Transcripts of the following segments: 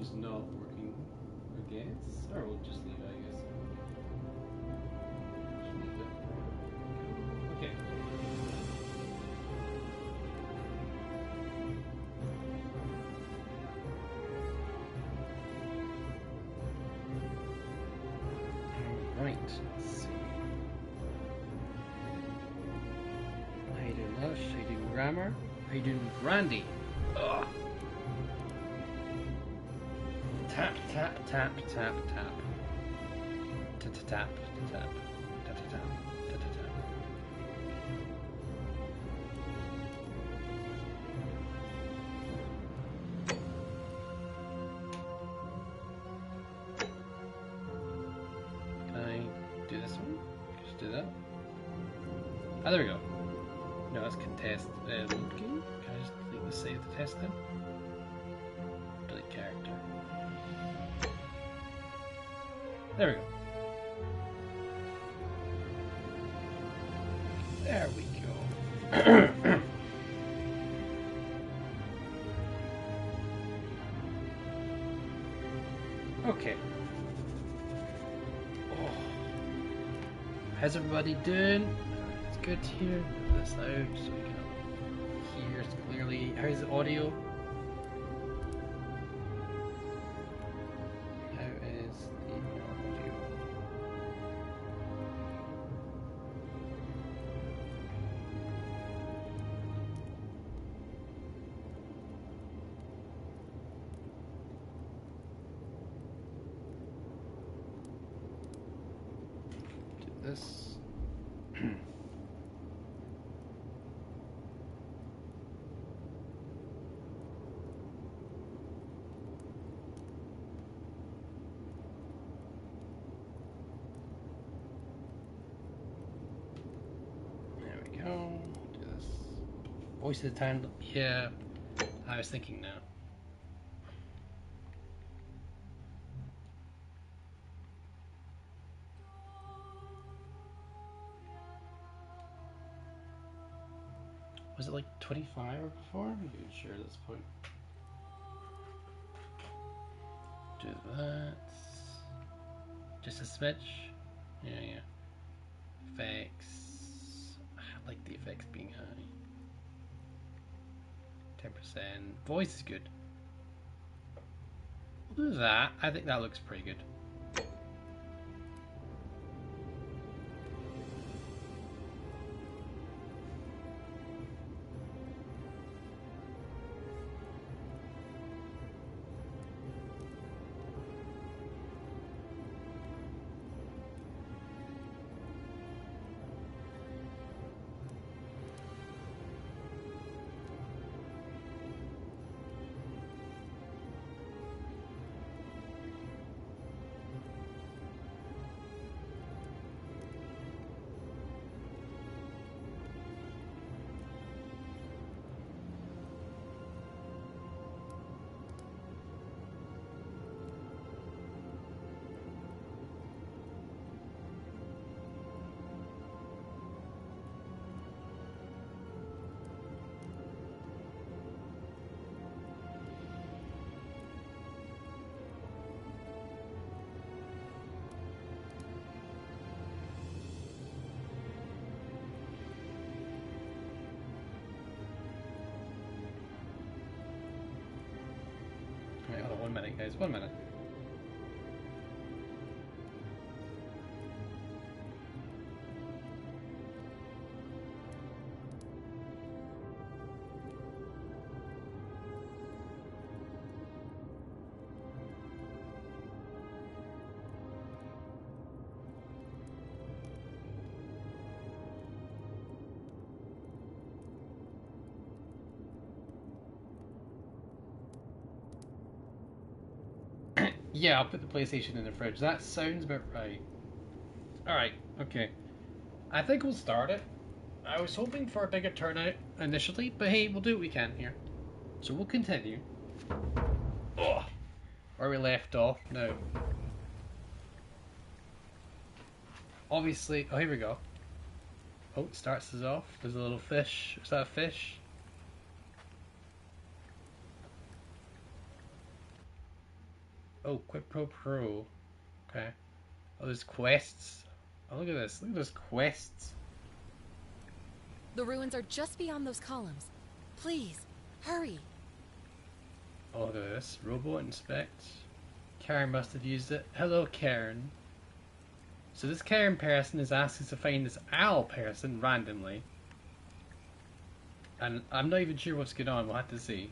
navigation's not working, I guess. Or we'll just leave it, I guess. Just leave it. Okay. Right, let's see. How you doing, Lush? How you doing, Grammar? How you doing, Randy? Ugh. Tap, tap, tap, tap, tap. Tap, tap, tap, tap, tap, tap, tap, tap, tap. Can I do this one? Just do that. Ah, there we go. No, that's contest load game. Can I just delete the save the test then? Delete character. There we go. There we go. Okay. Oh. How's everybody doing? It's good to hear this out so we can hear it clearly. How's the audio? How is the audio? Do this. Do this. Voice of the time. Yeah, I was thinking now. Was it like 25 or before? I'm not even sure at this point. Do that. Just a smidge. Yeah. Effects. I like the effects being high. 10%. Voice is good. We'll do that. I think that looks pretty good. Right, hold on 1 minute, guys. 1 minute. Yeah, I'll put the PlayStation in the fridge. That sounds about right. Alright, okay. I think we'll start it. I was hoping for a bigger turnout initially, but hey, we'll do what we can here. So we'll continue. Oh, where we left off now. Obviously, oh, here we go. Oh, it starts us off. There's a little fish. Is that a fish? Oh, quid pro pro. Okay. Oh, there's quests. Oh, look at this. Look at those quests. The ruins are just beyond those columns. Please, hurry. Oh, look at this. Robo inspect. Karen must have used it. Hello, Karen. So this Karen person is asking us to find this owl person randomly. And I'm not even sure what's going on. We'll have to see.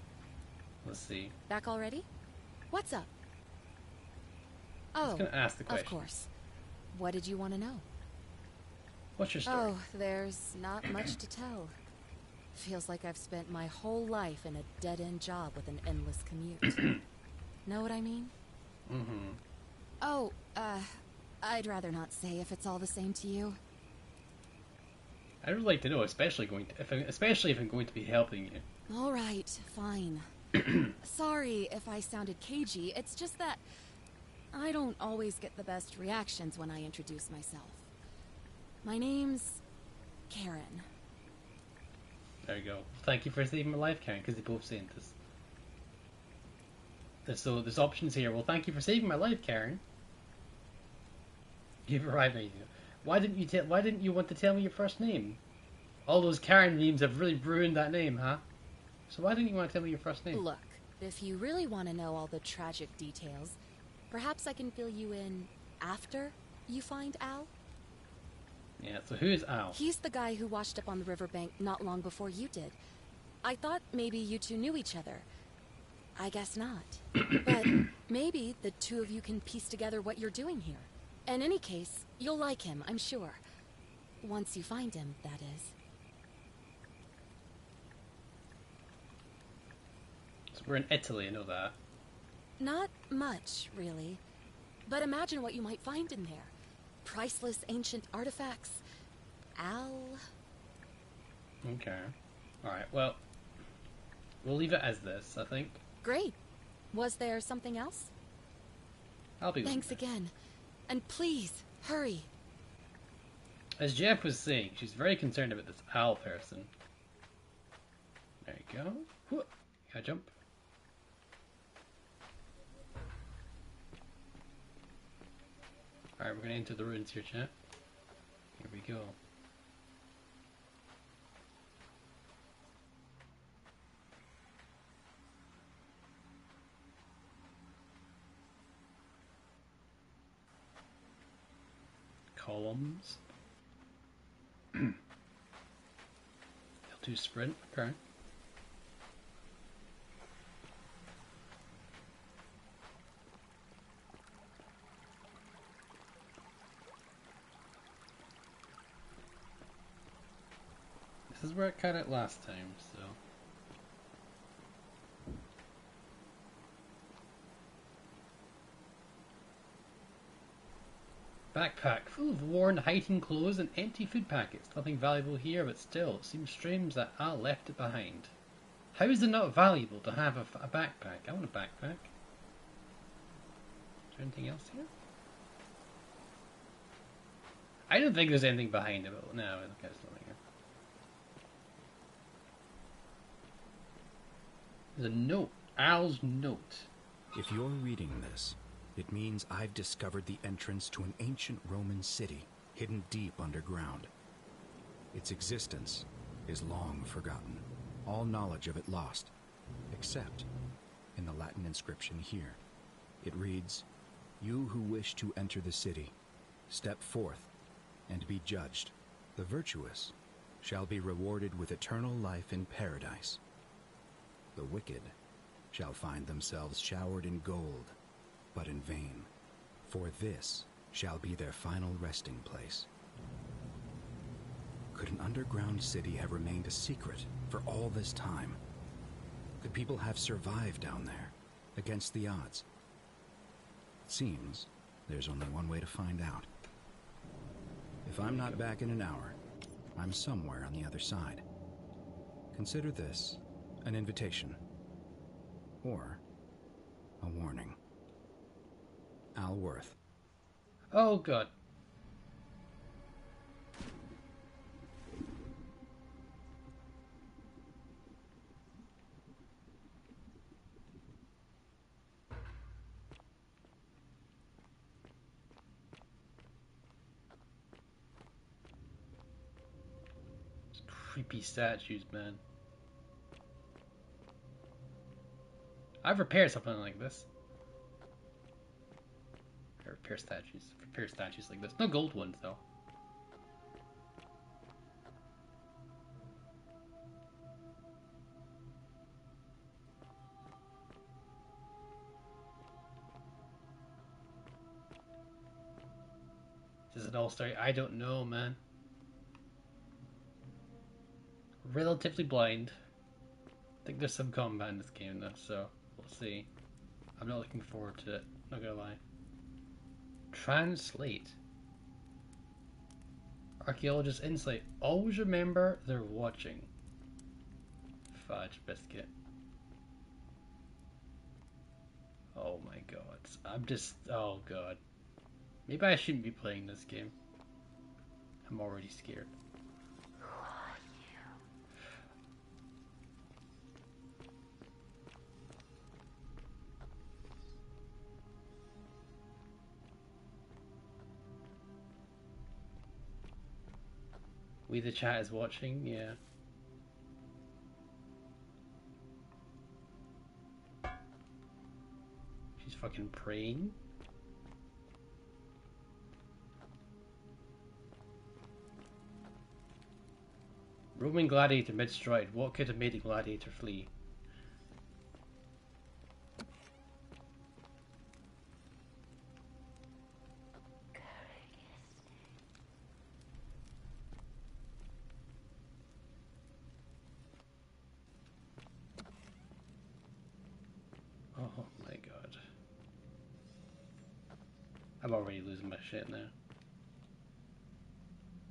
Let's see. Back already? What's up? I was Oh, going to ask the question. of course. What did you want to know? What's your story? Oh, there's not much to tell. Feels like I've spent my whole life in a dead-end job with an endless commute. Know what I mean? Mm-hmm. Oh, I'd rather not say if it's all the same to you. I'd really like to know, especially if I'm going to be helping you. All right, fine. Sorry if I sounded cagey. It's just that I don't always get the best reactions when I introduce myself. My name's Karen. There you go. Thank you for saving my life, Karen, because they both saying this. So there's options here. Well, thank you for saving my life, Karen. You've arrived at you. Why didn't you want to tell me your first name? All those Karen names have really ruined that name, huh? So why didn't you want to tell me your first name? Look, if you really want to know all the tragic details, perhaps I can fill you in after you find Al? Yeah, so who's Al? He's the guy who washed up on the riverbank not long before you did. I thought maybe you two knew each other. I guess not. But maybe the two of you can piece together what you're doing here. In any case, you'll like him, I'm sure. Once you find him, that is. So we're in Italy, I know that. Not much, really. But imagine what you might find in there. Priceless ancient artifacts. Al... Okay. Alright, well, we'll leave it as this, I think. Great. Was there something else? I'll be Thanks again. And please, hurry. As Jeff was saying, she's very concerned about this Al person. There you go. Whoop. Gotta jump. Alright, we're gonna enter the ruins here, chat. Here we go. Columns. L2 sprint, okay. This is where it cut it last time, so. Backpack full of worn hiking clothes and empty food packets. Nothing valuable here, but still, it seems strange that Al left it behind. How is it not valuable to have a backpack? I want a backpack. Is there anything else here? I don't think there's anything behind it, but no, I don't guess nothing here. There's a note. Al's note. If you're reading this, it means I've discovered the entrance to an ancient Roman city hidden deep underground. Its existence is long forgotten, all knowledge of it lost, except in the Latin inscription here. It reads, "You who wish to enter the city, step forth and be judged. The virtuous shall be rewarded with eternal life in paradise. The wicked shall find themselves showered in gold, but in vain, for this shall be their final resting place." Could an underground city have remained a secret for all this time? Could people have survived down there, against the odds? It seems there's only one way to find out. If I'm not back in an hour, I'm somewhere on the other side. Consider this an invitation, or a warning. Al Worth. Oh god. Creepy statues, man. I've repaired something like this. I repair statues. Repair statues like this. No gold ones, though. Is it all story? I don't know, man. Relatively blind. I think there's some combat in this game, though, so we'll see. I'm not looking forward to it, not gonna lie. Translate. Archaeologist insight. Always remember they're watching. Fudge biscuit. Oh my god. I'm just... Oh god. Maybe I shouldn't be playing this game. I'm already scared. Who are you? We the chat is watching, yeah. She's fucking praying. Roman gladiator mid-stride. What could have made a gladiator flee? Oh my god. I'm already losing my shit now.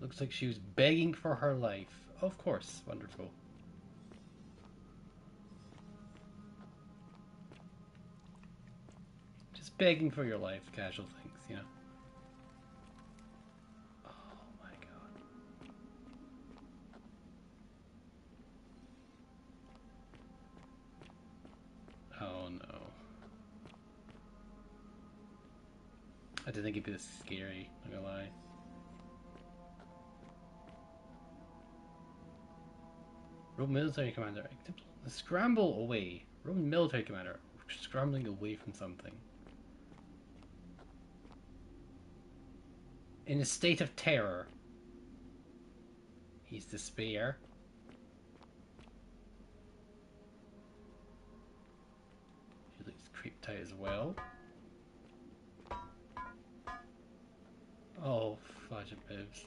Looks like she was begging for her life. Of course, wonderful. Just begging for your life, casual things, you know. Oh my god. Oh no. I didn't think it'd be this scary, not gonna lie. Roman military commander. Scramble away. Roman military commander. Scrambling away from something. In a state of terror. He's despair. She looks creeped out as well. Oh, fudge it moves.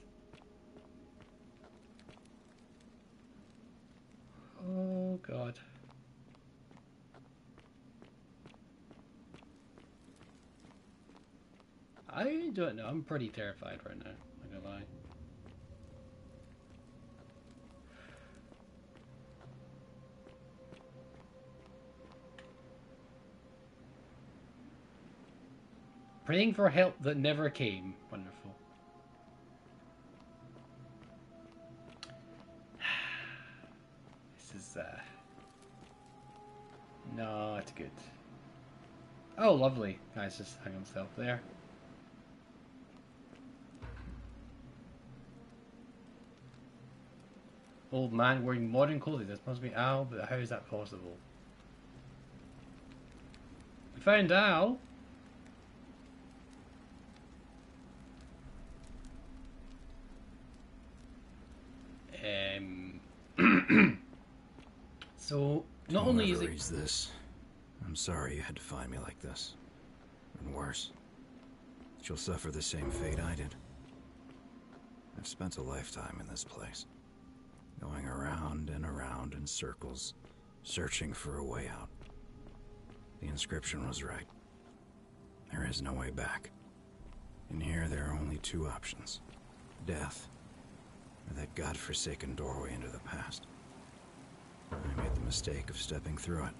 Oh god. I don't know, I'm pretty terrified right now, not gonna lie. Praying for help that never came. Wonderful. This is not good. Oh, lovely. Guys just hung himself there. Old man wearing modern clothing. This must be Al, but how is that possible? We found Al. So not only is it this, I'm sorry you had to find me like this, and worse, that you'll suffer the same fate I did. I've spent a lifetime in this place, going around and around in circles, searching for a way out. The inscription was right. There is no way back. In here, there are only two options: death, or that godforsaken doorway into the past. I made the mistake of stepping through it.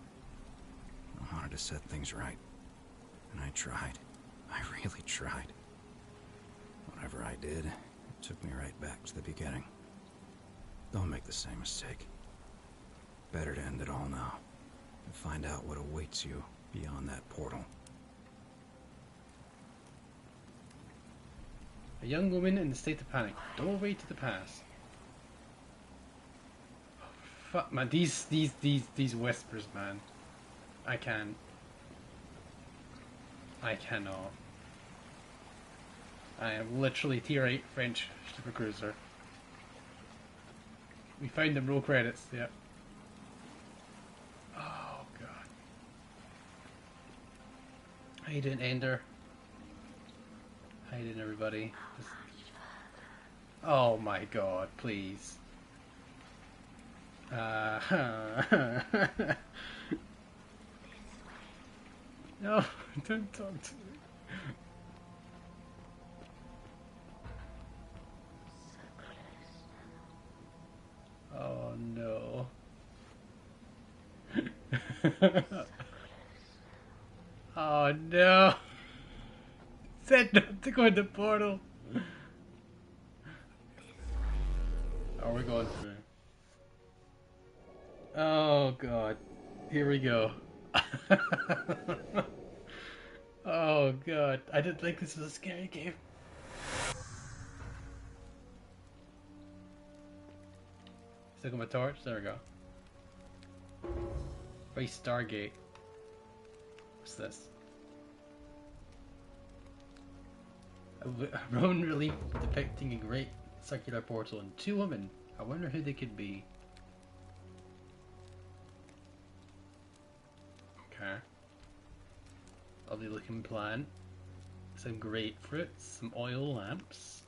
I wanted to set things right, and I tried. I really tried. Whatever I did, it took me right back to the beginning. Don't make the same mistake. Better to end it all now, and find out what awaits you beyond that portal. a young woman in a state of panic. Doorway to the past. Fuck, man. These whispers, man. I can't. I cannot. I am literally tier 8 French supercruiser. We found them, roll credits, yep. Oh, God. How you doing, Ender? How you doing, everybody? Just... Oh my God, please. No, don't talk to me. Oh no. Oh no. Said not to go in the portal. Oh, we're going through. Oh God. Here we go. Oh God. I didn't think this was a scary game. Still got my torch? There we go. Base Stargate. What's this? A Roan relief depicting a great circular portal and 2 women. I wonder who they could be. Okay. Lovely looking plant. Some grapefruits, some oil lamps.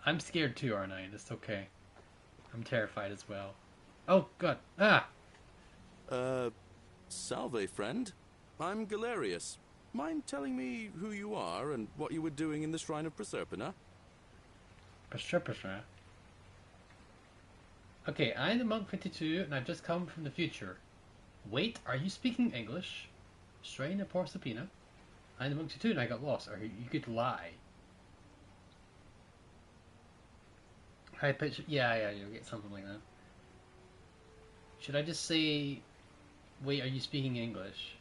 I'm scared too, aren't I? It's okay. I'm terrified as well. Oh God! Ah! Salve, friend. I'm Galerius. Mind telling me who you are and what you were doing in the Shrine of Proserpina? Proserpina? Okay, I'm the Monk 52 and I've just come from the future. Wait, are you speaking English? Shrine of Proserpina? I'm the Monk 52 and I got lost. Or you could lie. High pitch. Yeah, you'll get something like that. Should I just say, wait, are you speaking English?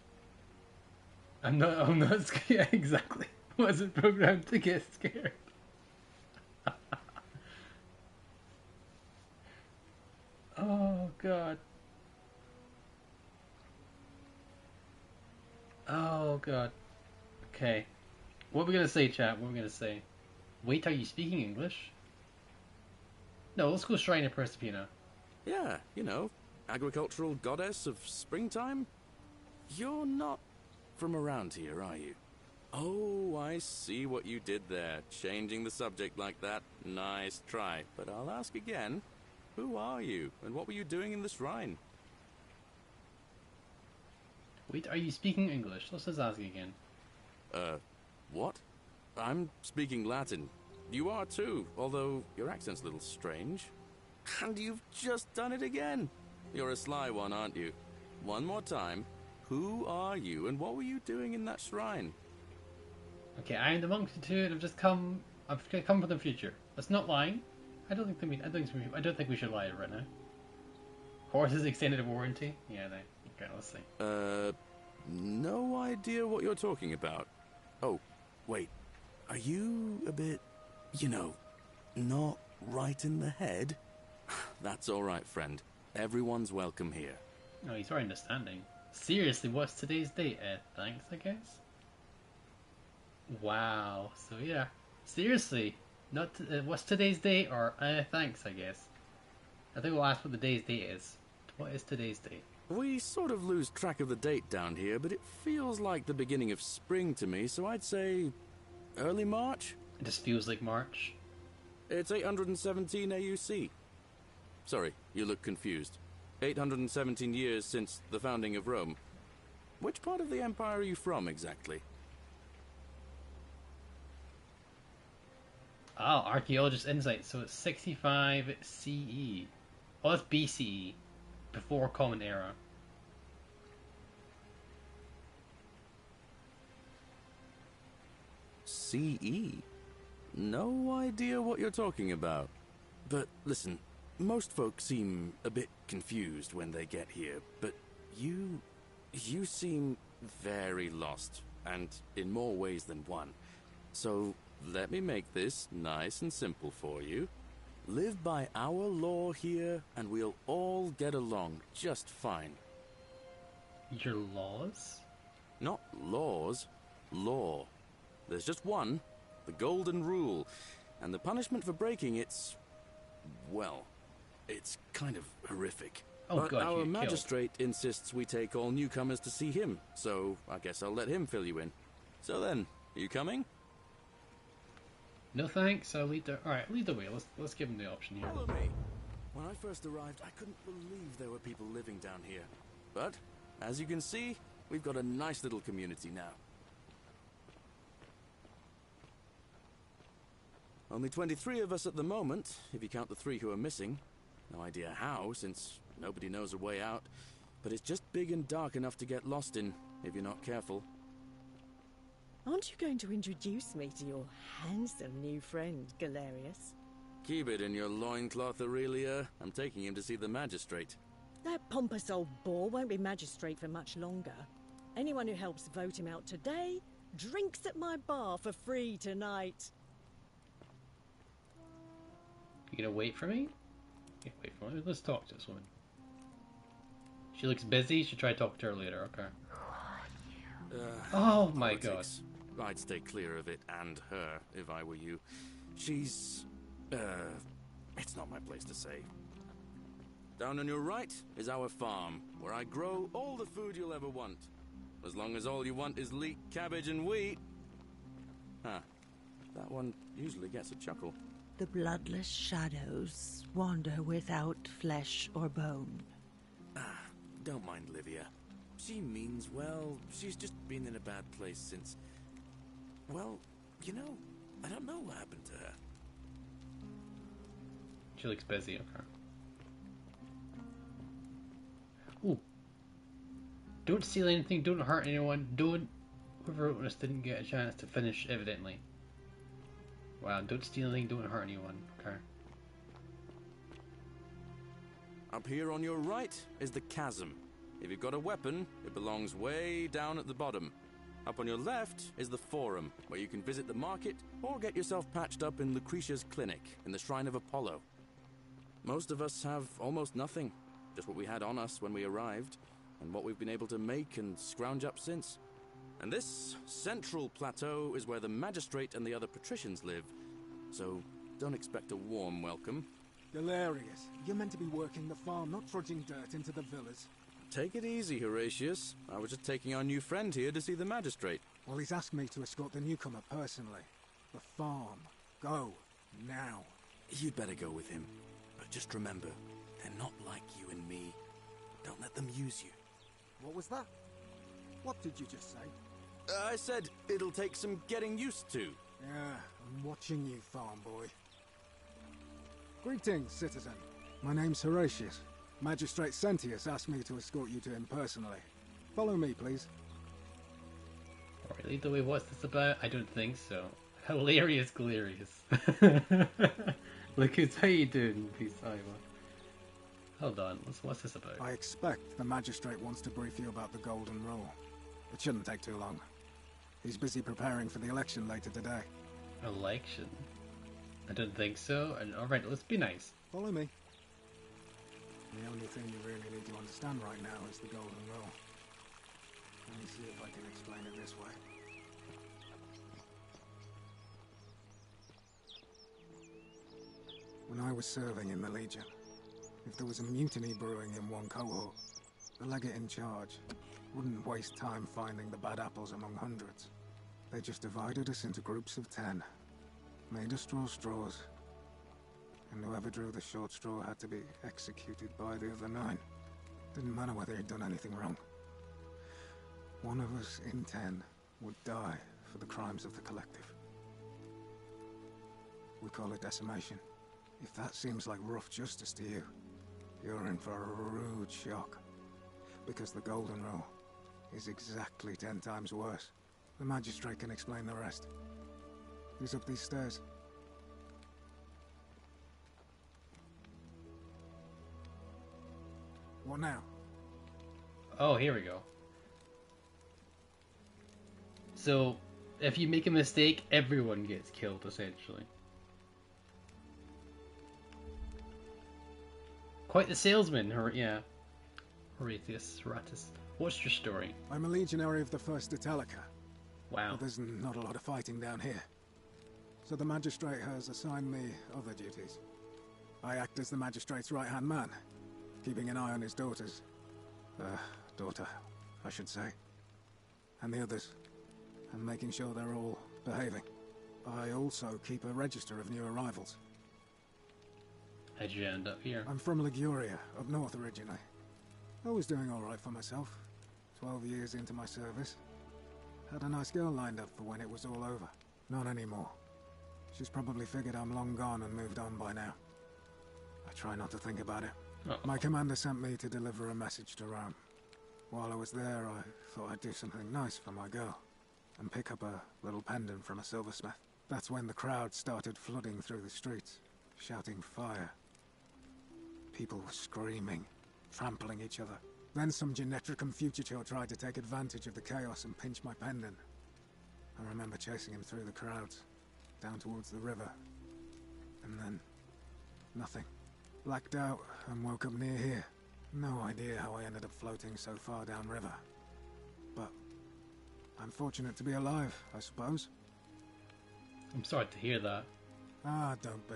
I'm not scared. Yeah, exactly. Wasn't programmed to get scared. Oh, God. Oh, God. Okay. What are we going to say, chat? What are we going to say? Wait, are you speaking English? No, let's go Shrine of Proserpina. Yeah, you know, agricultural goddess of springtime? You're not from around here, are you? Oh, I see what you did there. Changing the subject like that. Nice try. But I'll ask again. Who are you, and what were you doing in the shrine? Wait, are you speaking English? Let's just ask again. What? I'm speaking Latin. You are too, although your accent's a little strange. And you've just done it again. You're a sly one, aren't you? One more time. Who are you, and what were you doing in that shrine? Okay, I am the Monk 52 and I've just come... I've come from the future. That's not lying. I don't think we should lie right now. Horses extended warranty? Yeah, they... Okay, let's see. No idea what you're talking about. Oh, wait. Are you a bit, not right in the head? That's alright, friend. Everyone's welcome here. Oh, he's very understanding. Seriously, what's today's date? Thanks, I guess? Wow. So, yeah. Seriously. Not what's today's date, or thanks, I guess. I think we'll ask what the day's date is. What is today's date? We sort of lose track of the date down here, but it feels like the beginning of spring to me, so I'd say early March? It just feels like March. It's 817 AUC. Sorry, you look confused. 817 years since the founding of Rome. Which part of the empire are you from, exactly? Oh, archaeologist insight. So it's 65 CE. Oh, that's BCE. Before Common Era. CE? No idea what you're talking about. But listen, most folks seem a bit confused when they get here, but you seem very lost, and in more ways than one. So let me make this nice and simple for you. Live by our law here, and we'll all get along just fine. Your laws? Not laws, law. There's just one, the golden rule, and the punishment for breaking it's... well, it's kind of horrific. Oh But god, our you get killed. magistrate insists we take all newcomers to see him, so I guess I'll let him fill you in. So then, you coming? No thanks, I'll lead the... Alright, lead the way. Let's give him the option here. Follow me. When I first arrived, I couldn't believe there were people living down here. But, as you can see, we've got a nice little community now. Only 23 of us at the moment, if you count the 3 who are missing. No idea how, since nobody knows a way out. But it's just big and dark enough to get lost in, if you're not careful. Aren't you going to introduce me to your handsome new friend, Galerius? Keep it in your loincloth, Aurelia. I'm taking him to see the magistrate. That pompous old bore won't be magistrate for much longer. Anyone who helps vote him out today drinks at my bar for free tonight. You gonna wait for me? Yeah, wait for me. Let's talk to this woman. She looks busy. Should try to talk to her later. Okay. Oh my god. Politics. I'd stay clear of it and her if I were you. She's... it's not my place to say. Down on your right is our farm, where I grow all the food you'll ever want. As long as all you want is leek, cabbage, and wheat. Huh. That one usually gets a chuckle. The bloodless shadows wander without flesh or bone. Don't mind Livia. She means well. She's just been in a bad place since... well, you know, I don't know what happened to her. She looks busy. Okay. Ooh. Don't steal anything. Don't hurt anyone. Don't... Whoever wrote this didn't get a chance to finish, evidently. Wow, don't steal anything. Don't hurt anyone. Okay. Up here on your right is the chasm. If you've got a weapon, it belongs way down at the bottom. Up on your left is the forum, where you can visit the market or get yourself patched up in Lucretia's clinic in the Shrine of Apollo. Most of us have almost nothing, just what we had on us when we arrived, and what we've been able to make and scrounge up since. And this central plateau is where the magistrate and the other patricians live, so don't expect a warm welcome. Galerius, you're meant to be working the farm, not trudging dirt into the villas. Take it easy, Horatius. I was just taking our new friend here to see the magistrate. Well, he's asked me to escort the newcomer personally. The farm. Go. Now. You'd better go with him. But just remember, they're not like you and me. Don't let them use you. What was that? What did you just say? I said it'll take some getting used to. Yeah, I'm watching you, farm boy. Greetings, citizen. My name's Horatius. Magistrate Sentius asked me to escort you to him personally. Follow me, please. Really? The way what's this about? I don't think so. Hilarious Galerius. Look who's how you doing, peace Iowa. Hold on, what's this about? I expect the magistrate wants to brief you about the Golden Rule. It shouldn't take too long. He's busy preparing for the election later today. Election? I don't think so. And alright, let's be nice. Follow me. The only thing you really need to understand right now is the Golden Rule. Let me see if I can explain it this way. When I was serving in the Legion, if there was a mutiny brewing in one cohort, the legate in charge wouldn't waste time finding the bad apples among hundreds. They just divided us into groups of 10, made us draw straws, and whoever drew the short straw had to be executed by the other 9. Didn't matter whether he'd done anything wrong. One of us in 10 would die for the crimes of the collective. We call it decimation. If that seems like rough justice to you, you're in for a rude shock. Because the Golden Rule is exactly 10 times worse. The magistrate can explain the rest. Who's up these stairs? What now? Oh, here we go. So, if you make a mistake, everyone gets killed, essentially. Quite the salesman, yeah. Horatius. What's your story? I'm a legionary of the First Italica, Wow. but there's not a lot of fighting down here. So the magistrate has assigned me other duties. I act as the magistrate's right-hand man, keeping an eye on his daughters. Daughter, I should say. And the others. And making sure they're all behaving. I also keep a register of new arrivals. How'd you end up here? I'm from Liguria, up north originally. I was doing alright for myself. 12 years into my service. Had a nice girl lined up for when it was all over. Not anymore. She's probably figured I'm long gone and moved on by now. I try not to think about it. My commander sent me to deliver a message to Rome. While I was there, I thought I'd do something nice for my girl. And pick up a little pendant from a silversmith. That's when the crowd started flooding through the streets, shouting fire. People were screaming, trampling each other. Then some Genetricum fugitor tried to take advantage of the chaos and pinch my pendant. I remember chasing him through the crowds, down towards the river. And then, nothing. Blacked out and woke up near here. No idea how I ended up floating so far downriver. But I'm fortunate to be alive, I suppose. I'm sorry to hear that. Ah, don't be.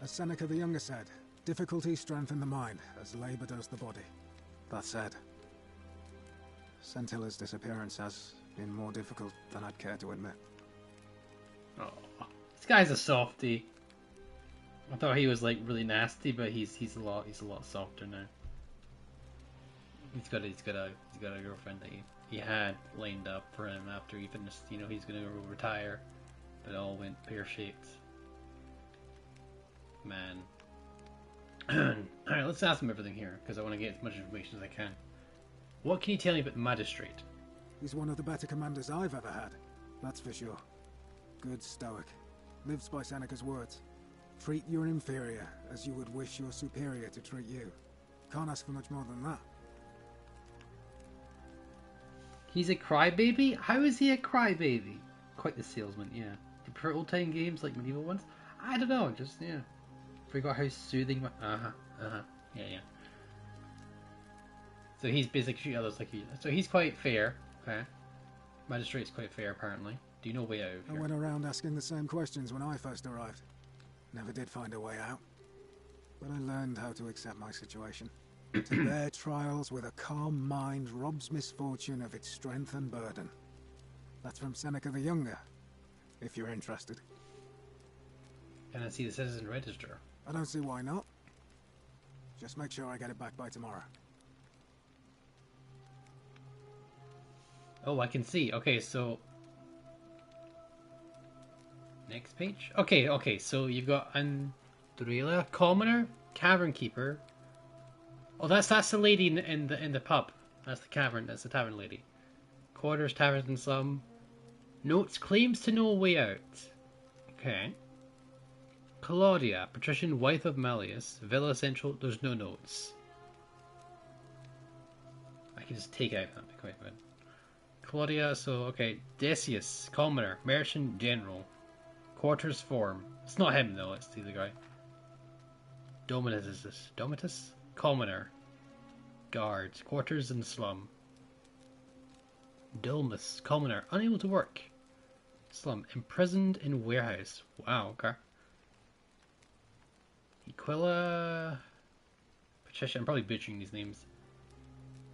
As Seneca the Younger said, difficulty strengthens the mind, as labor does the body. That said, Centilla's disappearance has been more difficult than I'd care to admit. Oh, this guy's a softie. I thought he was like really nasty, but he's a lot softer now. He's got a girlfriend that he had lined up for him after he finished. You know, he's gonna retire, but it all went pear-shaped. Man. Alright, let's ask him everything here, because I want to get as much information as I can. What can you tell me about the magistrate? He's one of the better commanders I've ever had, that's for sure. Good stoic. Lives by Seneca's words. Treat your inferior as you would wish your superior to treat you. Can't ask for much more than that. He's a crybaby? How is he a crybaby? Quite the salesman, yeah. Do you prefer old-time games like medieval ones? I don't know, just, yeah. Forgot how soothing yeah. So he's basically treating others like he... So he's quite fair, okay. Magistrate's quite fair, apparently. Do you know a way out of I here? went around asking the same questions when I first arrived. Never did find a way out. But I learned how to accept my situation. To bear trials with a calm mind robs misfortune of its strength and burden. That's from Seneca the Younger, if you're interested. Can I see the citizen register? I don't see why not. Just make sure I get it back by tomorrow. Oh, I can see. Okay, so... Next page? Okay, so you've got Andrea, Commoner, Cavern Keeper. Oh, that's the lady in the pub. That's the cavern. That's the tavern lady. Quarters, taverns, and slum. Notes, claims to know a way out. Okay. Claudia, patrician, wife of Malleus, Villa Central. There's no notes. I can just take out that. Be quite good. Claudia. So okay. Decius, commoner, merchant, general. Quarters form. It's not him though. It's the other guy. Dominus is this. Domitus? Commoner. Guards. Quarters and slum. Dulmus. Commoner. Unable to work. Slum. Imprisoned in warehouse. Wow, okay. Aquila. Patricia. I'm probably butchering these names.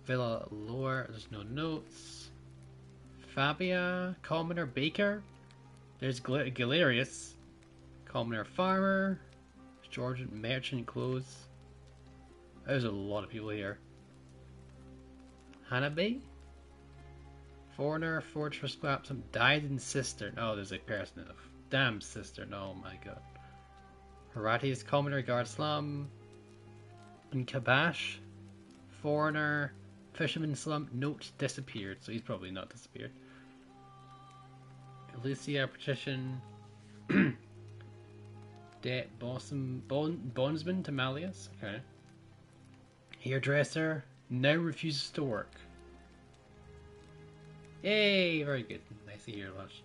Villa Lower. There's no notes. Fabia. Commoner. Baker. There's Galerius. Commoner. Farmer. Georgian merchant clothes. There's a lot of people here. Hanabe? Foreigner, forged for scrap, some died in cistern. Oh, there's a person in a damn cistern. Oh my god. Horatius, commoner, guard slum. And Kabash. Foreigner, fisherman slum. Note disappeared, so he's probably not disappeared. Alicia, patrician. Debt, bondsman to Malleus. Okay. Hairdresser now refuses to work. Yay! Very good. Nice to hear, Lush.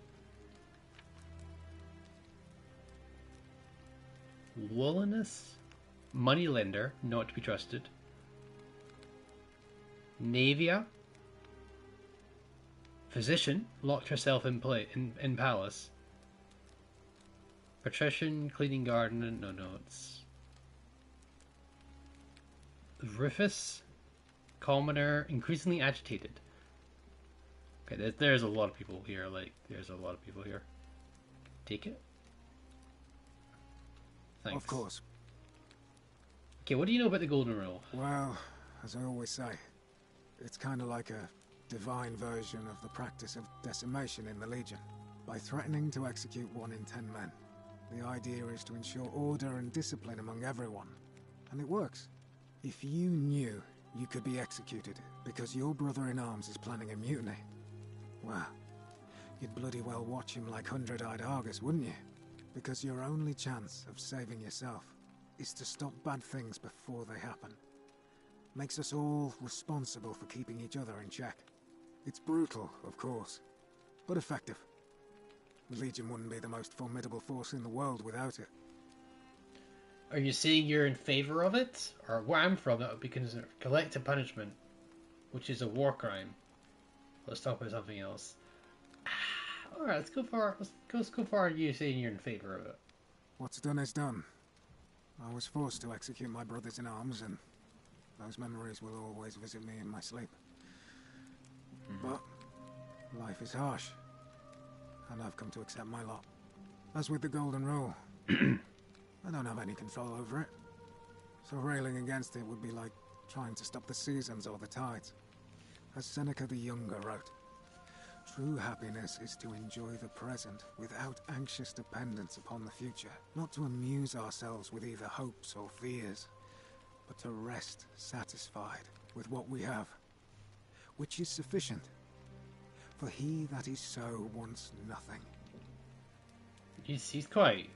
Woolliness? Moneylender, not to be trusted. Navia. Physician, locked herself in palace. Patrician, cleaning garden, no notes. Rufus, commoner, increasingly agitated. Okay, there's a lot of people here. There's a lot of people here. Take it. Thanks. Of course. Okay, what do you know about the Golden Rule? Well, as I always say, it's kind of like a divine version of the practice of decimation in the Legion. By threatening to execute 1 in 10 men, the idea is to ensure order and discipline among everyone. And it works. If you knew you could be executed because your brother-in-arms is planning a mutiny, well, you'd bloody well watch him like hundred-eyed Argus, wouldn't you? Because your only chance of saving yourself is to stop bad things before they happen. Makes us all responsible for keeping each other in check. It's brutal, of course, but effective. The Legion wouldn't be the most formidable force in the world without it. Are you saying you're in favor of it? Or where I'm from, that would be considered collective punishment, which is a war crime. Let's talk about something else. Alright, let's go for you saying you're in favor of it. What's done is done. I was forced to execute my brothers in arms, and those memories will always visit me in my sleep. But life is harsh, and I've come to accept my lot. As with the Golden Rule, I don't have any control over it, so railing against it would be like trying to stop the seasons or the tides. As Seneca the Younger wrote, true happiness is to enjoy the present without anxious dependence upon the future, not to amuse ourselves with either hopes or fears, but to rest satisfied with what we have, which is sufficient. For he that is so wants nothing. He's quite...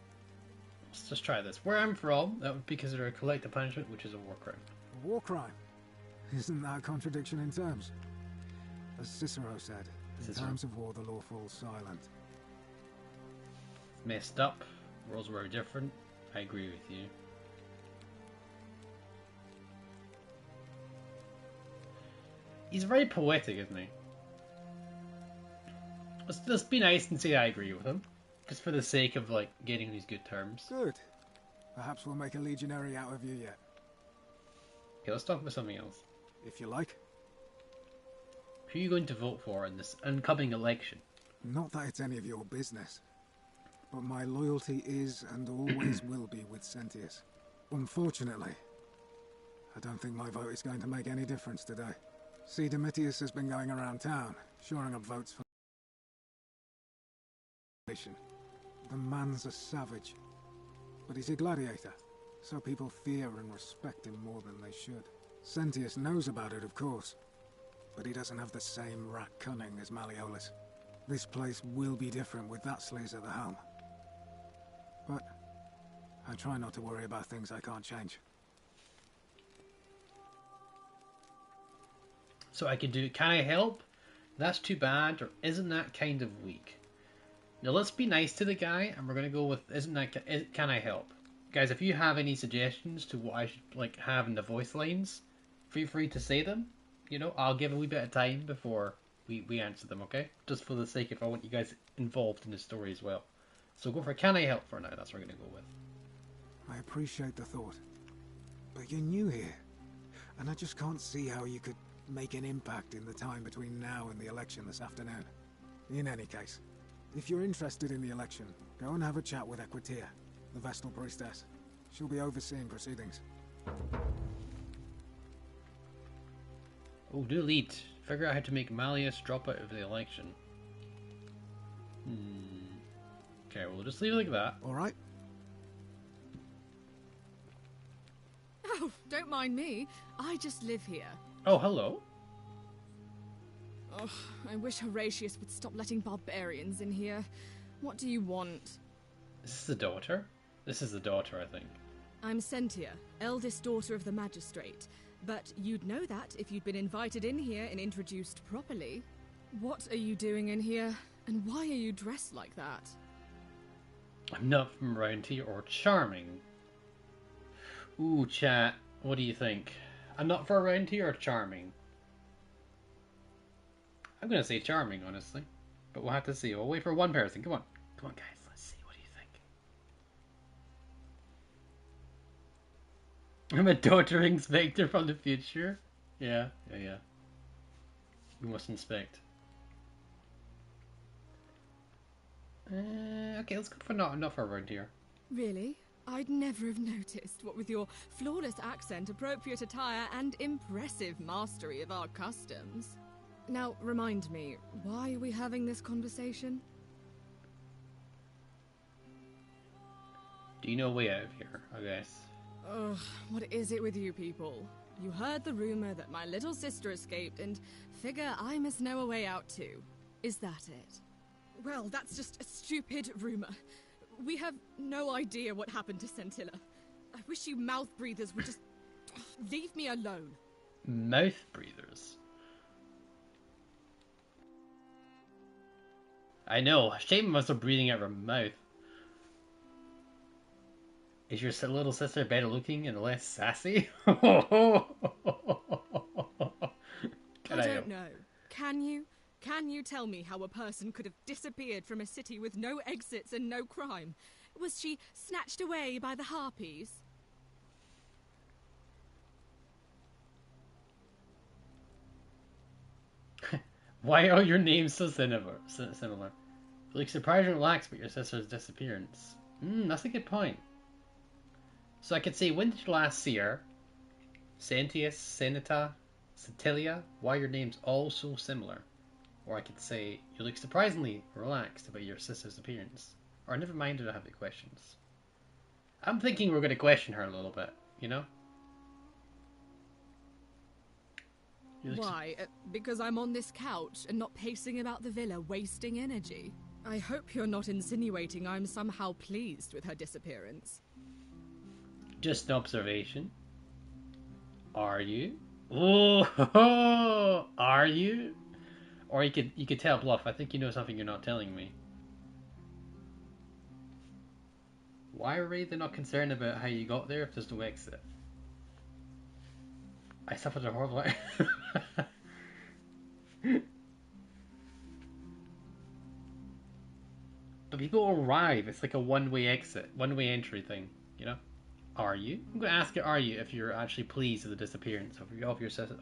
Let's just try this. Where I'm from, that would be considered a collective punishment, which is a war crime. A war crime? Isn't that a contradiction in terms? As Cicero said, in times of war the law falls silent. It's messed up. Worlds were different. I agree with you. He's very poetic, isn't he? Let's just be nice and say I agree with him. Just for the sake of, like, getting these good terms. Good. Perhaps we'll make a legionary out of you yet. Okay, let's talk about something else. If you like. Who are you going to vote for in this incoming election? Not that it's any of your business, but my loyalty is and always will be with Sentius. Unfortunately, I don't think my vote is going to make any difference today. See, Domitius has been going around town, shoring up votes for the nation. The man's a savage, but he's a gladiator, so people fear and respect him more than they should. Sentius knows about it, of course, but he doesn't have the same rat cunning as Malleolus. This place will be different with that sleaze at the helm. But I try not to worry about things I can't change. So I could do, can I help? That's too bad, or isn't that kind of weak? Now let's be nice to the guy, and we're going to go with, can I help? Guys, if you have any suggestions to what I should like have in the voice lines, feel free to say them. You know, I'll give a wee bit of time before we answer them, okay? Just for the sake of, I want you guys involved in the story as well. So go for can I help for now, that's what we're going to go with. I appreciate the thought, but you're new here, and I just can't see how you could make an impact in the time between now and the election this afternoon. In any case, if you're interested in the election, go and have a chat with Equitia, the Vestal Priestess. She'll be overseeing proceedings. Oh, do lead. Figure out how to make Malleus drop out of the election. Okay, we'll just leave it like that. Alright? Oh, don't mind me. I just live here. Oh, hello. Oh, I wish Horatius would stop letting barbarians in here. What do you want? Is this the daughter? This is the daughter, I think. I'm Sentia, eldest daughter of the magistrate. But you'd know that if you'd been invited in here and introduced properly. What are you doing in here? And why are you dressed like that? I'm not from around here or charming. Ooh, chat. What do you think? I'm not for around here or charming? I'm gonna say charming, honestly. But we'll have to see. We'll wait for one person. Come on. Come on, guys. Let's see. What do you think? I'm a doddering Spectre from the future. Yeah. We must inspect. Okay, let's go for not for around here. Really? I'd never have noticed, what with your flawless accent, appropriate attire, and impressive mastery of our customs. Now, remind me, why are we having this conversation? Do you know a way out of here, I guess? Ugh, what is it with you people? You heard the rumor that my little sister escaped and figure I must know a way out too. Is that it? Well, that's just a stupid rumor. We have no idea what happened to Scintilla. I wish you mouth breathers would just leave me alone. Mouth breathers? I know. Shame must have breathing out of her mouth. Is your little sister better looking and less sassy? I don't know. Can you? Can you tell me how a person could have disappeared from a city with no exits and no crime? Was she snatched away by the harpies? Why are your names so similar? You look surprised and relaxed about your sister's disappearance. That's a good point. So I could say, when did you last see her? Sentius, Senita, Cetilia? Why are your names all so similar? Or I could say, you look surprisingly relaxed about your sister's appearance. Or never mind, I don't have the questions. I'm thinking we're going to question her a little bit, you know? Why? Because I'm on this couch and not pacing about the villa, wasting energy. I hope you're not insinuating I'm somehow pleased with her disappearance. Just an observation. Are you? Oh, are you? Or you could tell bluff. I think you know something you're not telling me. Why are they not concerned about how you got there if there's no exit? I suffered a horrible. But people arrive. It's like a one-way exit, one-way entry thing. You know? Are you? I'm going to ask you. Are you? If you're actually pleased with the disappearance of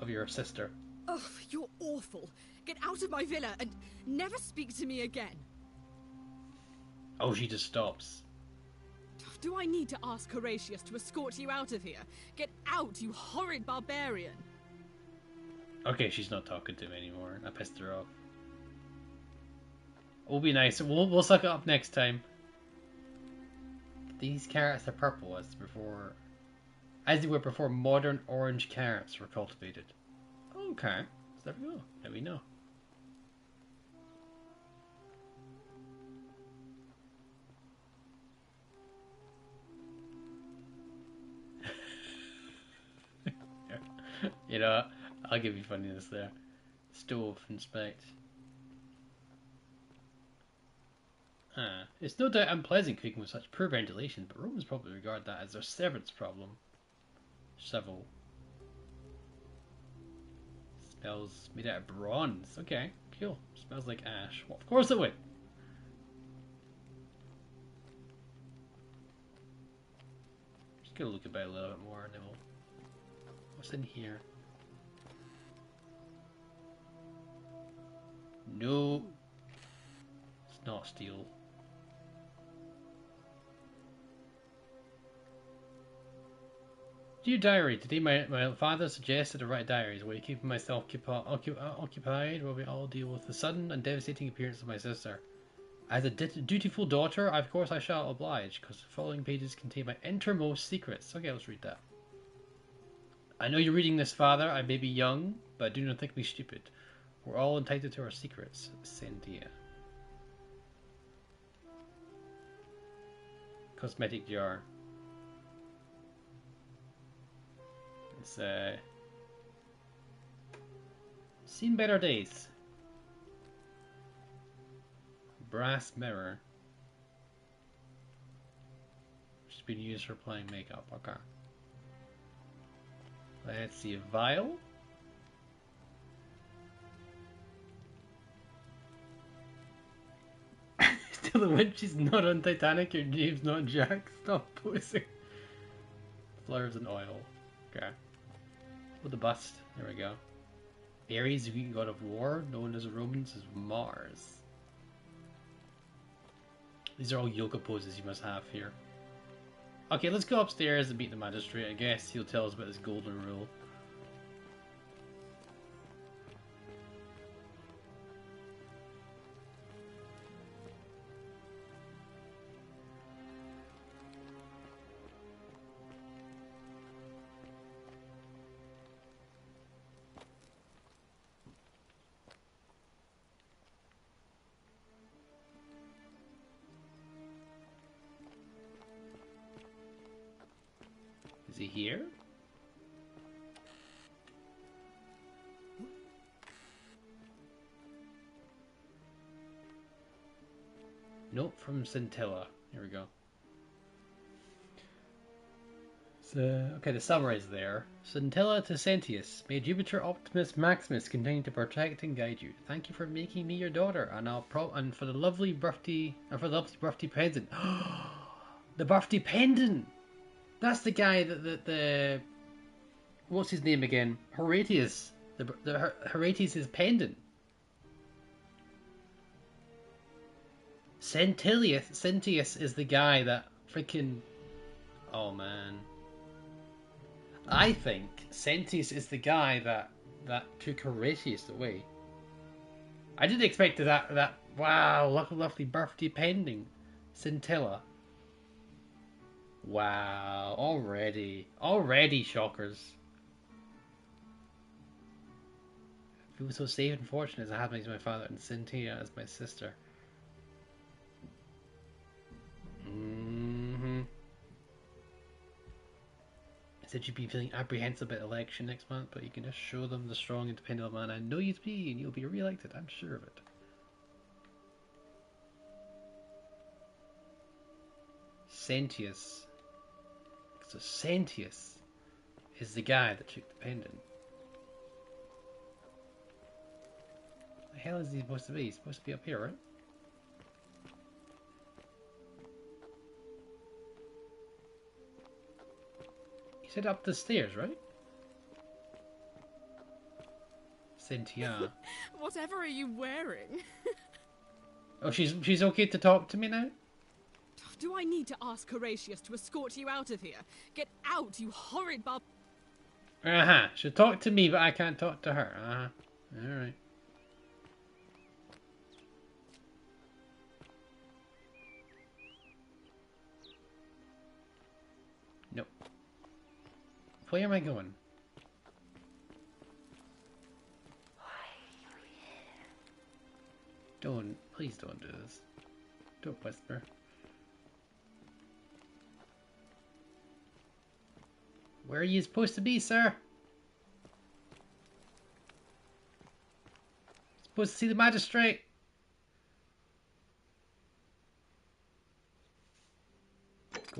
your sister. Ugh, you're awful. Get out of my villa and never speak to me again. Oh, she just stops. Do I need to ask Horatius to escort you out of here? Get out, you horrid barbarian! Okay, she's not talking to me anymore. I pissed her off. We'll be nice. We'll suck it up next time. These carrots are purple as they were before modern orange carrots were cultivated. Okay, so there we go. Now we know. You know, I'll give you funniness there. Stove, inspect. It's no doubt unpleasant cooking with such poor ventilation, but Romans probably regard that as their servant's problem. Shovel. Smells made out of bronze. Okay, cool. Smells like ash. Well, of course it would. Just gonna look about a little bit more and then we'll... What's in here? No. It's not steel. Dear diary, today my father suggested to write diaries where I keep myself occupied while we all deal with the sudden and devastating appearance of my sister. As a dutiful daughter, of course I shall oblige, because the following pages contain my innermost secrets. Okay, let's read that. I know you're reading this, father. I may be young, but do not think me stupid. We're all entitled to our secrets. Cynthia. Cosmetic jar. It's seen better days. Brass mirror. Which has been used for applying makeup. Okay. Let's see, a vial. Still the winch is not on Titanic, your name's not Jack. Stop posing. Flowers and oil. Okay. With the bust. There we go. Ares, the Greek god of war, known as the Romans as Mars. These are all yoga poses you must have here. Okay, let's go upstairs and meet the magistrate. I guess he'll tell us about this golden rule. Is he here? Note from Scintilla. Here we go. So, okay, the summary's there. Scintilla to Sentius. May Jupiter Optimus Maximus continue to protect and guide you. Thank you for making me your daughter, and and for the lovely birthday pendant. The birthday pendant. That's the guy that the what's his name again? Horatius. The Horatius' pendant. Sentius is the guy that freaking. Oh man. I think Sentius is the guy that took Horatius away. I didn't expect that. Wow, lovely birthday pending, Scintilla. Wow, already shockers. I feel so safe and fortunate as I have next to my father and Cynthia as my sister. I said you'd be feeling apprehensive about election next month, but you can just show them the strong and dependable man I know you to be, and you'll be re-elected, I'm sure of it. Sentius. So Sentius is the guy that took the pendant. The hell is he supposed to be? He's supposed to be up here, right? He said up the stairs, right? Cynthia. Whatever are you wearing? Oh, she's okay to talk to me now? Do I need to ask Horatius to escort you out of here? Get out, you horrid barb... Uh-huh. She'll talk to me, but I can't talk to her. Uh-huh. Alright. Nope. Where am I going? Please don't do this. Don't whisper. Where are you supposed to be, sir? Supposed to see the magistrate.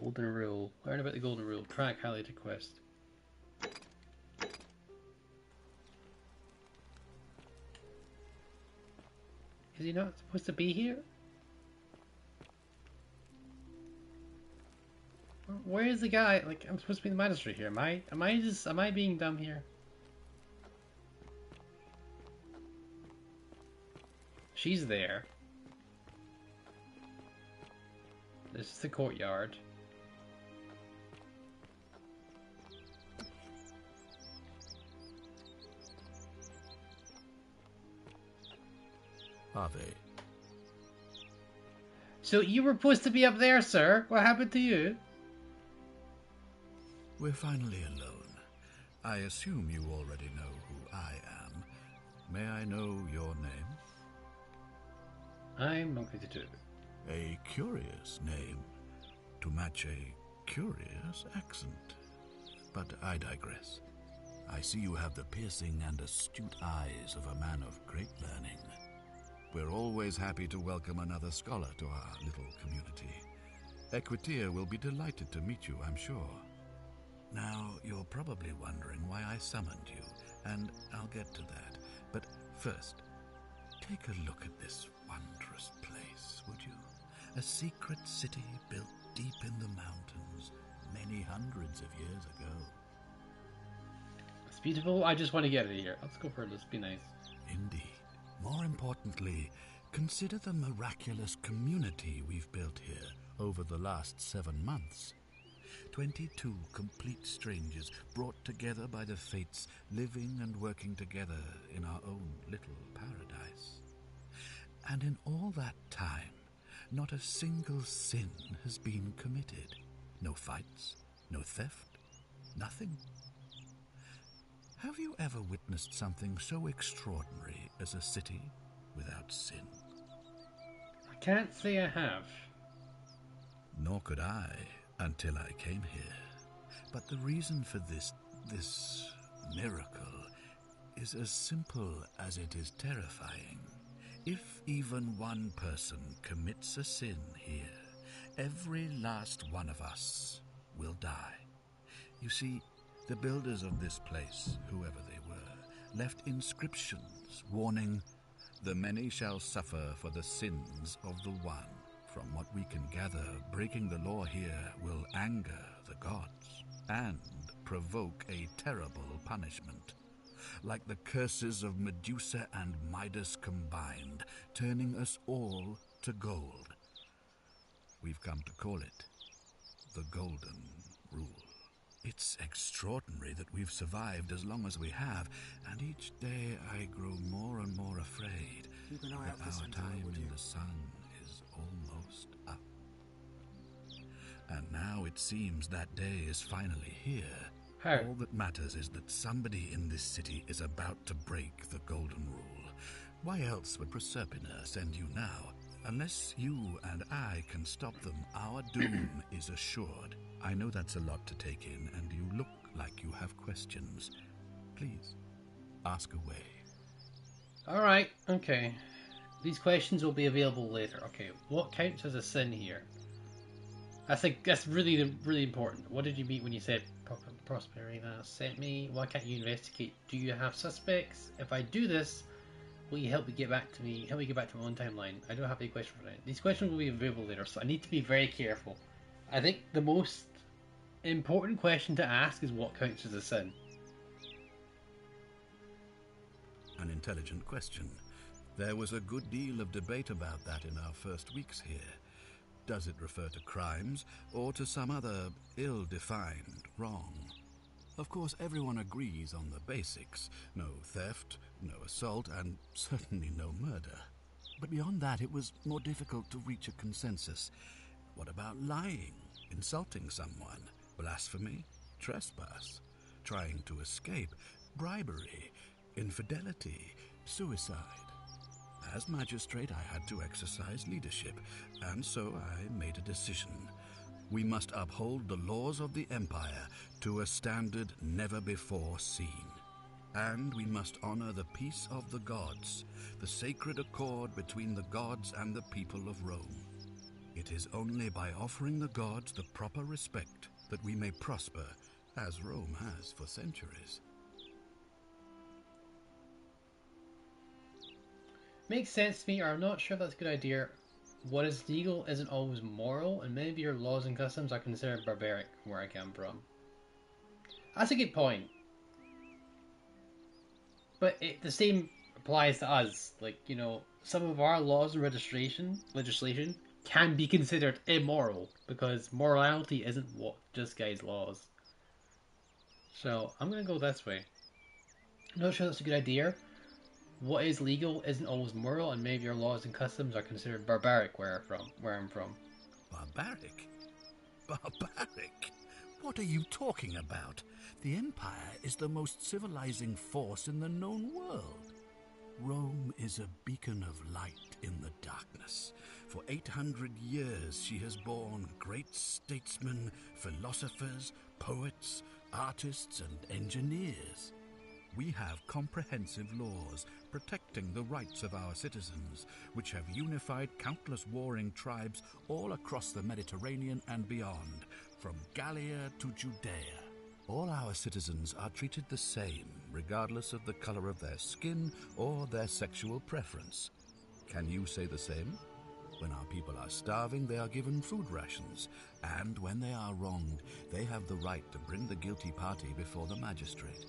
Golden rule. Learn about the golden rule. Track Hallie to quest. Is he not supposed to be here? Where is the guy? Like, I'm supposed to be the magistrate here. Am I being dumb here? She's there. This is the courtyard. Are they? So you were supposed to be up there, sir. What happened to you? We're finally alone. I assume you already know who I am. May I know your name? I'm not going to do it. A curious name to match a curious accent. But I digress. I see you have the piercing and astute eyes of a man of great learning. We're always happy to welcome another scholar to our little community. Equitia will be delighted to meet you, I'm sure. Now, you're probably wondering why I summoned you, and I'll get to that. But first, take a look at this wondrous place, would you? A secret city built deep in the mountains many hundreds of years ago. It's beautiful. I just want to get out of here. Let's go for it. Let's be nice. Indeed. More importantly, consider the miraculous community we've built here over the last 7 months. 22 complete strangers brought together by the fates, living and working together in our own little paradise. And in all that time, not a single sin has been committed. No fights, no theft, nothing. Have you ever witnessed something so extraordinary as a city without sin? I can't say I have. Nor could I until I came here. But the reason for this miracle is as simple as it is terrifying. If even one person commits a sin here, every last one of us will die. You see, the builders of this place, whoever they were, left inscriptions warning, "The many shall suffer for the sins of the one." From what we can gather, breaking the law here will anger the gods and provoke a terrible punishment. Like the curses of Medusa and Midas combined, turning us all to gold. We've come to call it the Golden Rule. It's extraordinary that we've survived as long as we have, and each day I grow more and more afraid Keep an eye that out for our Centaur, time would in you? the sun is almost up. And now it seems that day is finally here. How? All that matters is that somebody in this city is about to break the Golden Rule. Why else would Proserpina send you now? Unless you and I can stop them, our doom is assured. I know that's a lot to take in, and you look like you have questions. Please, ask away. Alright, okay. These questions will be available later. Okay, what counts as a sin here? I think that's really important. What did you mean when you said Prosperina sent me? Why can't you investigate? Do you have suspects? If I do this, will you help me get back to me? Help me get back to my own timeline. I don't have any question for that. These questions will be available later, so I need to be very careful. I think the most important question to ask is what counts as a sin. An intelligent question. There was a good deal of debate about that in our first weeks here. Does it refer to crimes or to some other ill-defined wrong? Of course, everyone agrees on the basics. No theft, no assault, and certainly no murder. But beyond that, it was more difficult to reach a consensus. What about lying, insulting someone, blasphemy, trespass, trying to escape, bribery, infidelity, suicide? As magistrate, I had to exercise leadership, and so I made a decision. We must uphold the laws of the Empire to a standard never before seen. And we must honor the peace of the gods, the sacred accord between the gods and the people of Rome. It is only by offering the gods the proper respect that we may prosper, as Rome has for centuries. Makes sense to me, or I'm not sure if that's a good idea. What is legal isn't always moral, and many of your laws and customs are considered barbaric where I come from. That's a good point. But the same applies to us. Like, you know, some of our laws and legislation can be considered immoral, because morality isn't what just guides laws. So, I'm going to go this way. I'm not sure that's a good idea. What is legal isn't always moral, and maybe your laws and customs are considered barbaric where I'm from. Barbaric? Barbaric? What are you talking about? The Empire is the most civilizing force in the known world. Rome is a beacon of light in the darkness. For 800 years she has borne great statesmen, philosophers, poets, artists, and engineers. We have comprehensive laws protecting the rights of our citizens, which have unified countless warring tribes all across the Mediterranean and beyond, from Gallia to Judea. All our citizens are treated the same, regardless of the color of their skin or their sexual preference. Can you say the same? When our people are starving, they are given food rations, and when they are wronged, they have the right to bring the guilty party before the magistrate.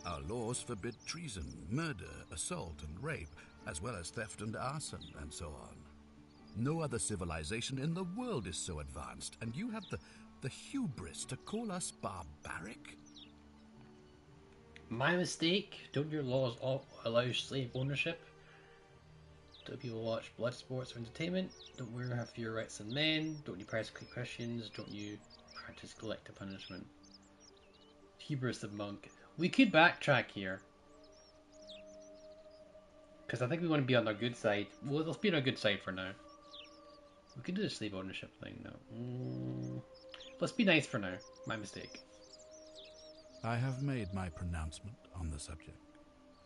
Our laws forbid treason, murder, assault, and rape, as well as theft and arson, and so on. No other civilization in the world is so advanced, and you have the hubris to call us barbaric? My mistake. Don't your laws allow slave ownership? Don't people watch blood sports for entertainment? Don't we have fewer rights than men? Don't you persecute Christians? Don't you practice collective punishment? Hubris the monk. We could backtrack here. Because I think we want to be on our good side. Well, let's be on our good side for now. We could do the slave ownership thing, though. Let's be nice for now. My mistake. I have made my pronouncement on the subject.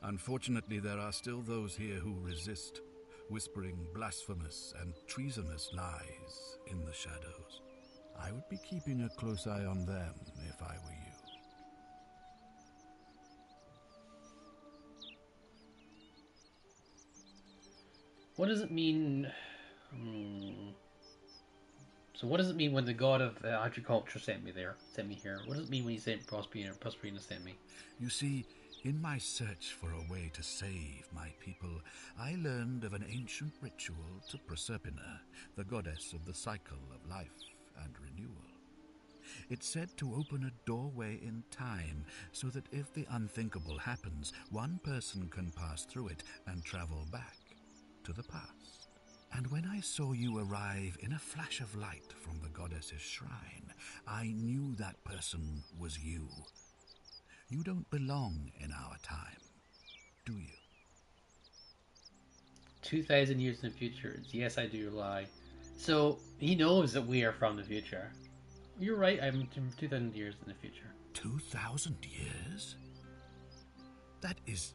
Unfortunately, there are still those here who resist, whispering blasphemous and treasonous lies in the shadows. I would be keeping a close eye on them if I were you. What does it mean? So what does it mean when the god of agriculture sent me here? What does it mean when he sent Proserpina sent me? You see, in my search for a way to save my people, I learned of an ancient ritual to Proserpina, the goddess of the cycle of life and renewal. It's said to open a doorway in time, so that if the unthinkable happens, one person can pass through it and travel back to the past. And when I saw you arrive in a flash of light from the goddess's shrine, I knew that person was you. You don't belong in our time, do you? 2,000 years in the future. Yes, I do lie. So he knows that we are from the future. You're right, I'm 2,000 years in the future. 2,000 years? That is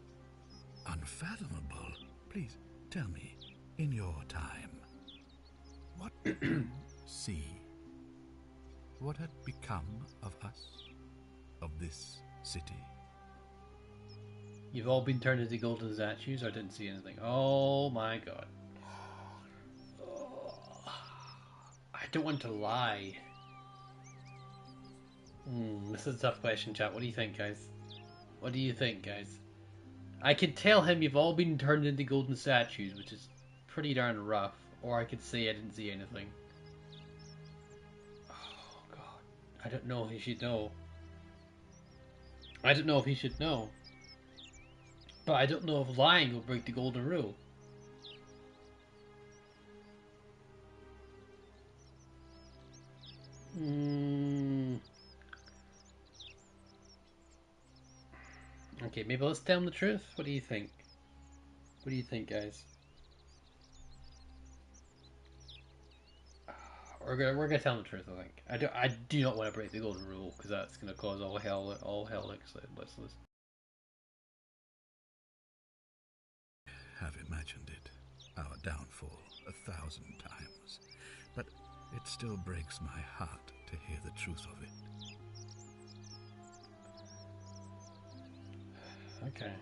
unfathomable. Please, tell me, in your time, what did you see? What had become of us? Of this city? You've all been turned into golden statues? I didn't see anything. Oh my god. I don't want to lie. This is a tough question, chat. What do you think, guys? What do you think, guys? I could tell him you've all been turned into golden statues, which is pretty darn rough. Or I could say I didn't see anything. Oh god. I don't know if he should know. I don't know if he should know. But I don't know if lying will break the golden rule. Okay, maybe let's tell him the truth. What do you think? What do you think, guys? We're gonna tell him the truth. I think. I do not want to break the golden rule because that's gonna cause all hell. Let's. Have imagined it, our downfall 1,000 times, but it still breaks my heart to hear the truth of it. Okay.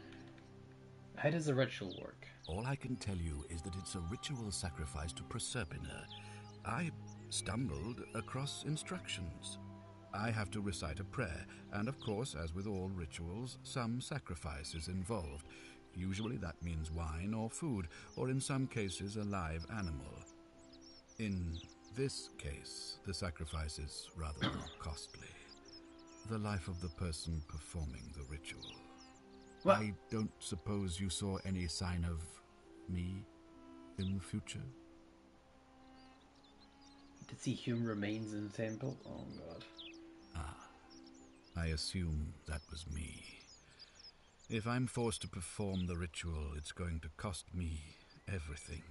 How does the ritual work? All I can tell you is that it's a ritual sacrifice to Proserpina. I stumbled across instructions. I have to recite a prayer, and of course, as with all rituals, some sacrifice is involved. Usually that means wine or food, or in some cases a live animal. In this case, the sacrifice is rather more costly. The life of the person performing the ritual. What? I don't suppose you saw any sign of me in the future? To see human remains in the temple? Oh god. I assume that was me. If I'm forced to perform the ritual, it's going to cost me everything.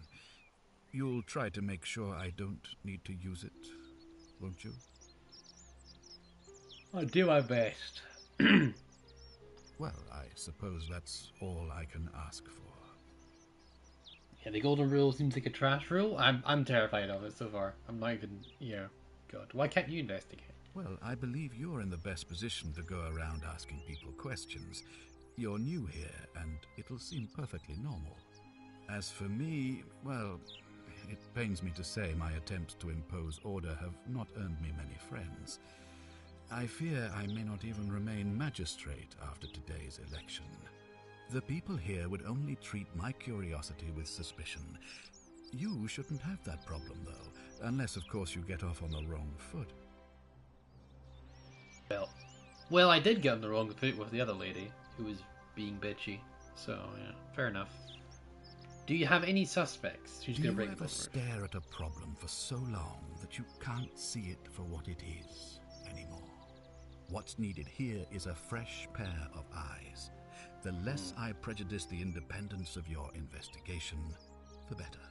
You'll try to make sure I don't need to use it, won't you? I'll do my best. Well, I suppose that's all I can ask for. Yeah, the golden rule seems like a trash rule. I'm terrified of it so far. I'm not even... Yeah. God. Why can't you investigate? Well, I believe you're in the best position to go around asking people questions. You're new here, and it'll seem perfectly normal. As for me, well, it pains me to say my attempts to impose order have not earned me many friends. I fear I may not even remain magistrate after today's election. The people here would only treat my curiosity with suspicion. You shouldn't have that problem, though, unless, of course, you get off on the wrong foot. Well, I did get on the wrong foot with the other lady, who was being bitchy. So, yeah, fair enough. Do you have any suspects who's going to break the Do you ever stare at a problem for so long that you can't see it for what it is anymore? What's needed here is a fresh pair of eyes. The less I prejudice the independence of your investigation, the better.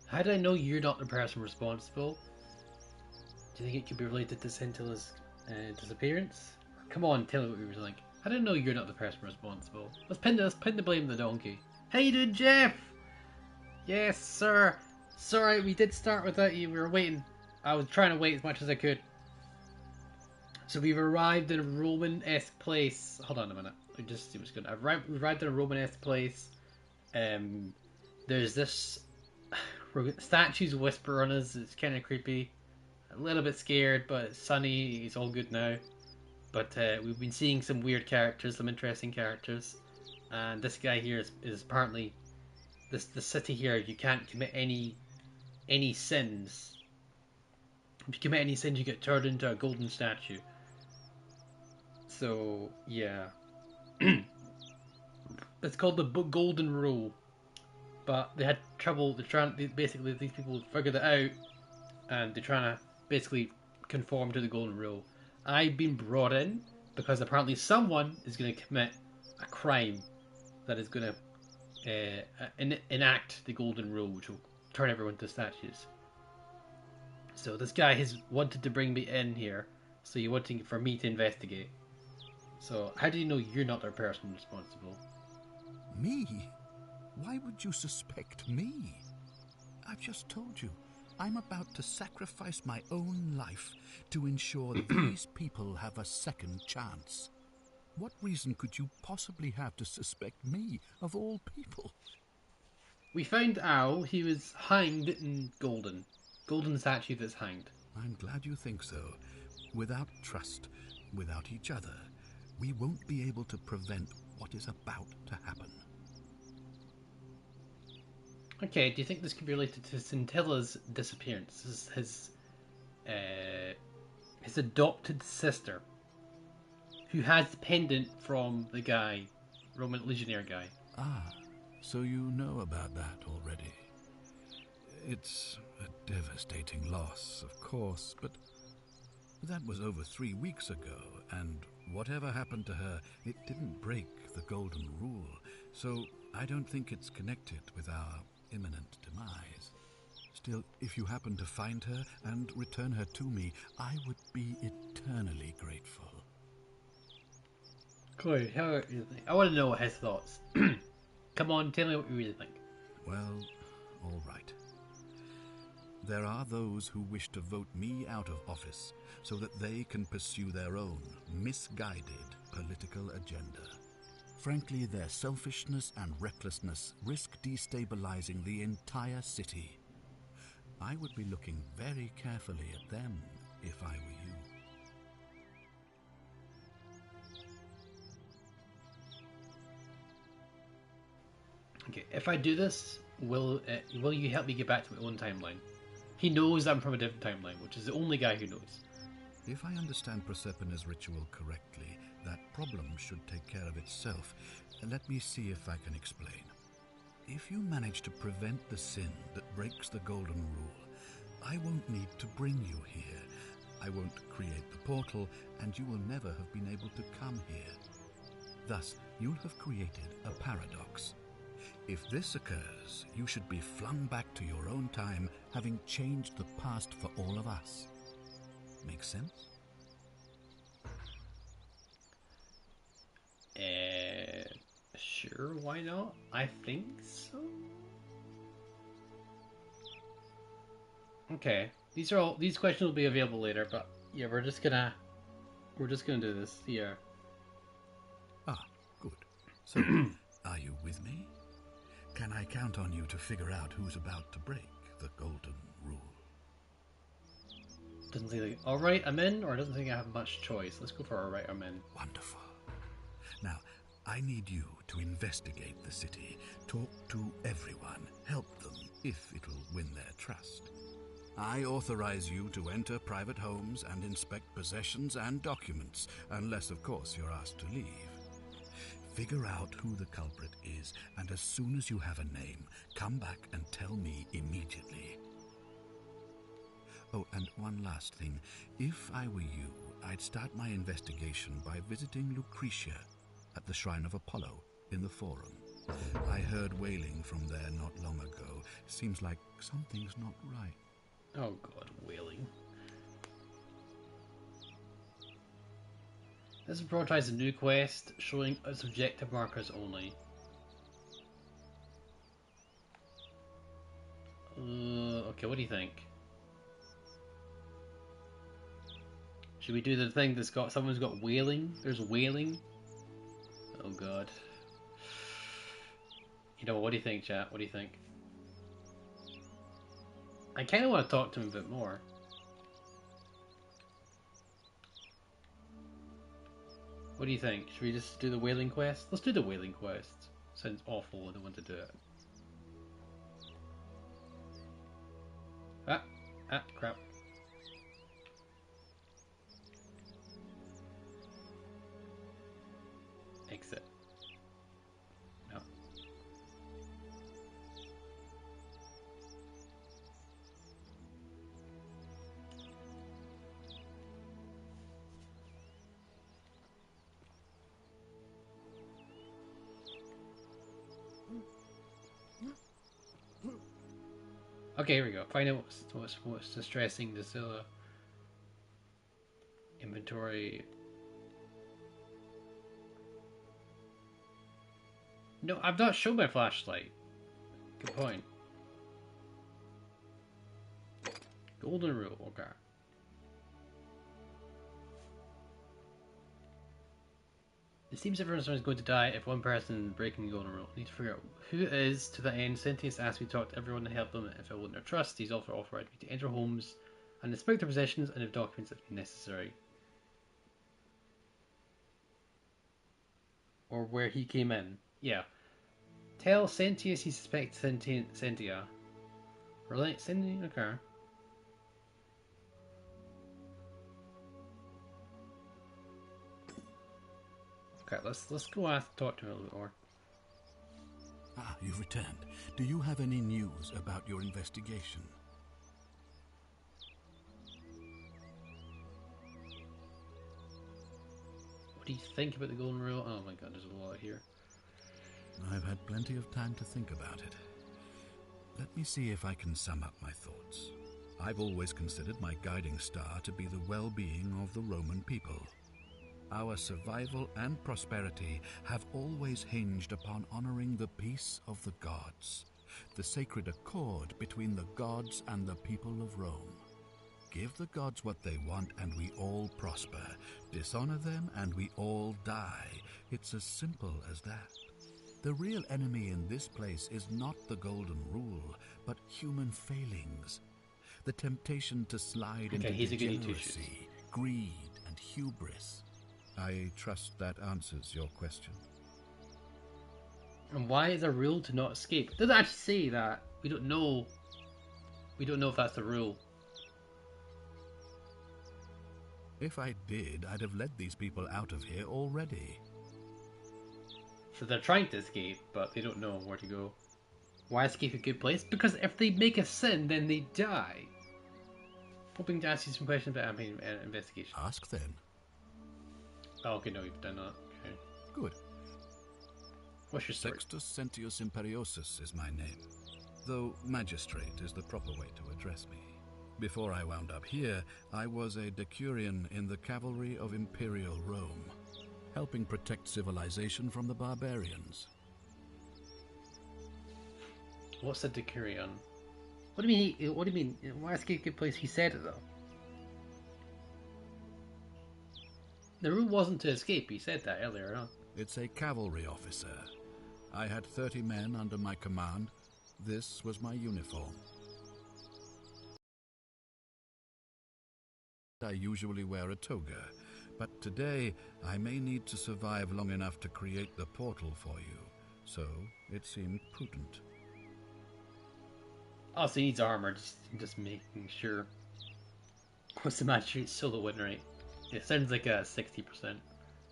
How do I know you're not the person responsible? Do you think it could be related to Scintilla's disappearance? Come on, tell me what you were like. I don't know you're not the person responsible. Let's pin the blame on the donkey. How you doing, Jeff? Yes, sir. Sorry, we did start without you. We were waiting. I was trying to wait as much as I could. So we've arrived in a Roman-esque place. Hold on a minute. I just see what's good. We've arrived in a Roman-esque place. There's this statues whisper on us. It's kind of creepy. A little bit scared, but it's sunny. It's all good now. But we've been seeing some weird characters, some interesting characters. And this guy here is apparently the city here. You can't commit any sins. If you commit any sins, you get turned into a golden statue. So yeah, it's called the Golden Rule. But they had trouble. Basically these people figured it out, and they're trying to basically conform to the Golden Rule. I've been brought in because apparently someone is going to commit a crime that is going to enact the Golden Rule, which will turn everyone to statues. So this guy has wanted to bring me in here, so you're wanting for me to investigate. So how do you know you're not the person responsible? Me? Why would you suspect me? I've just told you. I'm about to sacrifice my own life to ensure that these people have a second chance. What reason could you possibly have to suspect me, of all people? We found Al. He was hanged in Golden statue that's hanged. I'm glad you think so. Without trust, without each other, we won't be able to prevent what is about to happen. Okay, do you think this could be related to Scintilla's disappearance? His adopted sister, who has the pendant from the guy, Roman legionnaire guy. Ah, so you know about that already. It's a devastating loss, of course, but that was over 3 weeks ago, and whatever happened to her, it didn't break the Golden Rule, so I don't think it's connected with our imminent demise. Still, if you happen to find her and return her to me, I would be eternally grateful. Corey, I want to know his thoughts. Come on, tell me what you really think. Well, all right. There are those who wish to vote me out of office so that they can pursue their own misguided political agenda. Frankly, their selfishness and recklessness risk destabilizing the entire city. I would be looking very carefully at them if I were you. Okay, if I do this, will you help me get back to my own timeline? He knows I'm from a different timeline, which is the only guy who knows. If I understand Proserpina's ritual correctly, that problem should take care of itself. Let me see if I can explain. If you manage to prevent the sin that breaks the Golden Rule, I won't need to bring you here. I won't create the portal, and you will never have been able to come here. Thus, you'll have created a paradox. If this occurs, you should be flung back to your own time, having changed the past for all of us. Make sense? Sure, why not? I think so. Okay. These questions will be available later, but yeah, we're just gonna do this here. Ah, good. So, are you with me? Can I count on you to figure out who's about to break the golden rule? Doesn't say like, alright, I'm in, or doesn't think I have much choice. Let's go for alright, I'm in. Wonderful. Now, I need you to investigate the city, talk to everyone, help them if it'll win their trust. I authorize you to enter private homes and inspect possessions and documents, unless, of course, you're asked to leave. Figure out who the culprit is, and as soon as you have a name, come back and tell me immediately. Oh, and one last thing. If I were you, I'd start my investigation by visiting Lucretia at the Shrine of Apollo in the Forum. I heard wailing from there not long ago. Seems like something's not right. Oh god, wailing. This prioritizes a new quest, showing its objective markers only. Okay, what do you think? Should we do the thing that's got, someone's got wailing? There's wailing? Oh god. You know, what do you think, chat? What do you think? I kind of want to talk to him a bit more. What do you think? Should we just do the whaling quest? Let's do the whaling quest. Sounds awful, I don't want to do it. Crap. Exit. No. Okay, here we go. Find out what's distressing Drusilla. Inventory. No, I've not shown my flashlight. Good point. Golden rule, okay. It seems everyone's going to die if one person breaking the golden rule. Need to figure out who it is. To that end, Sentius asked me to talk to everyone to help them if I won their trust. He's also offered me to enter homes and inspect their possessions and have documents if necessary. Or where he came in. Yeah. Tell Sentius he suspects Sentia. Really? Sentia? Okay. Okay, let's go talk to him a little bit more. Ah, you've returned. Do you have any news about your investigation? What do you think about the golden rule? Oh my god, there's a lot here. I've had plenty of time to think about it. Let me see if I can sum up my thoughts. I've always considered my guiding star to be the well-being of the Roman people. Our survival and prosperity have always hinged upon honoring the peace of the gods, the sacred accord between the gods and the people of Rome. Give the gods what they want and we all prosper. Dishonor them and we all die. It's as simple as that. The real enemy in this place is not the golden rule, but human failings. The temptation to slide into degeneracy, greed, and hubris. I trust that answers your question. And why is a rule to not escape? It doesn't actually say that. We don't know. We don't know if that's the rule. If I did, I'd have led these people out of here already. So they're trying to escape, but they don't know where to go. Why escape a good place? Because if they make a sin, then they die. Hoping to ask you some questions about investigation. Ask then. Oh, okay, no, you've done that. Okay. Good. What's your story? Sextus Sentius Imperiosus is my name, though magistrate is the proper way to address me. Before I wound up here, I was a decurion in the cavalry of Imperial Rome, helping protect civilization from the barbarians. What's a decurion? What do you mean? What do you mean? Why escape a good place? He said it though. The rule wasn't to escape. He said that earlier on. It's a cavalry officer. I had 30 men under my command. This was my uniform. I usually wear a toga, but today I may need to survive long enough to create the portal for you, so it seemed prudent. Oh, so he needs armor, just making sure. What's the match solo win rate? It sounds like a 60%.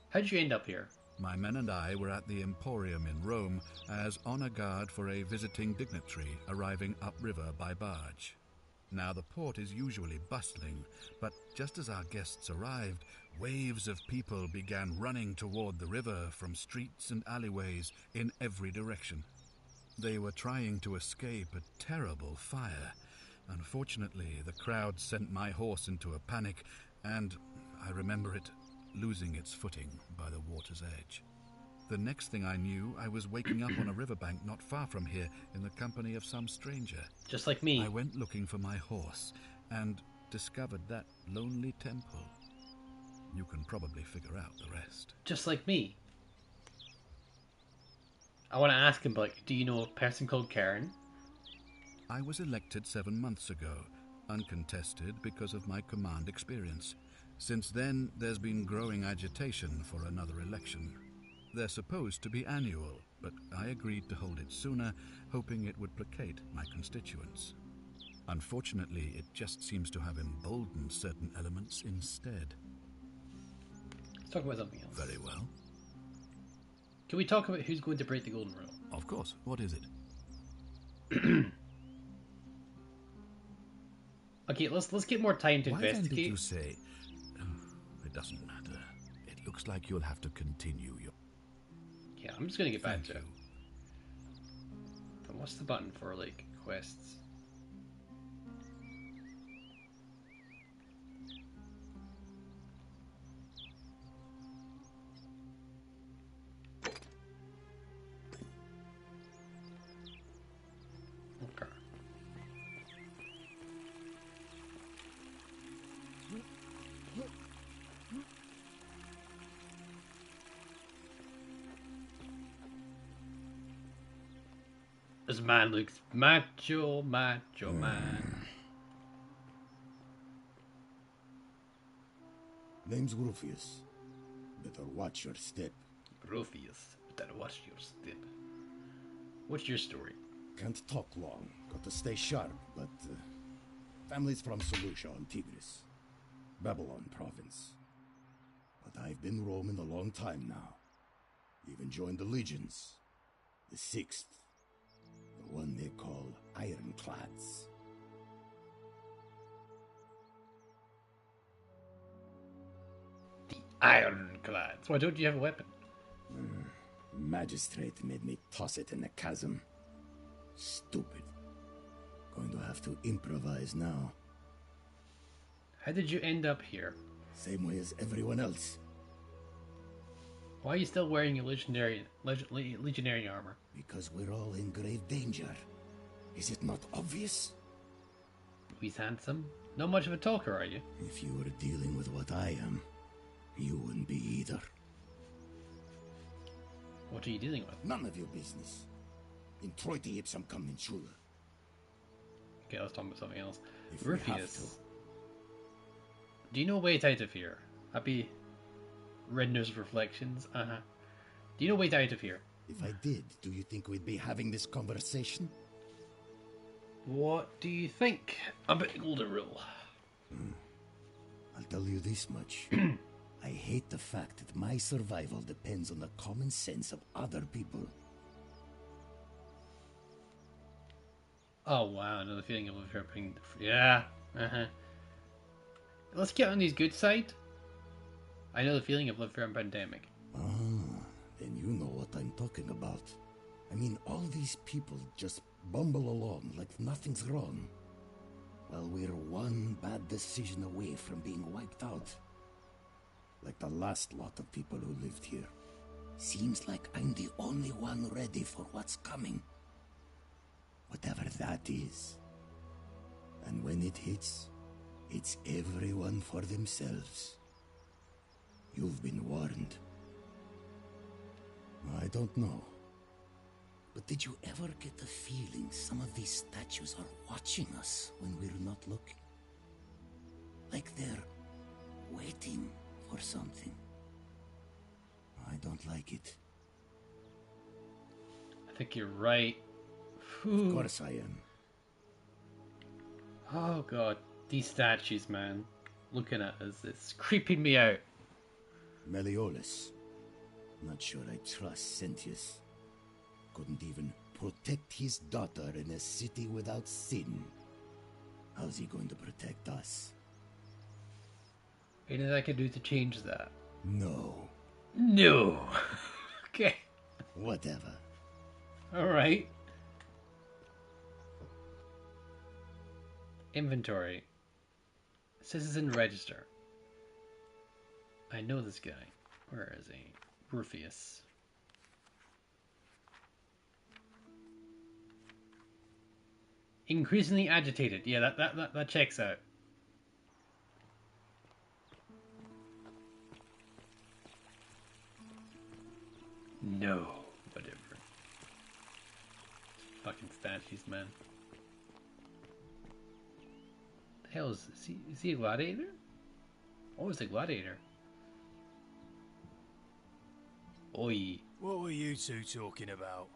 How'd you end up here? My men and I were at the Emporium in Rome as honor guard for a visiting dignitary arriving upriver by barge. Now, the port is usually bustling, but just as our guests arrived, waves of people began running toward the river from streets and alleyways in every direction. They were trying to escape a terrible fire. Unfortunately, the crowd sent my horse into a panic, and I remember it losing its footing by the water's edge. The next thing I knew, I was waking up on a riverbank not far from here in the company of some stranger. Just like me. I went looking for my horse and discovered that lonely temple. You can probably figure out the rest. Just like me. I want to ask him, like, do you know a person called Karen? I was elected 7 months ago, uncontested because of my command experience. Since then, there's been growing agitation for another election. They're supposed to be annual, but I agreed to hold it sooner, hoping it would placate my constituents. Unfortunately, it just seems to have emboldened certain elements instead. Let's talk about something else. Very well. Can we talk about who's going to break the golden rule? Of course. What is it? Okay, let's get more time to investigate. Why then did you say... It doesn't matter. It looks like you'll have to continue your... Yeah, I'm just gonna get back Thank to you. it. But what's the button for, like, quests? Okay. This man looks macho, man. Name's Rufius. Better watch your step. Rufius, better watch your step. What's your story? Can't talk long. Got to stay sharp, but... family's from Seleucia on Tigris. Babylon province. But I've been roaming a long time now. Even joined the legions. The 6th. The one they call Ironclads. The Ironclads. Why don't you have a weapon? Magistrate made me toss it in the chasm. Stupid. Going to have to improvise now. How did you end up here? Same way as everyone else. Why are you still wearing your legionary armor? Because we're all in grave danger. Is it not obvious? He's handsome. Not much of a talker, are you? If you were dealing with what I am, you wouldn't be either. What are you dealing with? None of your business. Introite ipsum convensula. Okay, let's talk about something else. If we have Rufius. to. Do you know a way out of here? Happy Redner's reflections. Uh-huh. Do you know a way out of here? If I did, do you think we'd be having this conversation? What do you think about the golden rule? I'll tell you this much. I hate the fact that my survival depends on the common sense of other people. Oh wow, another feeling of living. Yeah. Uh-huh. Let's get on his good side. I know the feeling of living through a pandemic. Ah, then you know what I'm talking about. I mean, all these people just bumble along like nothing's wrong. While we're one bad decision away from being wiped out. Like the last lot of people who lived here. Seems like I'm the only one ready for what's coming. Whatever that is. it hits, it's everyone for themselves. You've been warned. I don't know. But did you ever get the feeling some of these statues are watching us when we're not looking? Like they're waiting for something. I don't like it. I think you're right. Of course I am. Oh god, these statues, man. Looking at us, it's creeping me out. Malleolus. Not sure I trust Sentius. Couldn't even protect his daughter in a city without sin. How's he going to protect us? Anything I can do to change that? No. No. Okay. Whatever. Alright. Inventory. Citizen register. I know this guy. Where is he? Rufus. Increasingly agitated. Yeah, that checks out. No. Whatever. Fucking statues, man. The hell is he a gladiator? Oh, it's a gladiator. Oi. What were you two talking about?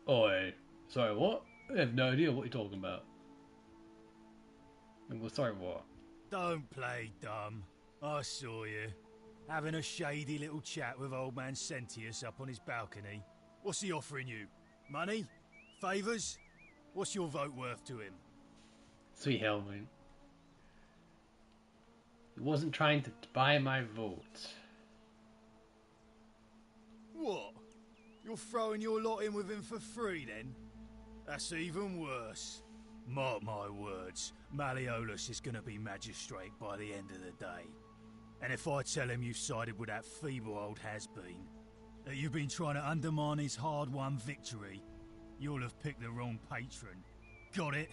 Oi. Sorry, what? I have no idea what you're talking about. Well, sorry, what? Don't play dumb. I saw you. Having a shady little chat with old man Sentius up on his balcony. What's he offering you? Money? Favours? What's your vote worth to him? Sweet hell, man. He wasn't trying to buy my vote. What? You're throwing your lot in with him for free, then? That's even worse. Mark my words, Malleolus is gonna be magistrate by the end of the day. And if I tell him you've sided with that feeble old has-been, that you've been trying to undermine his hard-won victory, you'll have picked the wrong patron. Got it?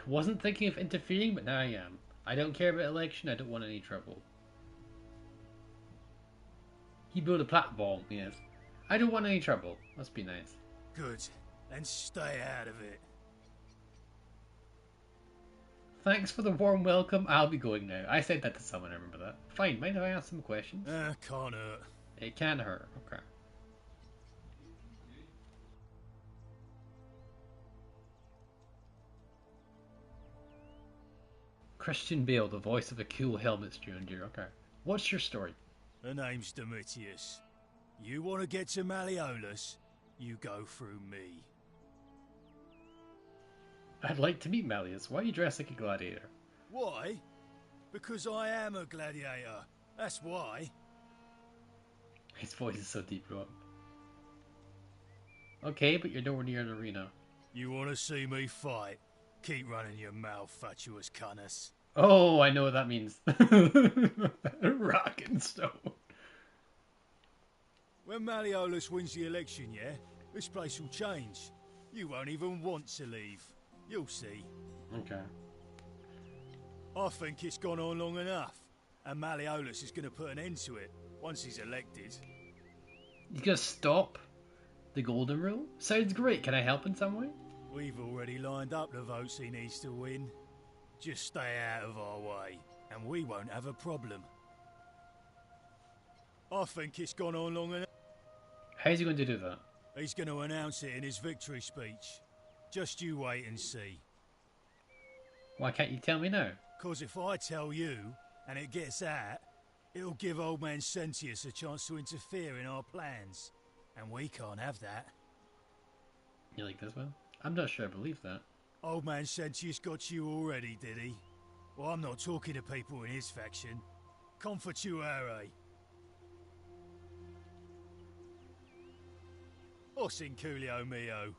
Wasn't thinking of interfering, but now I am. I don't care about election, I don't want any trouble. He built a platform, yes. I don't want any trouble. Must be nice. Good. Then stay out of it. Thanks for the warm welcome. I'll be going now. I said that to someone, I remember that. Fine, mind if I ask some questions? Can't hurt. It can hurt, okay. Christian Bale, the voice of a cool helmet student, okay. What's your story? The name's Domitius. You want to get to Malleolus? You go through me. I'd like to meet Malleus. Why are you dressed like a gladiator? Why? Because I am a gladiator. That's why. His voice is so deep, Rob. Okay, but you're nowhere near an arena. You want to see me fight? Keep running your mouth, fatuous cunnus. Oh, I know what that means. Rock and stone. When Malleolus wins the election, yeah? This place will change. You won't even want to leave. You'll see. Okay. I think it's gone on long enough. And Malleolus is going to put an end to it once he's elected. You gonna stop the golden rule? Sounds great. Can I help in some way? We've already lined up the votes he needs to win. Just stay out of our way, and we won't have a problem. I think it's gone on long enough. How's he going to do that? He's going to announce it in his victory speech. Just you wait and see. Why can't you tell me now? 'Cause if I tell you, and it gets out, it'll give old man Sentius a chance to interfere in our plans. And we can't have that. You like this one? I'm not sure I believe that. Old man Sentius got you already, did he? Well, I'm not talking to people in his faction. Confatuare. Os in Coolio mio.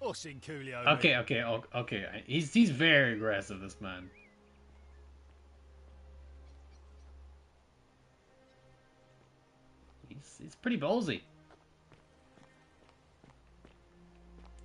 Os in Coolio mio. Okay. He's very aggressive, this man. He's pretty ballsy.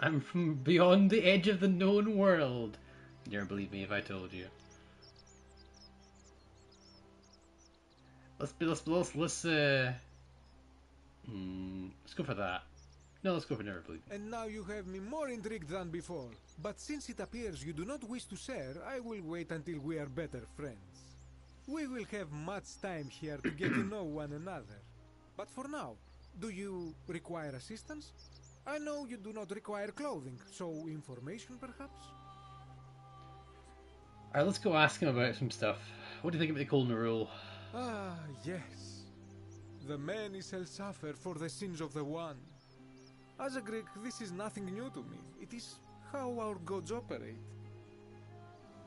I'm from beyond the edge of the known world. You never believe me if I told you. Let's go for that. No, let's go for never believe me. And now you have me more intrigued than before. But since it appears you do not wish to share, I will wait until we are better friends. We will have much time here to get to know one another. But for now, do you require assistance? I know you do not require clothing, so information perhaps? Alright, let's go ask him about some stuff. What do you think about the Golden Rule? Ah, yes. The many shall suffer for the sins of the one. As a Greek, this is nothing new to me. It is how our gods operate.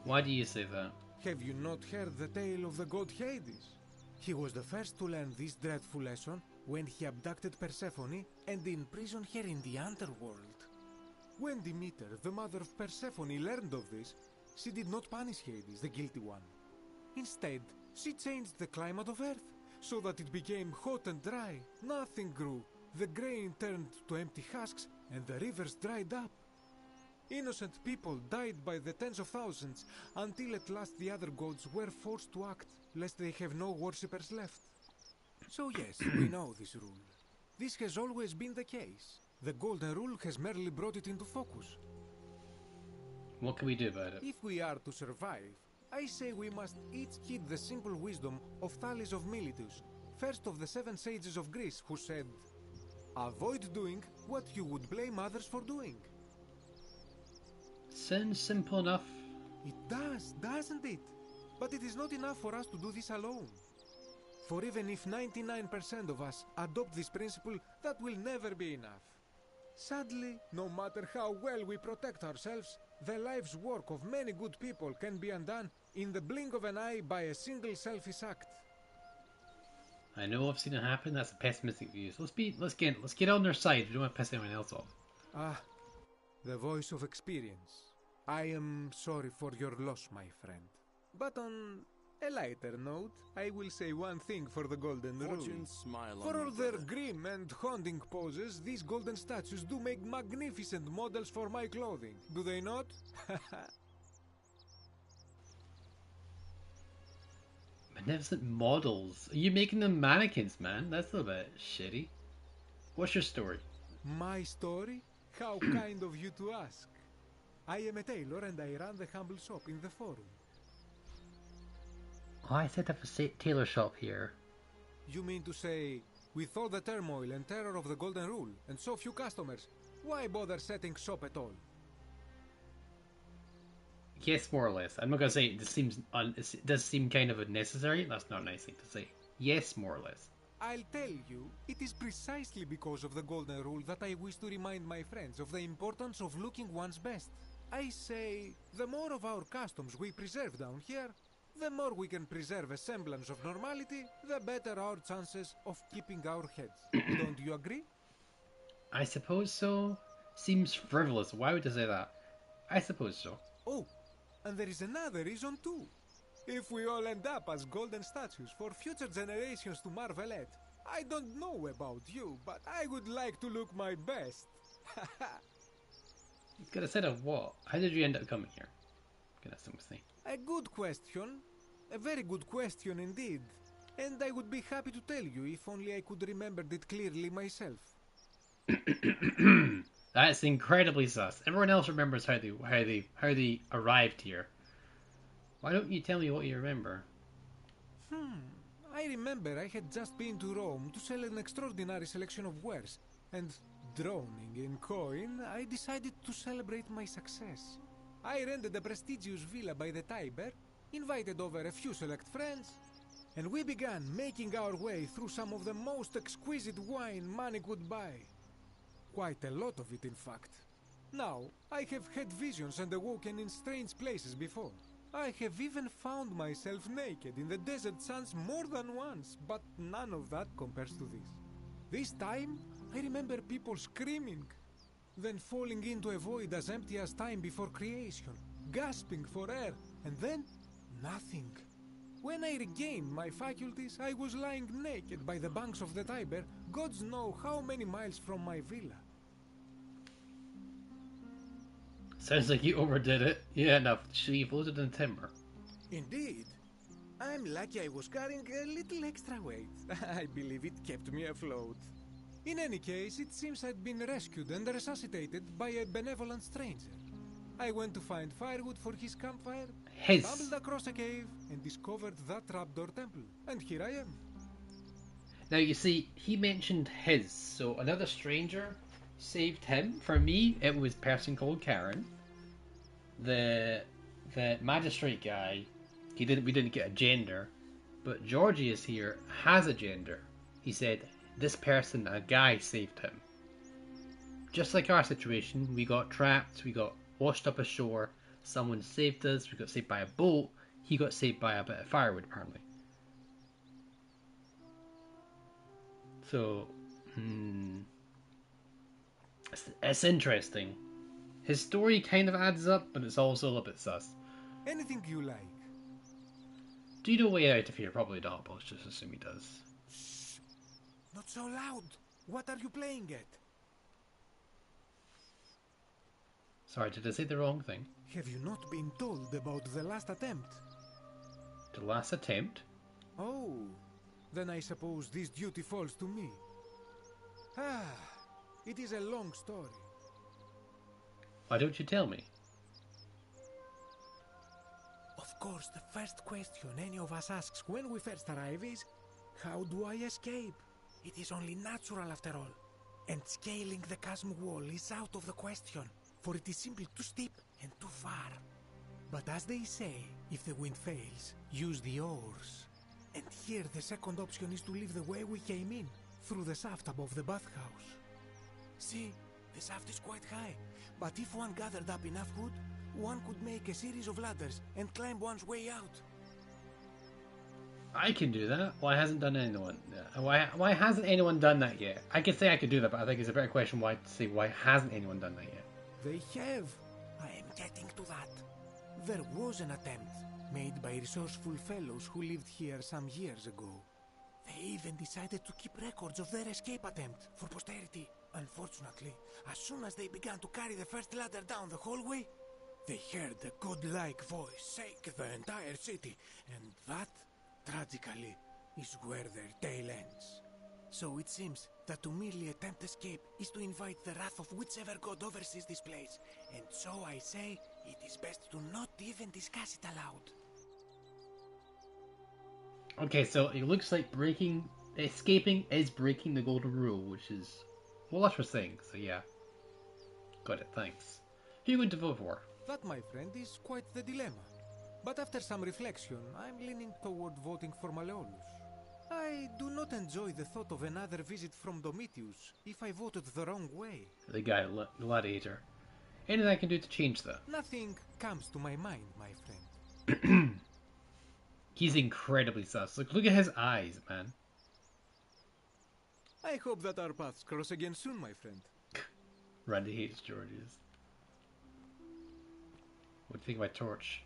Why do you say that? Have you not heard the tale of the god Hades? He was the first to learn this dreadful lesson when he abducted Persephone and imprisoned her in the underworld. When Demeter, the mother of Persephone, learned of this, she did not punish Hades, the guilty one. Instead, she changed the climate of Earth so that it became hot and dry. Nothing grew. The grain turned to empty husks and the rivers dried up. Innocent people died by the tens of thousands until at last the other gods were forced to act, lest they have no worshippers left. So yes, we know this rule. This has always been the case. The Golden Rule has merely brought it into focus. What can we do about it? If we are to survive, I say we must each heed the simple wisdom of Thales of Miletus, first of the 7 sages of Greece, who said, "Avoid doing what you would blame others for doing." Sounds simple enough. It does, doesn't it? But it is not enough for us to do this alone. For even if 99% of us adopt this principle, that will never be enough. Sadly, no matter how well we protect ourselves, the life's work of many good people can be undone in the blink of an eye by a single selfish act. I know I've seen it happen. That's a pessimistic view. So let's get on their side. We don't want to piss anyone else off. Ah, the voice of experience. I am sorry for your loss, my friend. But on a lighter note, I will say one thing for the Golden Rule. Smile For on all you, their brother. grim and haunting poses, these golden statues do make magnificent models for my clothing, do they not? Magnificent models. Are you making them mannequins, man? That's a bit shitty. What's your story? My story? How kind of you to ask. I am a tailor and I run the humble shop in the forum. Oh, I set up a tailor shop here. You mean to say, with all the turmoil and terror of the Golden Rule and so few customers, why bother setting shop at all? Yes, more or less. I'm not gonna say it does seem kind of unnecessary. That's not a nice thing to say. Yes, more or less. I'll tell you, it is precisely because of the Golden Rule that I wish to remind my friends of the importance of looking one's best. I say, the more of our customs we preserve down here, the more we can preserve a semblance of normality, the better our chances of keeping our heads. Don't you agree? I suppose so. Seems frivolous. Why would you say that? I suppose so. Oh, and there is another reason too. If we all end up as golden statues for future generations to marvel at, I don't know about you, but I would like to look my best. You could have said of what? How did you end up coming here? Goodness, something. A good question. A very good question indeed. And I would be happy to tell you if only I could remember it clearly myself. That's incredibly sus. Everyone else remembers how they arrived here. Why don't you tell me what you remember? I remember I had just been to Rome to sell an extraordinary selection of wares, and drowning in coin, I decided to celebrate my success. I rented a prestigious villa by the Tiber, invited over a few select friends, and we began making our way through some of the most exquisite wine money could buy. Quite a lot of it, in fact. Now, I have had visions and awoken in strange places before. I have even found myself naked in the desert sands more than once, but none of that compares to this. This time, I remember people screaming, then falling into a void as empty as time before creation, gasping for air, and then nothing. When I regained my faculties, I was lying naked by the banks of the Tiber, gods know how many miles from my villa. Sounds like you overdid it. Yeah, enough. She floated in timber. Indeed. I'm lucky I was carrying a little extra weight. I believe it kept me afloat. In any case, it seems I'd been rescued and resuscitated by a benevolent stranger. I went to find firewood for his campfire, stumbled across a cave, and discovered that trapdoor temple. And here I am. Now, you see, he mentioned his, so another stranger saved him. For me, it was a person called Karen. The magistrate guy, we didn't get a gender, but Georgius here has a gender. He said this person, a guy, saved him. Just like our situation, we got trapped, we got washed up ashore, someone saved us, we got saved by a boat, he got saved by a bit of firewood apparently. So, it's interesting. His story kind of adds up, but it's also a little bit sus. Anything you like. Do you know a way out of here? Probably not, but let's just assume he does. Shh! Not so loud! What are you playing at? Sorry, did I say the wrong thing? Have you not been told about the last attempt? The last attempt? Oh, then I suppose this duty falls to me. It is a long story. Why don't you tell me? Of course, the first question any of us asks when we first arrive is, how do I escape? It is only natural after all. And scaling the chasm wall is out of the question, for it is simply too steep and too far. But as they say, if the wind fails, use the oars. And here the second option is to leave the way we came in, through the shaft above the bathhouse. See, the shaft is quite high, but if one gathered up enough wood, one could make a series of ladders and climb one's way out. I can do that. Why hasn't anyone done that yet? I could say I could do that, but I think it's a better question why hasn't anyone done that yet? They have. I am getting to that. There was an attempt made by resourceful fellows who lived here some years ago. They even decided to keep records of their escape attempt for posterity. Unfortunately, as soon as they began to carry the first ladder down the hallway, they heard a godlike voice shake the entire city, and that, tragically, is where their tale ends. So it seems that to merely attempt escape is to invite the wrath of whichever god oversees this place, and so I say it is best to not even discuss it aloud. Okay, so it looks like escaping is breaking the golden rule, which is what we're saying, so yeah. Got it, thanks. Who are you going to vote for? That, my friend, is quite the dilemma. But after some reflection, I'm leaning toward voting for Malleolus. I do not enjoy the thought of another visit from Domitius if I voted the wrong way. The guy, gladiator. Anything I can do to change that? Nothing comes to my mind, my friend. He's incredibly sus. Look at his eyes, man. I hope that our paths cross again soon, my friend. Randy hates Georges. What do you think of my torch?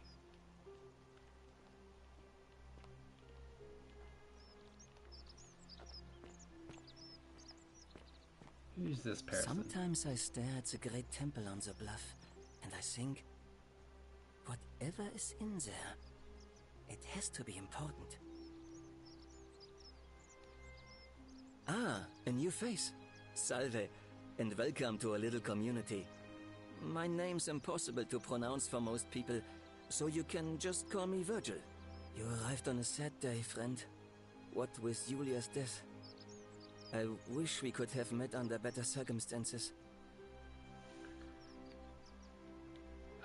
Who's this person? Sometimes I stare at the great temple on the bluff, and I think, whatever is in there, it has to be important. Ah, a new face. Salve, and welcome to a little community. My name's impossible to pronounce for most people, so you can just call me Virgil. You arrived on a sad day, friend. What with Julia's death. I wish we could have met under better circumstances.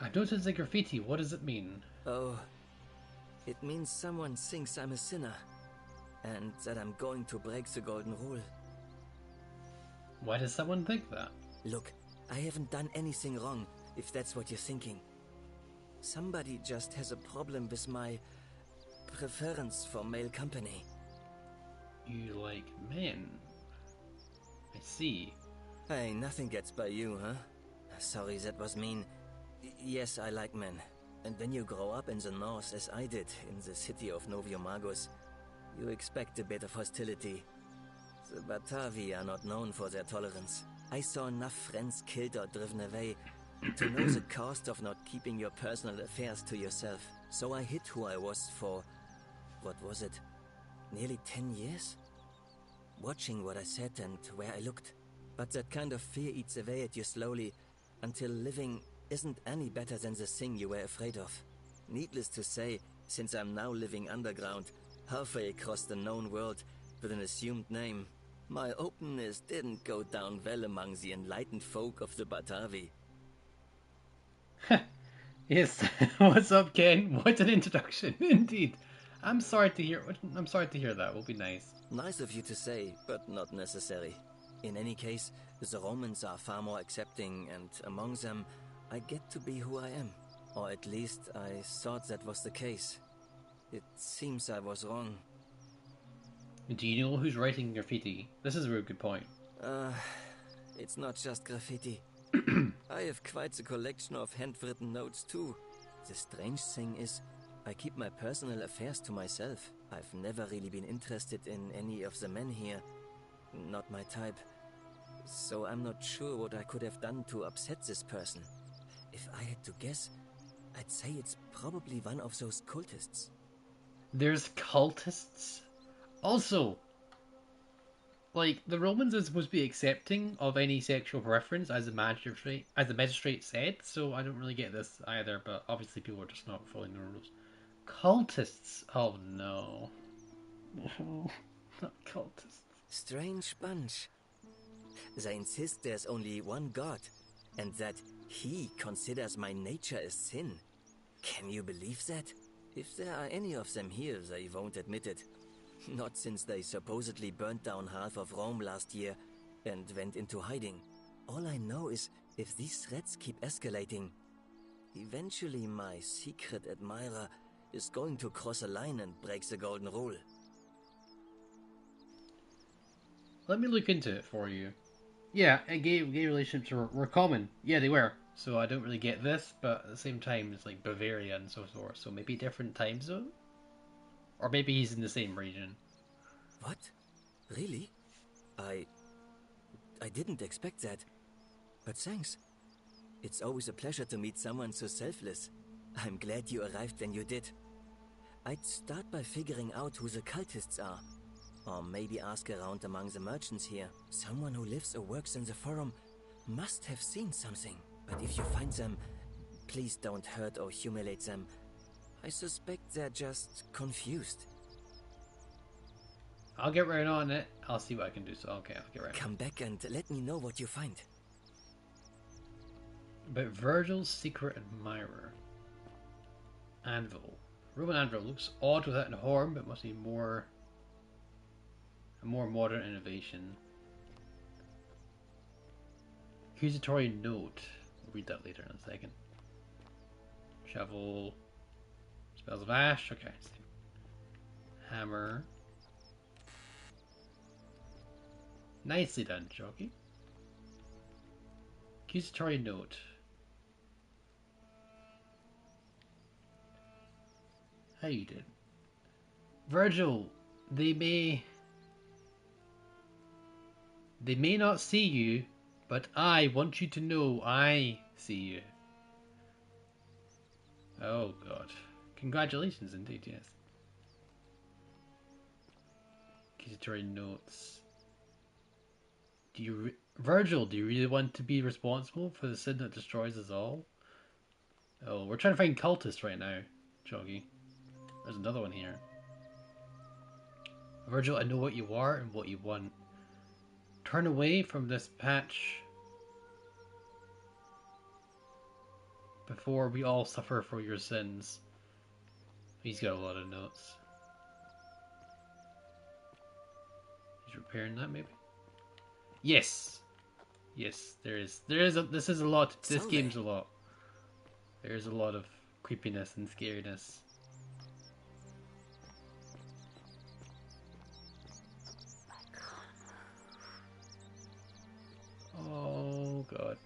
I noticed the graffiti. What does it mean? Oh, it means someone thinks I'm a sinner, and that I'm going to break the golden rule. Why does someone think that? Look, I haven't done anything wrong, if that's what you're thinking. Somebody just has a problem with my preference for male company. You like men? I see. Hey, nothing gets by you, huh? Sorry, that was mean. Yes, I like men. And when you grow up in the north, as I did, in the city of Noviomagus, you expect a bit of hostility. The Batavi are not known for their tolerance. I saw enough friends killed or driven away To know the cost of not keeping your personal affairs to yourself. So I hid who I was for, what was it, nearly 10 years? Watching what I said and where I looked. But that kind of fear eats away at you slowly, until living isn't any better than the thing you were afraid of. Needless to say, since I'm now living underground, halfway across the known world, with an assumed name, my openness didn't go down well among the enlightened folk of the Batavi. Yes, what's up, Ken? What an introduction, indeed. I'm sorry to hear that. Will be nice. Nice of you to say, but not necessary. In any case, the Romans are far more accepting, and among them, I get to be who I am. Or at least I thought that was the case. It seems I was wrong. Do you know who's writing graffiti? This is a real good point. It's not just graffiti. I have quite the collection of handwritten notes too. The strange thing is, I keep my personal affairs to myself. I've never really been interested in any of the men here. Not my type. So I'm not sure what I could have done to upset this person. If I had to guess, I'd say it's probably one of those cultists. There's cultists? Also, like, the Romans are supposed to be accepting of any sexual preference, as the magistrate said, so I don't really get this either, but obviously people are just not following the rules. Cultists? Oh no. No, not cultists. Strange bunch. They insist there's only one God, and that he considers my nature a sin. Can you believe that? If there are any of them here, they won't admit it. Not since they supposedly burnt down half of Rome last year and went into hiding. All I know is, if these threats keep escalating, eventually my secret admirer is going to cross a line and break the golden rule. Let me look into it for you. Yeah, gay relationships were common. Yeah, they were. So I don't really get this, but at the same time, it's like Bavaria and so forth. So maybe different time zone? Or maybe he's in the same region. What? Really? I didn't expect that. But thanks. It's always a pleasure to meet someone so selfless. I'm glad you arrived when you did. I'd start by figuring out who the cultists are. Or maybe ask around among the merchants here. Someone who lives or works in the forum must have seen something. But if you find them, please don't hurt or humiliate them. I suspect they're just confused. I'll get right on it. I'll see what I can do. So okay, I'll get right on it. Come back and let me know what you find. But Virgil's secret admirer. Anvil. Roman anvil looks odd without a horn, but must be a more modern innovation. Accusatory note. We'll read that later in a second. Shovel. Spells of ash. Okay. Hammer. Nicely done, Jockey. Accusatory note. How you did? Virgil, they may not see you, but I want you to know I see you. Oh God. Congratulations indeed, yes. Accusatory notes. Virgil, do you really want to be responsible for the sin that destroys us all? Oh, we're trying to find cultists right now, Choggy. There's another one here. Virgil, I know what you are and what you want. Turn away from this patch before we all suffer for your sins. He's got a lot of notes. He's repairing that, maybe? Yes! Yes, this is a lot. This game's a lot. There's a lot of creepiness and scariness. Oh God.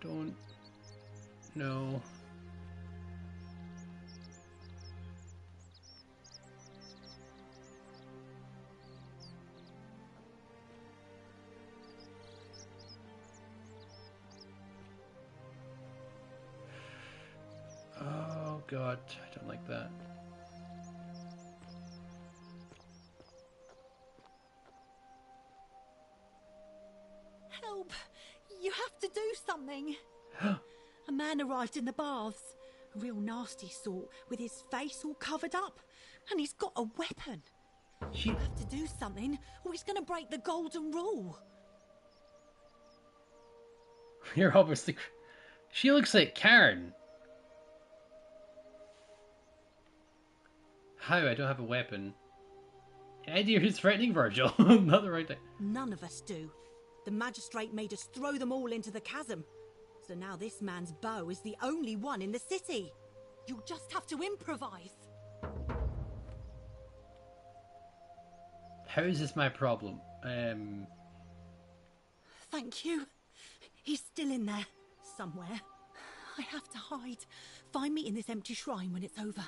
Don't. No. god, I don't like that. Help! You have to do something. A man arrived in the baths. A real nasty sort, with his face all covered up. And he's got a weapon. You have to do something, or he's going to break the golden rule. You're obviously... She looks like Karen. How? I don't have a weapon. Idea who's threatening Virgil. Not the right thing. None of us do. The magistrate made us throw them all into the chasm. So now this man's bow is the only one in the city. You'll just have to improvise. How is this my problem? Thank you. He's still in there, somewhere. I have to hide. Find me in this empty shrine when it's over.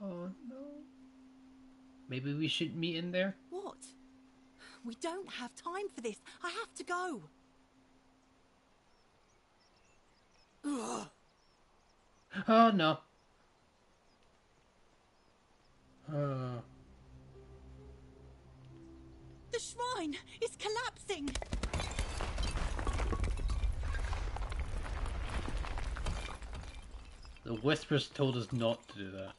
Oh no. Maybe we should meet in there? What? We don't have time for this. I have to go. Ugh. Oh no. The shrine is collapsing. The Whispers told us not to do that.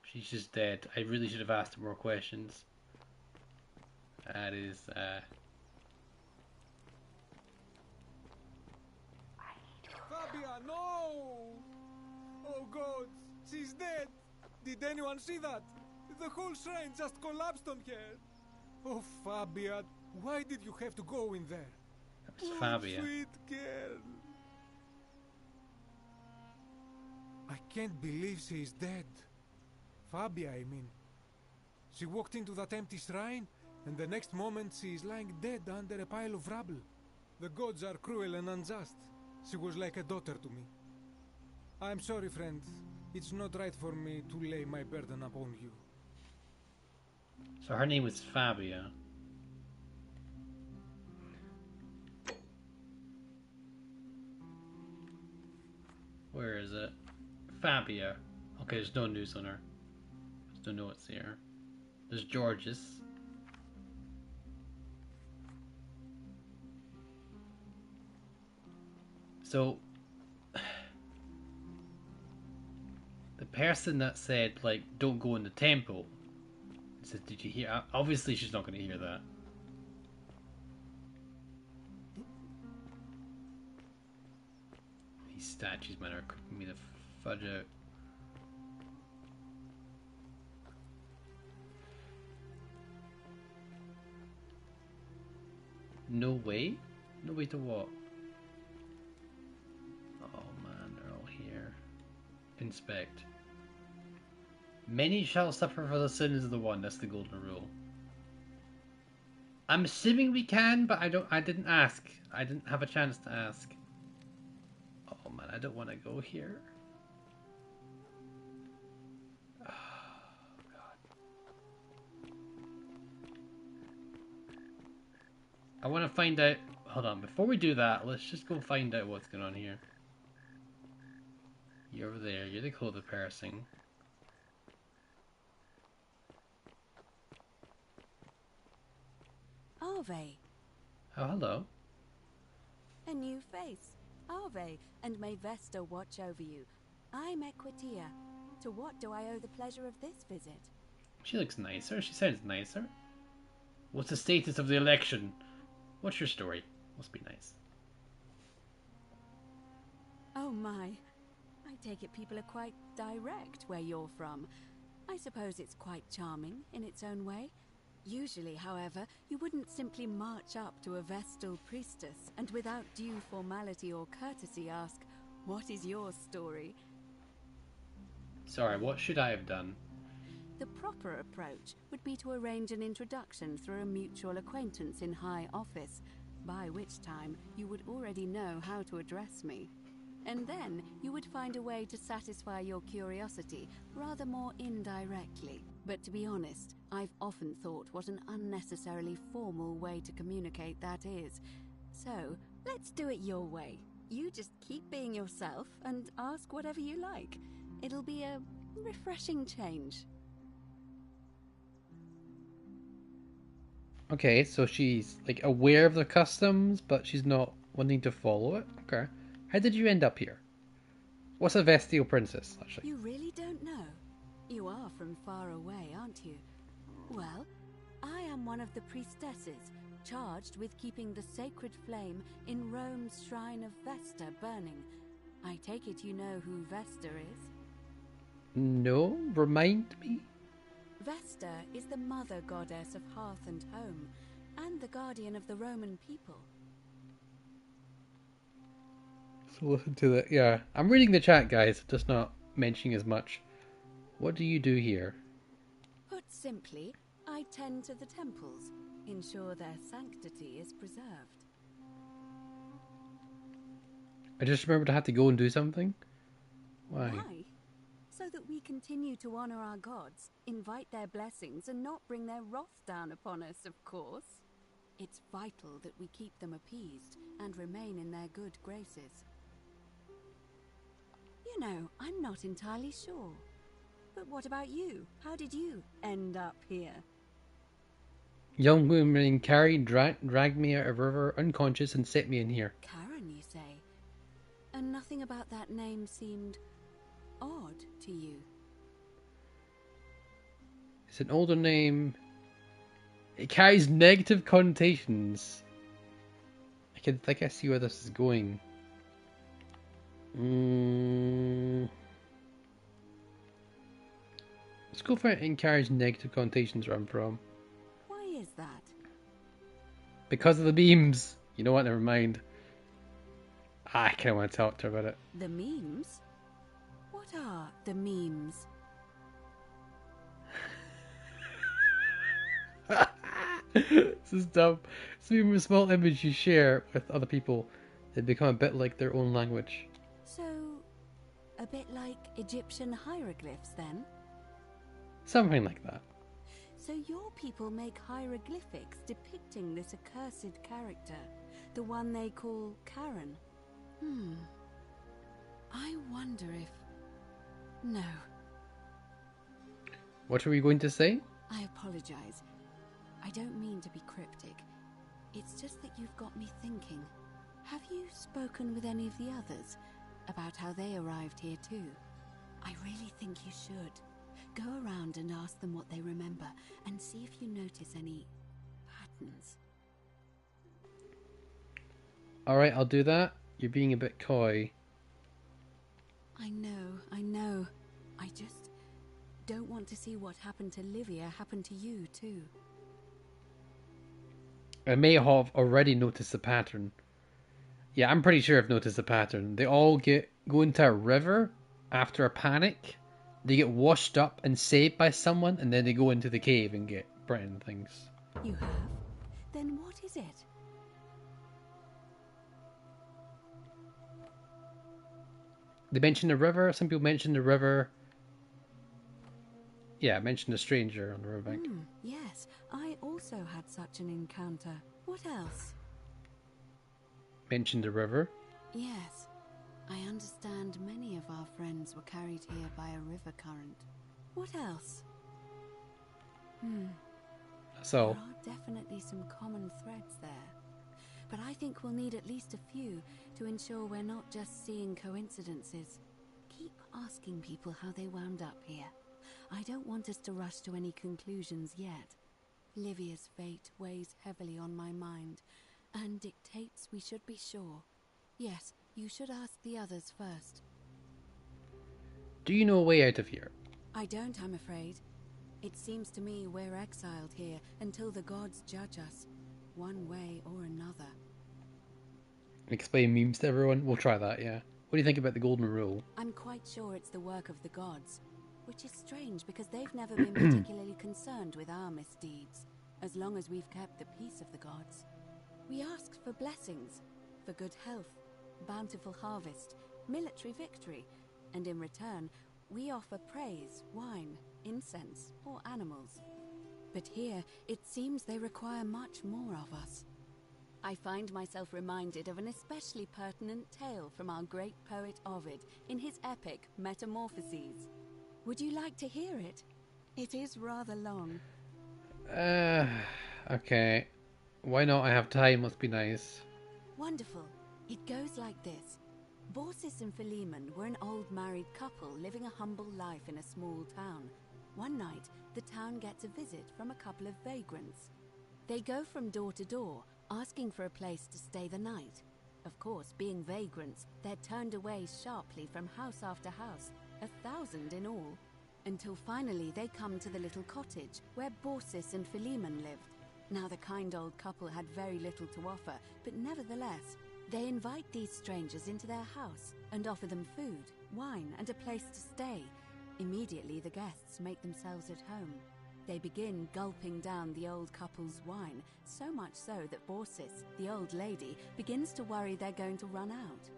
She's just dead. I really should have asked her more questions. That is, Fabia, no! Oh God, she's dead! Did anyone see that? The whole shrine just collapsed on her. Oh, Fabia, why did you have to go in there? That was Fabia. Sweet girl. I can't believe she is dead. Fabia, I mean. She walked into that empty shrine, and the next moment she is lying dead under a pile of rubble. The gods are cruel and unjust. She was like a daughter to me. I'm sorry, friend. It's not right for me to lay my burden upon you. So her name was Fabia. Where is it? Fabia. Okay, there's no news on her. There's no notes here. There's Georges. So the person that said, like, don't go in the temple, said, did you hear? Obviously she's not going to hear that. These statues, man, are cooking me the fudge out. No way? No way to what? Oh man, they're all here. Inspect. Many shall suffer for the sins of the one. That's the golden rule. I'm assuming we can, but I didn't ask. I didn't have a chance to ask. Oh man, I don't want to go here. Oh god. I want to find out. Hold on, before we do that, let's just go find out what's going on here. You're over there. You're the clothes piercing. Arve. Oh, hello. A new face. Arve, and may Vesta watch over you. I'm Equitia. To what do I owe the pleasure of this visit? She looks nicer. She sounds nicer. What's the status of the election? What's your story? Must be nice. Oh my. I take it people are quite direct where you're from. I suppose it's quite charming in its own way. Usually, however, you wouldn't simply march up to a Vestal priestess and without due formality or courtesy ask, what is your story? Sorry, what should I have done? The proper approach would be to arrange an introduction through a mutual acquaintance in high office, by which time you would already know how to address me. And then you would find a way to satisfy your curiosity rather more indirectly. But to be honest, I've often thought what an unnecessarily formal way to communicate that is. So, let's do it your way. You just keep being yourself and ask whatever you like. It'll be a refreshing change. Okay, so she's like aware of the customs, but she's not wanting to follow it. Okay. How did you end up here? What's a Vestial princess, actually? You really don't know? You are from far away, aren't you? Well, I am one of the priestesses, charged with keeping the sacred flame in Rome's shrine of Vesta burning. I take it you know who Vesta is? No, remind me. Vesta is the mother goddess of hearth and home, and the guardian of the Roman people. So listen to the... Yeah, I'm reading the chat, guys, just not mentioning as much. What do you do here? Put simply, I tend to the temples, ensure their sanctity is preserved. I just remembered I had to go and do something? Why? So that we continue to honor our gods, invite their blessings, and not bring their wrath down upon us, of course. It's vital that we keep them appeased and remain in their good graces. You know, I'm not entirely sure. But what about you? How did you end up here? Young woman carried, dragged me out of river unconscious and set me in here. Karen, you say? And nothing about that name seemed odd to you? It's an older name. It carries negative connotations. I think I see where this is going. Let's go for it and carries negative connotations where I'm from. Why is that? Because of the memes. You know what? Never mind. I kind of want to talk to her about it. The memes? What are the memes? This is dumb. It's a small image you share with other people. They become a bit like their own language. So, a bit like Egyptian hieroglyphs then? Something like that. So your people make hieroglyphics depicting this accursed character, the one they call Karen. I wonder if... No. What are we going to say? I apologize. I don't mean to be cryptic. It's just that you've got me thinking. Have you spoken with any of the others about how they arrived here too? I really think you should. Go around and ask them what they remember and see if you notice any patterns. Alright, I'll do that. You're being a bit coy. I know. I just don't want to see what happened to Livia happen to you too. I may have already noticed the pattern. Yeah, I'm pretty sure I've noticed the pattern. They all go into a river after a panic. They get washed up and saved by someone, and then they go into the cave and get burnt and things. You have? Then what is it? They mentioned the river. Some people mentioned the river. Yeah, I mentioned a stranger on the riverbank. Yes, I also had such an encounter. What else? Mentioned the river. Yes, I understand many of our friends were carried here by a river current. What else? So. There are definitely some common threads there. But I think we'll need at least a few to ensure we're not just seeing coincidences. Keep asking people how they wound up here. I don't want us to rush to any conclusions yet. Livia's fate weighs heavily on my mind, and dictates we should be sure. Yes, you should ask the others first. Do you know a way out of here? I don't, I'm afraid. It seems to me we're exiled here until the gods judge us, one way or another. Explain memes to everyone? We'll try that, yeah. What do you think about the golden rule? I'm quite sure it's the work of the gods, which is strange because they've never been particularly concerned with our misdeeds, as long as we've kept the peace of the gods. We ask for blessings, for good health, bountiful harvest, military victory, and in return, we offer praise, wine, incense, or animals. But here, it seems they require much more of us. I find myself reminded of an especially pertinent tale from our great poet Ovid in his epic Metamorphoses. Would you like to hear it? It is rather long. Okay. Why not? I have time, let's be nice. Wonderful. It goes like this. Baucis and Philemon were an old married couple living a humble life in a small town. One night, the town gets a visit from a couple of vagrants. They go from door to door, asking for a place to stay the night. Of course, being vagrants, they're turned away sharply from house after house, 1,000 in all, until finally they come to the little cottage where Baucis and Philemon lived. Now, the kind old couple had very little to offer, but nevertheless, they invite these strangers into their house and offer them food, wine, and a place to stay. Immediately, the guests make themselves at home. They begin gulping down the old couple's wine, so much so that Baucis, the old lady, begins to worry they're going to run out.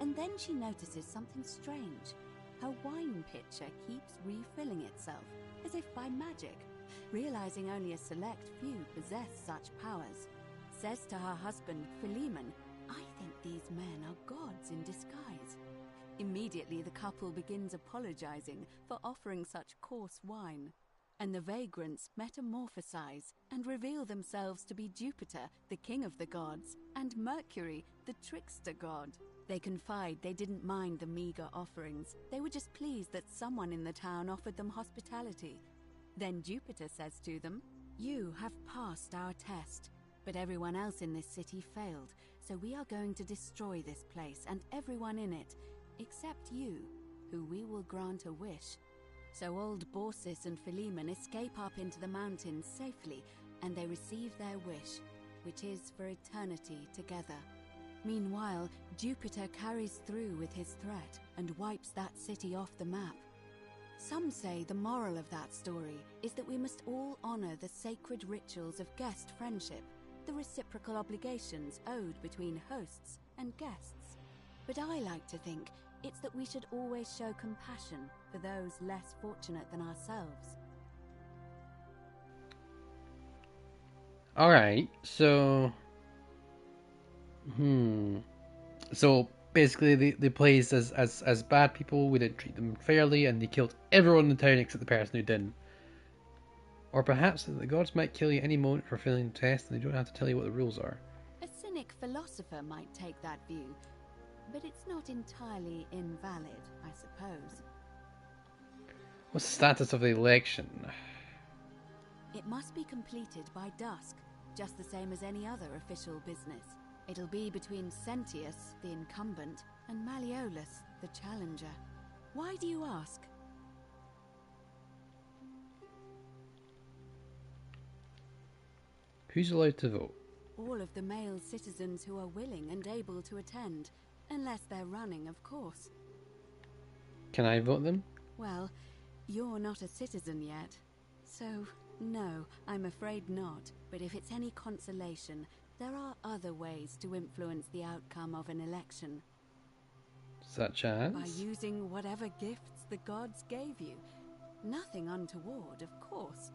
And then she notices something strange. Her wine pitcher keeps refilling itself, as if by magic. Realizing only a select few possess such powers, says to her husband, Philemon, "I think these men are gods in disguise." Immediately the couple begins apologizing for offering such coarse wine, and the vagrants metamorphosize and reveal themselves to be Jupiter, the king of the gods, and Mercury, the trickster god. They confide they didn't mind the meager offerings. They were just pleased that someone in the town offered them hospitality. Then Jupiter says to them, "You have passed our test, but everyone else in this city failed, so we are going to destroy this place and everyone in it, except you, who we will grant a wish." So old Baucis and Philemon escape up into the mountains safely, and they receive their wish, which is for eternity together. Meanwhile, Jupiter carries through with his threat and wipes that city off the map. Some say the moral of that story is that we must all honor the sacred rituals of guest friendship, the reciprocal obligations owed between hosts and guests. But I like to think it's that we should always show compassion for those less fortunate than ourselves. Alright, so... So, basically, they placed as bad people, we didn't treat them fairly, and they killed everyone in the town except the person who didn't. Or perhaps the gods might kill you any moment for failing the test, and they don't have to tell you what the rules are. A cynic philosopher might take that view, but it's not entirely invalid, I suppose. What's the status of the election? It must be completed by dusk, just the same as any other official business. It'll be between Sentius, the incumbent, and Malleolus, the challenger. Why do you ask? Who's allowed to vote? All of the male citizens who are willing and able to attend, unless they're running, of course. Can I vote them? Well, you're not a citizen yet, so no, I'm afraid not. But if it's any consolation, there are other ways to influence the outcome of an election. Such as? By using whatever gifts the gods gave you. Nothing untoward, of course.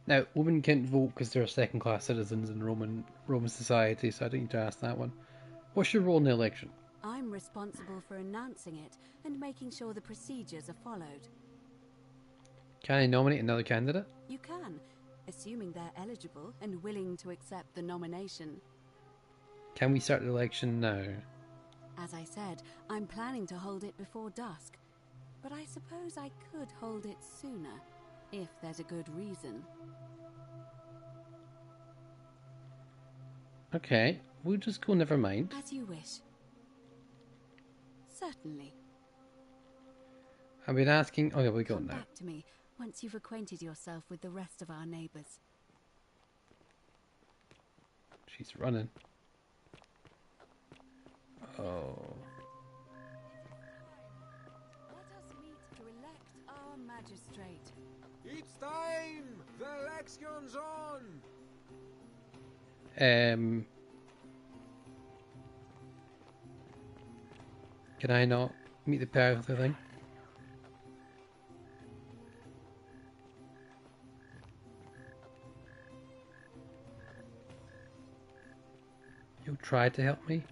Now, women can't vote because they're second-class citizens in Roman society, so I don't need to ask that one. What's your role in the election? I'm responsible for announcing it and making sure the procedures are followed. Can I nominate another candidate? You can, assuming they're eligible and willing to accept the nomination. Can we start the election now? As I said, I'm planning to hold it before dusk, but I suppose I could hold it sooner, if there's a good reason. Okay, we'll just go never mind. As you wish. Certainly. I've been asking... Okay, we're going Come now. back to me once you've acquainted yourself with the rest of our neighbours. She's running. Oh. Let us meet to elect our magistrate. It's time! The election's on! Can I not meet the powerful thing? You tried to help me?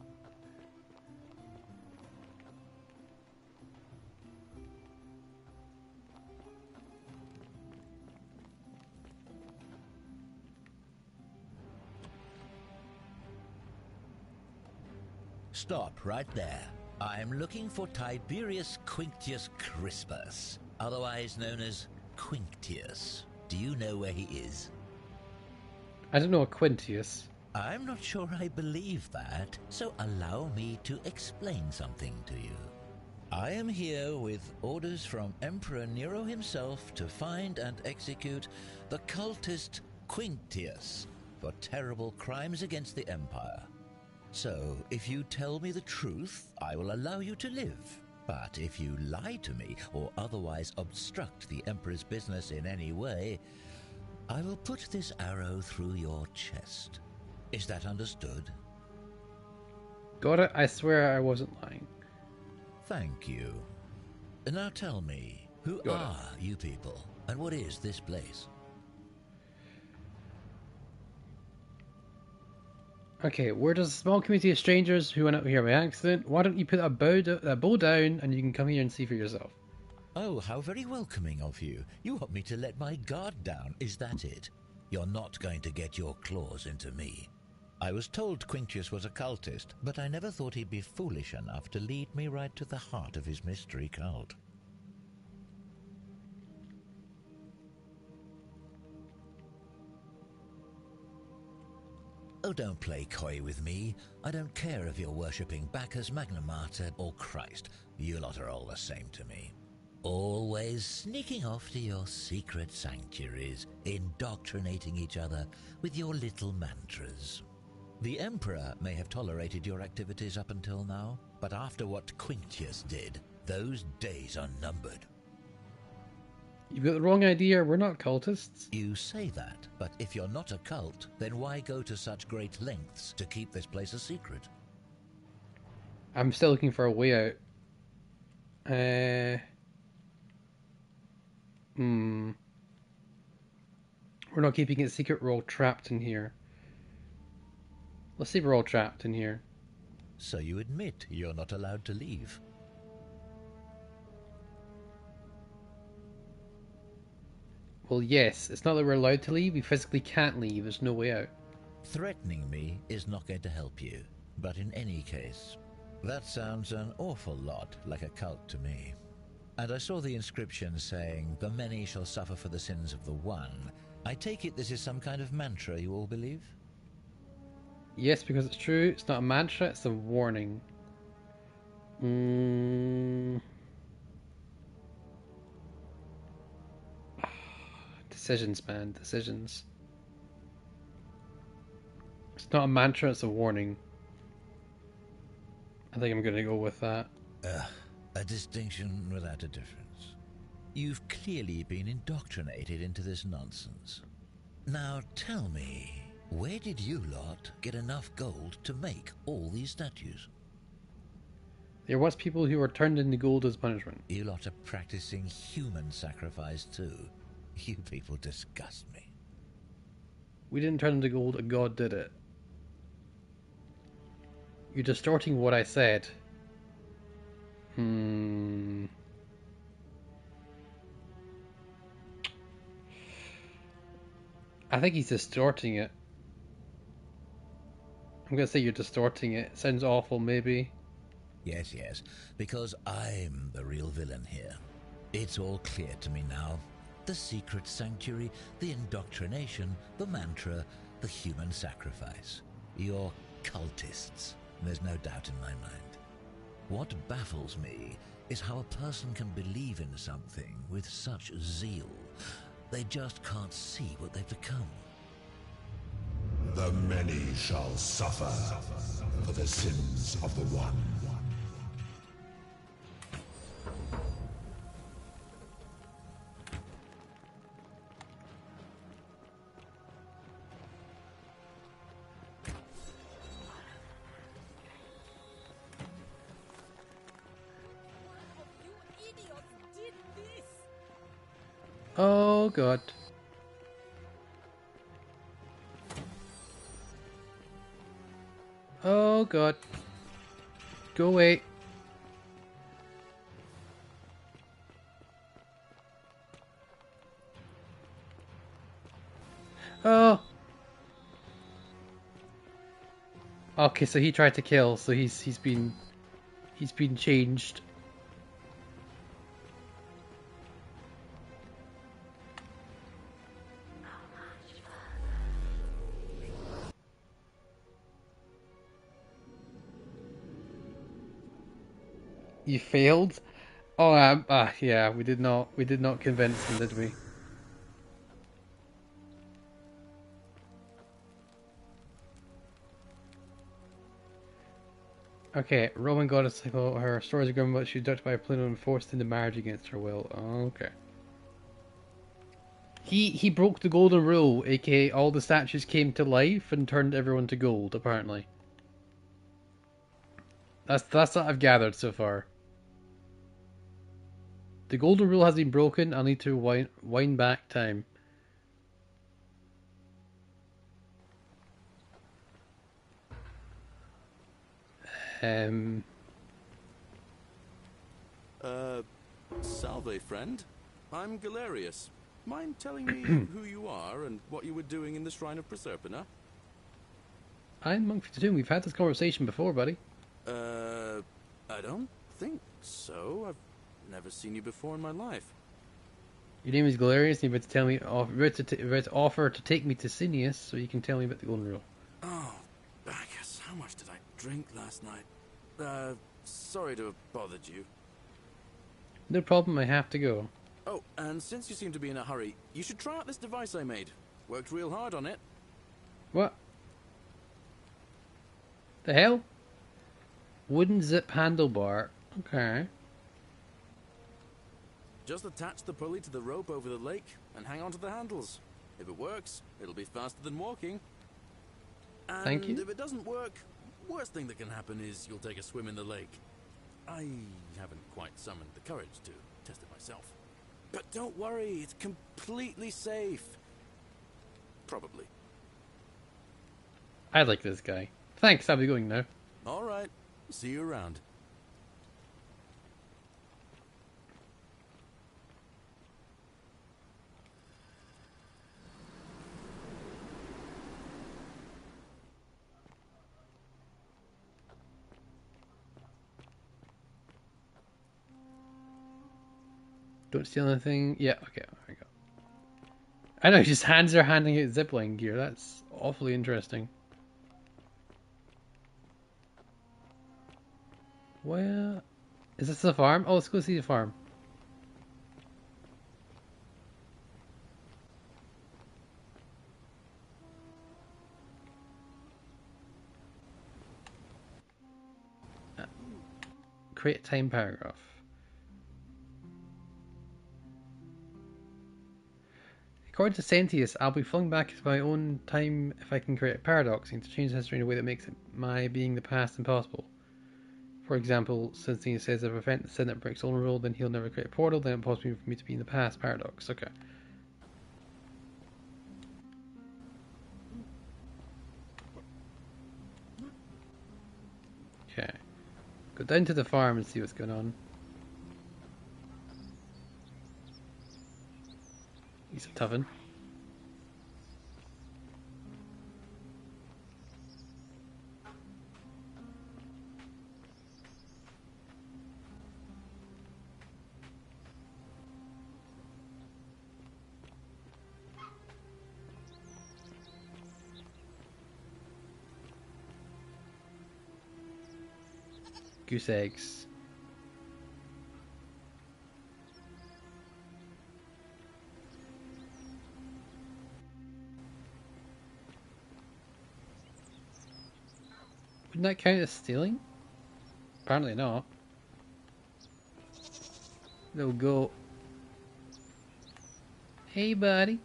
Stop right there. I'm looking for Tiberius Quinctius Crispus, otherwise known as Quinctius. Do you know where he is? I don't know a Quintius. I'm not sure I believe that, so allow me to explain something to you. I am here with orders from Emperor Nero himself to find and execute the cultist Quinctius for terrible crimes against the Empire. So, if you tell me the truth, I will allow you to live. But if you lie to me or otherwise obstruct the Emperor's business in any way, I will put this arrow through your chest. Is that understood? Got it? I swear I wasn't lying. Thank you. Now tell me, who are you people, and what is this place? Okay, we're just a small community of strangers who went out here by accident. Why don't you put a bow down and you can come here and see for yourself? Oh, how very welcoming of you. You want me to let my guard down, is that it? You're not going to get your claws into me. I was told Quinctius was a cultist, but I never thought he'd be foolish enough to lead me right to the heart of his mystery cult. Oh, don't play coy with me. I don't care if you're worshipping Bacchus, Magna Mater, or Christ. You lot are all the same to me. Always sneaking off to your secret sanctuaries, indoctrinating each other with your little mantras. The Emperor may have tolerated your activities up until now, but after what Quinctius did, those days are numbered. You've got the wrong idea, we're not cultists. You say that, but if you're not a cult, then why go to such great lengths to keep this place a secret? I'm still looking for a way out. We're not keeping it secret, we're all trapped in here. Let's see if we're all trapped in here. So you admit you're not allowed to leave? Well, yes. It's not that we're allowed to leave. We physically can't leave. There's no way out. Threatening me is not going to help you. But in any case, that sounds an awful lot like a cult to me. And I saw the inscription saying, "The many shall suffer for the sins of the one." I take it this is some kind of mantra you all believe? Yes, because it's true. It's not a mantra, it's a warning. Decisions, man. Decisions. It's not a mantra, it's a warning. I think I'm going to go with that. A distinction without a difference. You've clearly been indoctrinated into this nonsense. Now tell me, where did you lot get enough gold to make all these statues? There was people who were turned into gold as punishment. You lot are practicing human sacrifice too. You people disgust me. We didn't turn into gold, a god did it. You're distorting what I said. I think he's distorting it. I'm gonna say you're distorting it. Sounds awful, maybe. Yes, because I'm the real villain here. It's all clear to me now. The secret sanctuary, the indoctrination, the mantra, the human sacrifice. You're cultists, there's no doubt in my mind. What baffles me is how a person can believe in something with such zeal. They just can't see what they've become. The many shall suffer for the sins of the one. Oh god. Oh god. Go away. Oh. Okay, so he tried to kill, so he's been changed. You failed? Oh, yeah, we did not convince him, did we? Okay, Roman goddess cycle. Her stories are grim, but she's abducted by Pluto and forced into marriage against her will. Okay. He broke the golden rule, aka all the statues came to life and turned everyone to gold. Apparently, that's what I've gathered so far. The golden rule has been broken. I need to wind back time. Salve, friend. I'm Galerius. Mind telling me who you are and what you were doing in the Shrine of Proserpina? I'm Monk 52. We've had this conversation before, buddy. I don't think so. I've never seen you before in my life. Your name is Galerius, and you're about to tell me, about to offer to take me to Cineas, so you can tell me about the golden rule. Oh, Bacchus, how much did I drink last night? Sorry to have bothered you. No problem, I have to go. Oh, and since you seem to be in a hurry, you should try out this device I made. Worked real hard on it. What? The hell? Wooden zip handlebar. Okay. Just attach the pulley to the rope over the lake and hang on to the handles. If it works, it'll be faster than walking. And Thank you. if it doesn't work, worst thing that can happen is you'll take a swim in the lake. I haven't quite summoned the courage to test it myself. But don't worry, it's completely safe. Probably. I like this guy. Thanks, I'll be going now. Alright, see you around. Don't steal anything. Yeah, okay, there we go. I know, his hands are handing out zipline gear. That's awfully interesting. Where is this the farm? Oh, let's go see the farm. Create time paragraph. According to Sentius, I'll be flung back into my own time if I can create a paradox and to change history in a way that makes my being the past impossible. For example, Sentius says if I prevent the sin that breaks own rule, then he'll never create a portal, then it's possible for me to be in the past. Paradox. Okay. Okay. Go down to the farm and see what's going on. He's a toughin. Goose eggs. Wouldn't that count as stealing? Apparently not. Little goat. Hey, buddy.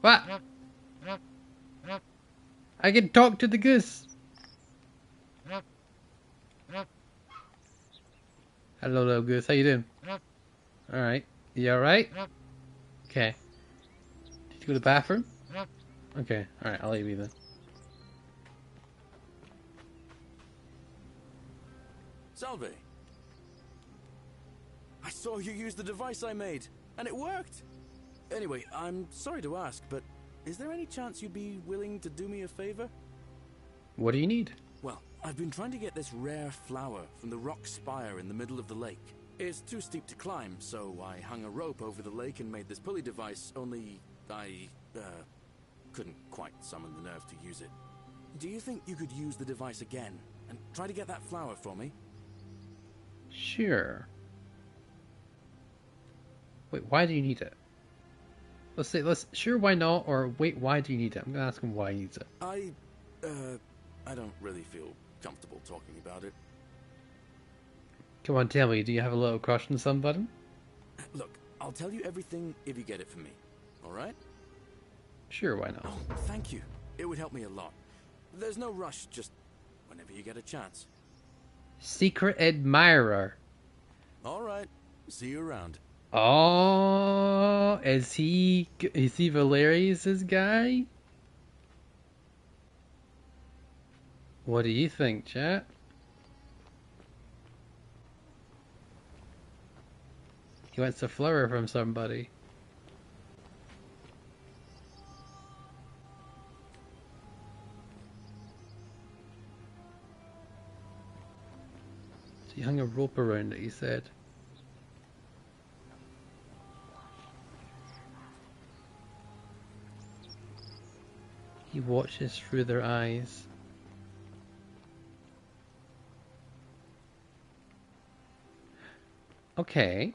What? I can talk to the goose. Hello, little goose. How you doing? Alright. You alright? Okay. To go to the bathroom? Okay, alright, I'll leave you then. Salve! I saw you use the device I made, and it worked! Anyway, I'm sorry to ask, but is there any chance you'd be willing to do me a favor? What do you need? Well, I've been trying to get this rare flower from the rock spire in the middle of the lake. It's too steep to climb, so I hung a rope over the lake and made this pulley device, only I, couldn't quite summon the nerve to use it. Do you think you could use the device again, and try to get that flower for me? Sure. Wait, why do you need it? Sure, why not, or wait, why do you need it? I'm gonna ask him why he needs it. I don't really feel comfortable talking about it. Come on, tell me, do you have a little crush on somebody? Look, I'll tell you everything if you get it for me, alright? Sure, why not? Oh, thank you. It would help me a lot. There's no rush, just whenever you get a chance. Secret admirer. Alright, see you around. Oh, is he Valerius's guy? What do you think, chat? He wants a flower from somebody. So he hung a rope around it, he said. He watches through their eyes. Okay.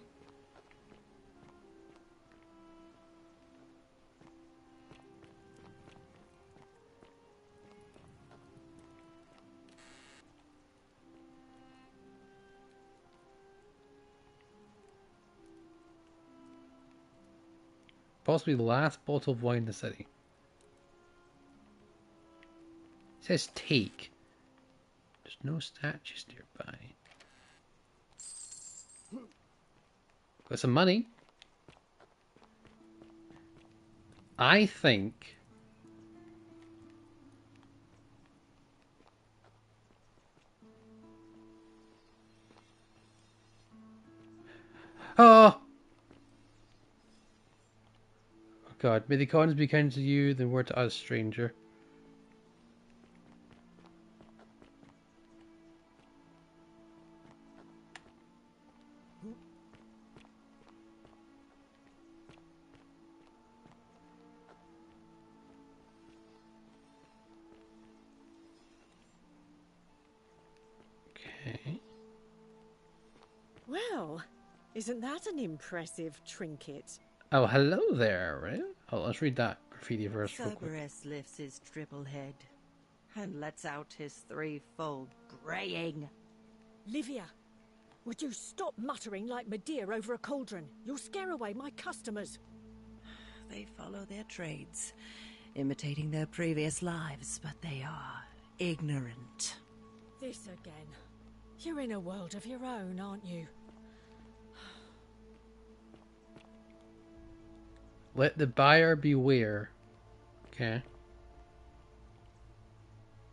Possibly the last bottle of wine in the city. It says take. There's no statues nearby. Got some money. I think oh God, may the gods be kind to you than were to us, stranger. Okay. Well, isn't that an impressive trinket? Oh, hello there, right? Oh, let's read that graffiti verse real quick. Cerberus lifts his triple head and lets out his threefold braying. Livia, would you stop muttering like Medea over a cauldron? You'll scare away my customers. They follow their trades, imitating their previous lives, but they are ignorant. This again. You're in a world of your own, aren't you? Let the buyer beware. Okay.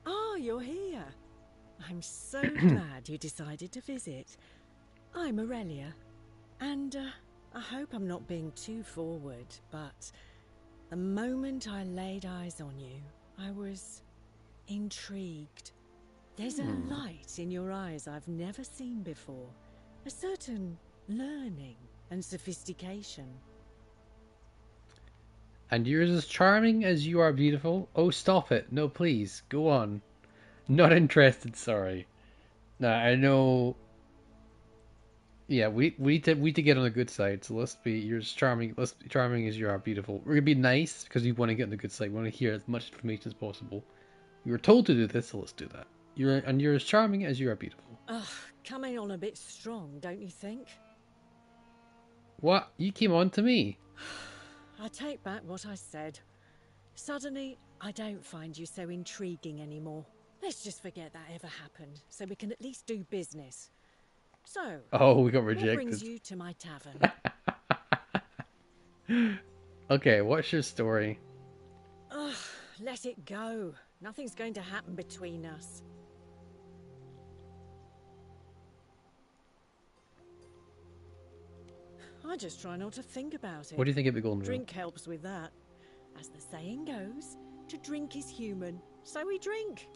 Ah, you're here. I'm so glad you decided to visit. I'm Aurelia, and I hope I'm not being too forward, but the moment I laid eyes on you, I was intrigued. There's a light in your eyes I've never seen before, a certain learning and sophistication. And you're as charming as you are beautiful. Oh, stop it. No, please. Go on. Not interested, sorry. Nah, I know. Yeah, we need to get on the good side, so let's be charming as you are beautiful. We're gonna be nice because we want to get on the good side. We want to hear as much information as possible. We were told to do this, so let's do that. You're as charming as you are beautiful. Ugh, coming on a bit strong, don't you think? What? You came on to me. I take back what I said. Suddenly, I don't find you so intriguing anymore. Let's just forget that ever happened, so we can at least do business. So, oh, we got what rejected. brings you to my tavern? Okay, what's your story? Ugh, let it go. Nothing's going to happen between us. I just try not to think about it. What do you think of the Golden Rule? Drink helps with that. As the saying goes, to drink is human, so we drink.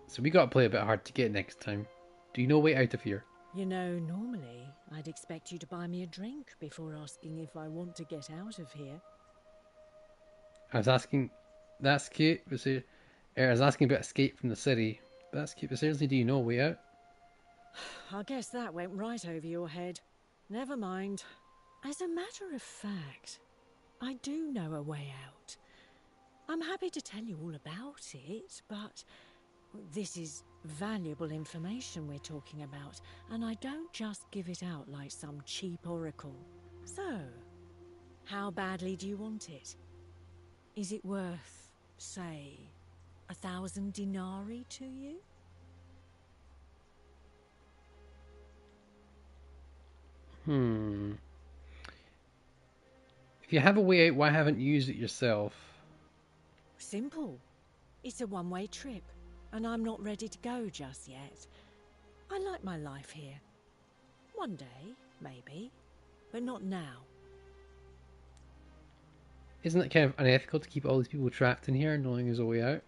So we gotta play a bit hard to get next time. Do you know a way out of here? You know, normally I'd expect you to buy me a drink before asking if I want to get out of here. I was asking... That's cute. I was asking about escape from the city. That's cute. But seriously, do you know a way out? I guess that went right over your head. Never mind. As a matter of fact, I do know a way out. I'm happy to tell you all about it, but this is valuable information we're talking about, and I don't just give it out like some cheap oracle. So, how badly do you want it? Is it worth, say, 1,000 denarii to you? If you have a way out, why haven't you used it yourself? Simple. It's a one-way trip, and I'm not ready to go just yet. I like my life here. One day, maybe, but not now. Isn't it kind of unethical to keep all these people trapped in here knowing there's a way out?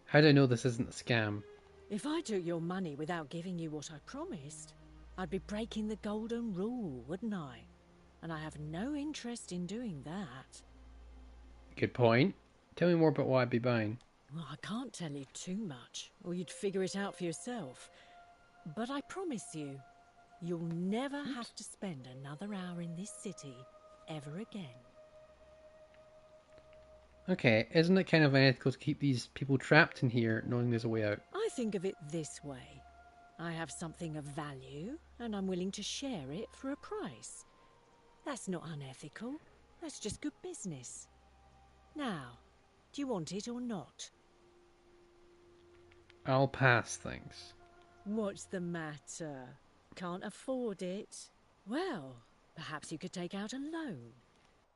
How do I know this isn't a scam? If I took your money without giving you what I promised, I'd be breaking the golden rule, wouldn't I? And I have no interest in doing that. Good point. Tell me more about what I'd be buying. Well, I can't tell you too much, or you'd figure it out for yourself. But I promise you, you'll never have to spend another hour in this city ever again. Okay, isn't it kind of unethical to keep these people trapped in here knowing there's a way out? I think of it this way. I have something of value, and I'm willing to share it for a price. That's not unethical. That's just good business. Now, do you want it or not? I'll pass things. What's the matter? Can't afford it? Well, perhaps you could take out a loan.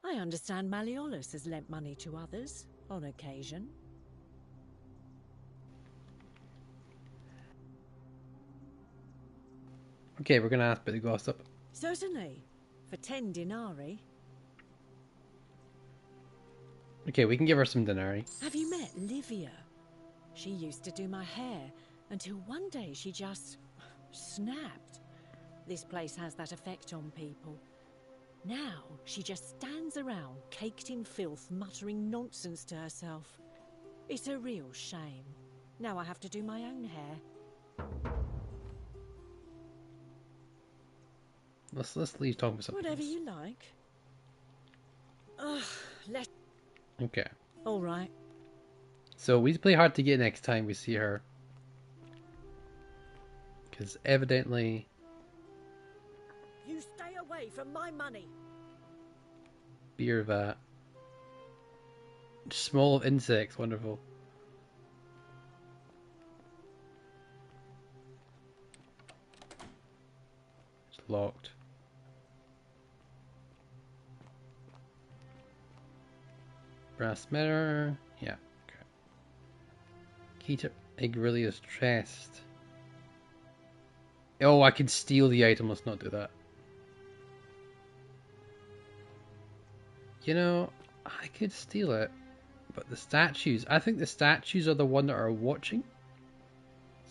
I understand Malleolus has lent money to others, on occasion. Okay, we're gonna ask about the gossip. Certainly, for 10 denarii. Okay, we can give her some denarii. Have you met Livia? She used to do my hair, until one day she just snapped. This place has that effect on people. Now, she just stands around, caked in filth, muttering nonsense to herself. It's a real shame. Now I have to do my own hair. Let's leave talking about something Whatever else. you like. Ugh, let... Okay. All right. So we play hard to get next time we see her. Because evidently... You stay away from my money. Beer vat. Small of insects, wonderful. It's locked. Brass mirror. Yeah. Okay. Key to Agrilia's chest. Oh, I can steal the item. Let's not do that. You know, I could steal it, but the statues. I think the statues are the one that are watching.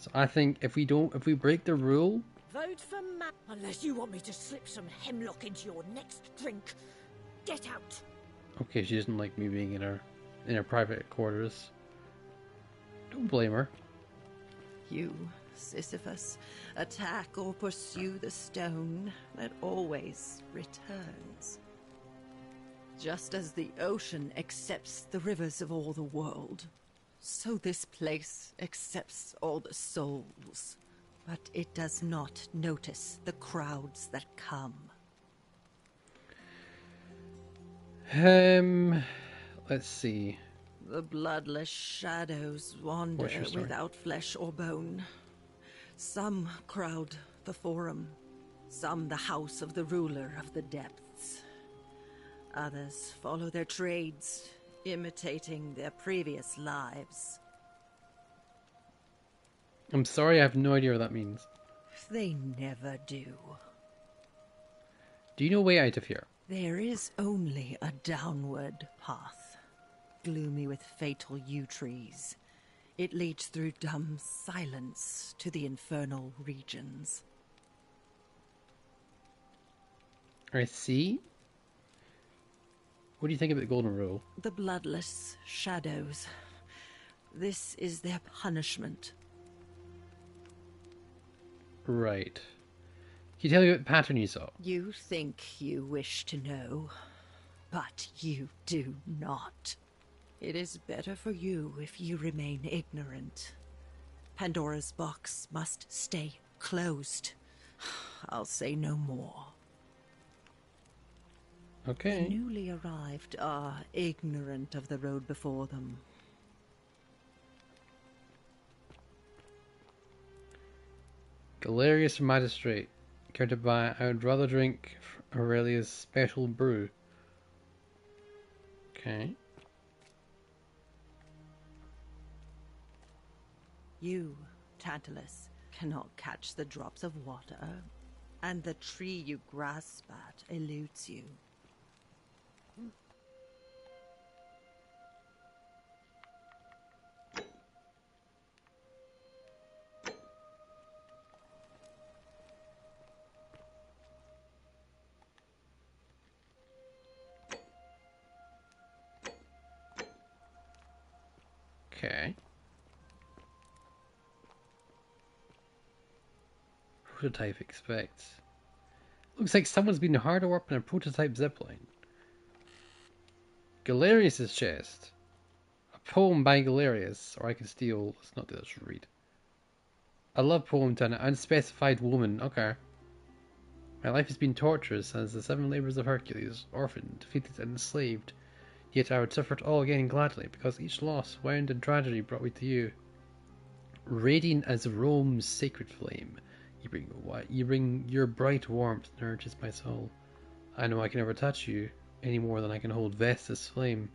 So I think if we break the rule. Vote for Matt. Unless you want me to slip some hemlock into your next drink. Get out. Okay, she doesn't like me being in her private quarters. Don't blame her. You, Sisyphus, attack or pursue the stone that always returns. Just as the ocean accepts the rivers of all the world, so this place accepts all the souls. But it does not notice the crowds that come. Let's see. The bloodless shadows wander without flesh or bone. Some crowd the forum, some the house of the ruler of the depths. Others follow their trades, imitating their previous lives. I'm sorry, I have no idea what that means. They never do. Do you know a way out of here? There is only a downward path, gloomy with fatal yew trees. It leads through dumb silence to the infernal regions. I see. What do you think about the Golden Rule? The bloodless shadows. This is their punishment. Right. Can you tell me what pattern you saw? You think you wish to know, but you do not. It is better for you if you remain ignorant. Pandora's box must stay closed. I'll say no more. Okay. The newly arrived are ignorant of the road before them. Galerius Magistrate. Care to buy? I would rather drink Aurelia's special brew. Okay. You, Tantalus, cannot catch the drops of water, and the tree you grasp at eludes you. Okay. Prototype expects. Looks like someone's been hard at work on a prototype zipline. Galerius's chest. A poem by Galerius, or I can steal. Let's not do this. Read. A love poem to an unspecified woman. Okay. My life has been torturous as the 7 labors of Hercules, orphaned, defeated, and enslaved. Yet I would suffer it all again gladly, because each loss, wound, and tragedy brought me to you. Radiant as Rome's sacred flame, you bring your bright warmth nourishes my soul. I know I can never touch you, any more than I can hold Vesta's flame,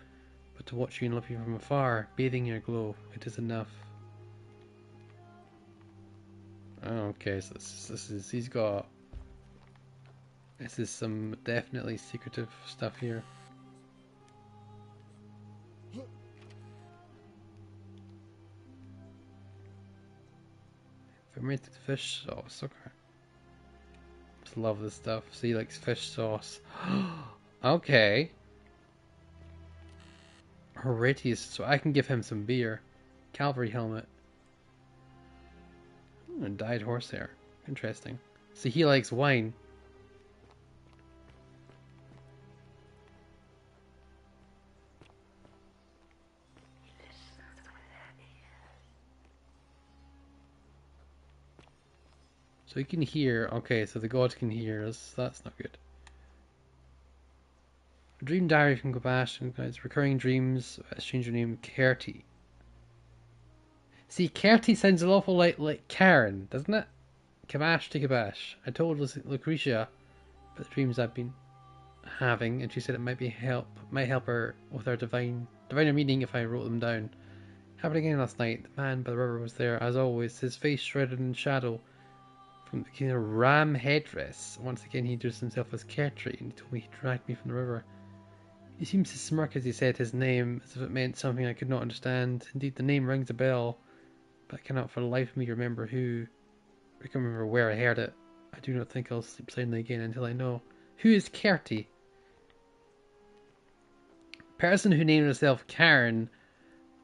but to watch you and love you from afar, bathing in your glow, it is enough. Okay, so this is some definitely secretive stuff here. Fermented fish sauce, okay. Just love this stuff. So he likes fish sauce. Okay. Horatius, so I can give him some beer. Cavalry helmet. And dyed horsehair. Interesting. So he likes wine. So you can hear, okay, so the gods can hear us. That's not good. A dream diary from Gabash guys, recurring dreams. Change your name, Kerti. See, Kerti sounds an awful like Karen, doesn't it? Kabash to Kabash. I told Lucretia about the dreams I've been having, and she said it might help her with our diviner meaning if I wrote them down. Happened again last night. The man by the river was there, as always, his face shrouded in shadow. From the kind of ram headdress. Once again he introduced himself as Kertri, and he told me he dragged me from the river. He seemed to smirk as he said his name, as if it meant something I could not understand. Indeed, the name rings a bell, but I cannot for the life of me remember I can remember where I heard it. I do not think I'll sleep soundly again until I know. Who is Kerti? Person who named herself Karen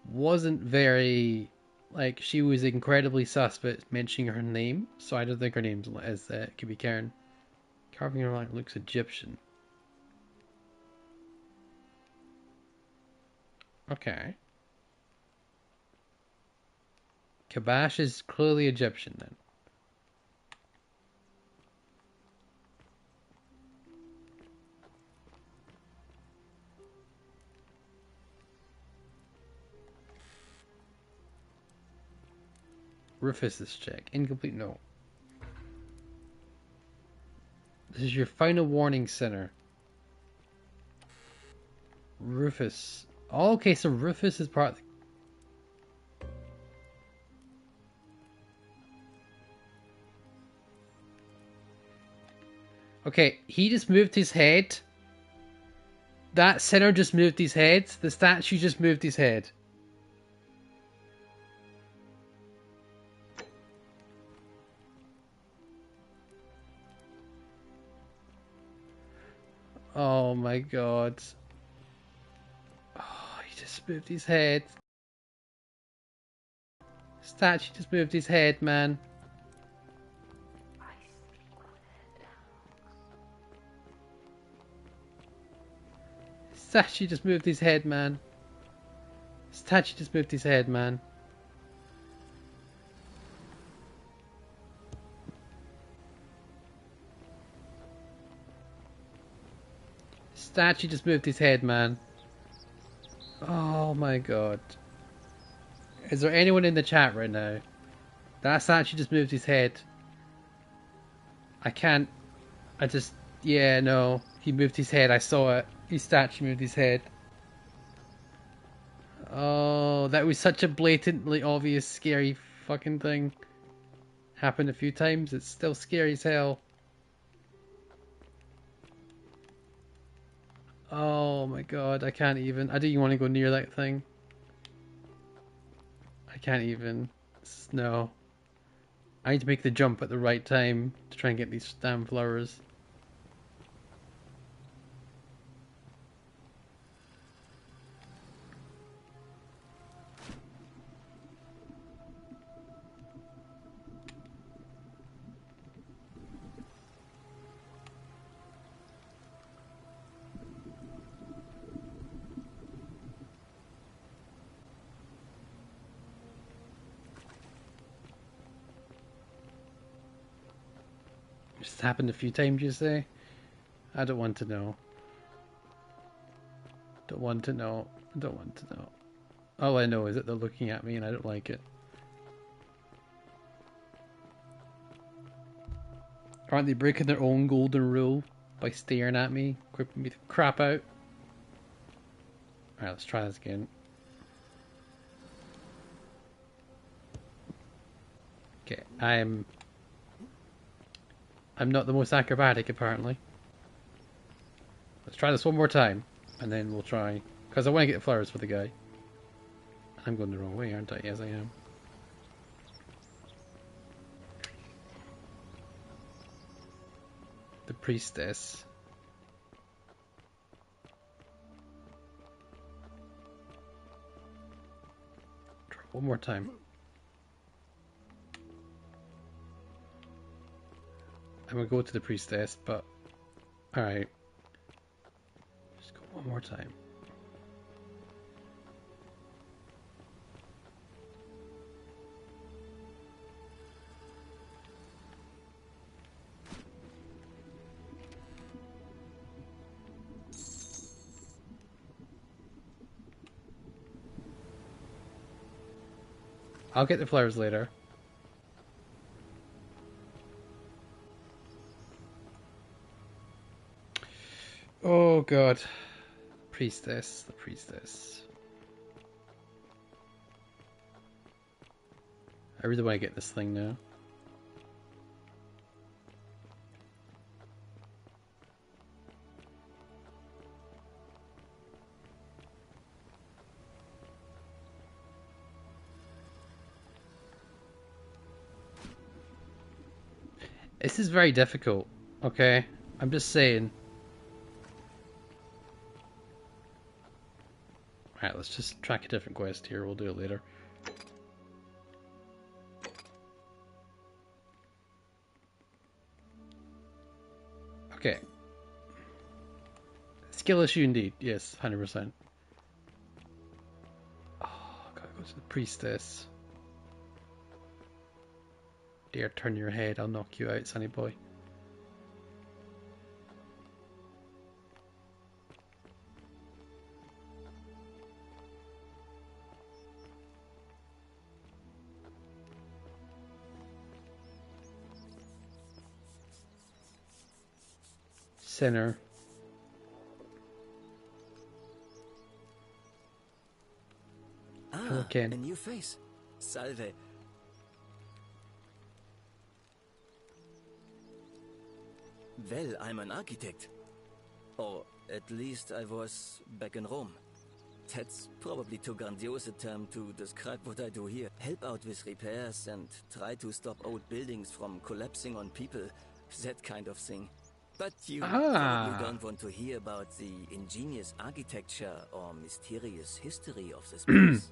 wasn't very... Like, she was incredibly suspect mentioning her name, so I don't think her name could be Karen. Carving her line looks Egyptian. Okay. Kabash is clearly Egyptian then. Rufus's check. Incomplete, no. This is your final warning, sinner. Rufus. Oh, okay, so Rufus is part of the... Okay, he just moved his head. That sinner just moved his head. The statue just moved his head. Oh my god. Oh, he just moved his head. Statue just moved his head, man. Statue just moved his head, man. Statue just moved his head, man. Statue just moved his head, man. Oh my god. Is there anyone in the chat right now? That statue just moved his head. I can't... I just... Yeah, no. He moved his head. I saw it. His statue moved his head. Oh, that was such a blatantly obvious, scary fucking thing. Happened a few times. It's still scary as hell. Oh my god, I can't even. I don't even want to go near that thing. I can't even. No. I need to make the jump at the right time to try and get these damn flowers. It's happened a few times, you say? I don't want to know. Don't want to know. Don't want to know. All I know is that they're looking at me and I don't like it. Aren't they breaking their own golden rule by staring at me, creeping me the crap out? Alright, let's try this again. Okay, I'm not the most acrobatic, apparently. Let's try this one more time, and then we'll try... Because I want to get the flowers for the guy. I'm going the wrong way, aren't I? Yes, I am. The priestess. Try one more time. I'm gonna go to the priestess, but... Alright. Just go one more time. I'll get the flowers later. Oh god. Priestess, the priestess. I really want to get this thing now. This is very difficult, okay? I'm just saying. Alright, let's just track a different quest here. We'll do it later. Okay. Skill issue indeed. Yes, 100%. Oh, gotta go to the priestess. Dare turn your head, I'll knock you out, sonny boy. Sinner. okay. A new face. Salve. Well, I'm an architect. Or at least I was back in Rome. That's probably too grandiose a term to describe what I do here. Help out with repairs and try to stop old buildings from collapsing on people. That kind of thing. But you probably don't want to hear about the ingenious architecture or mysterious history of this place.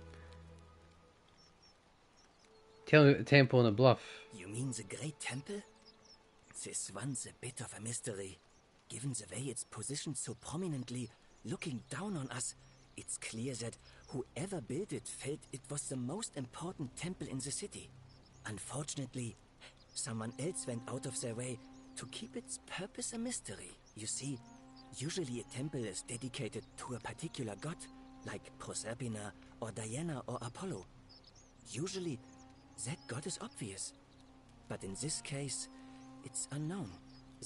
Temple on a bluff. You mean the Great Temple? This one's a bit of a mystery. Given the way it's positioned so prominently, looking down on us, it's clear that whoever built it felt it was the most important temple in the city. Unfortunately, someone else went out of their way to keep its purpose a mystery. You see, usually a temple is dedicated to a particular god, like Proserpina or Diana or Apollo. Usually, that god is obvious. But in this case, it's unknown.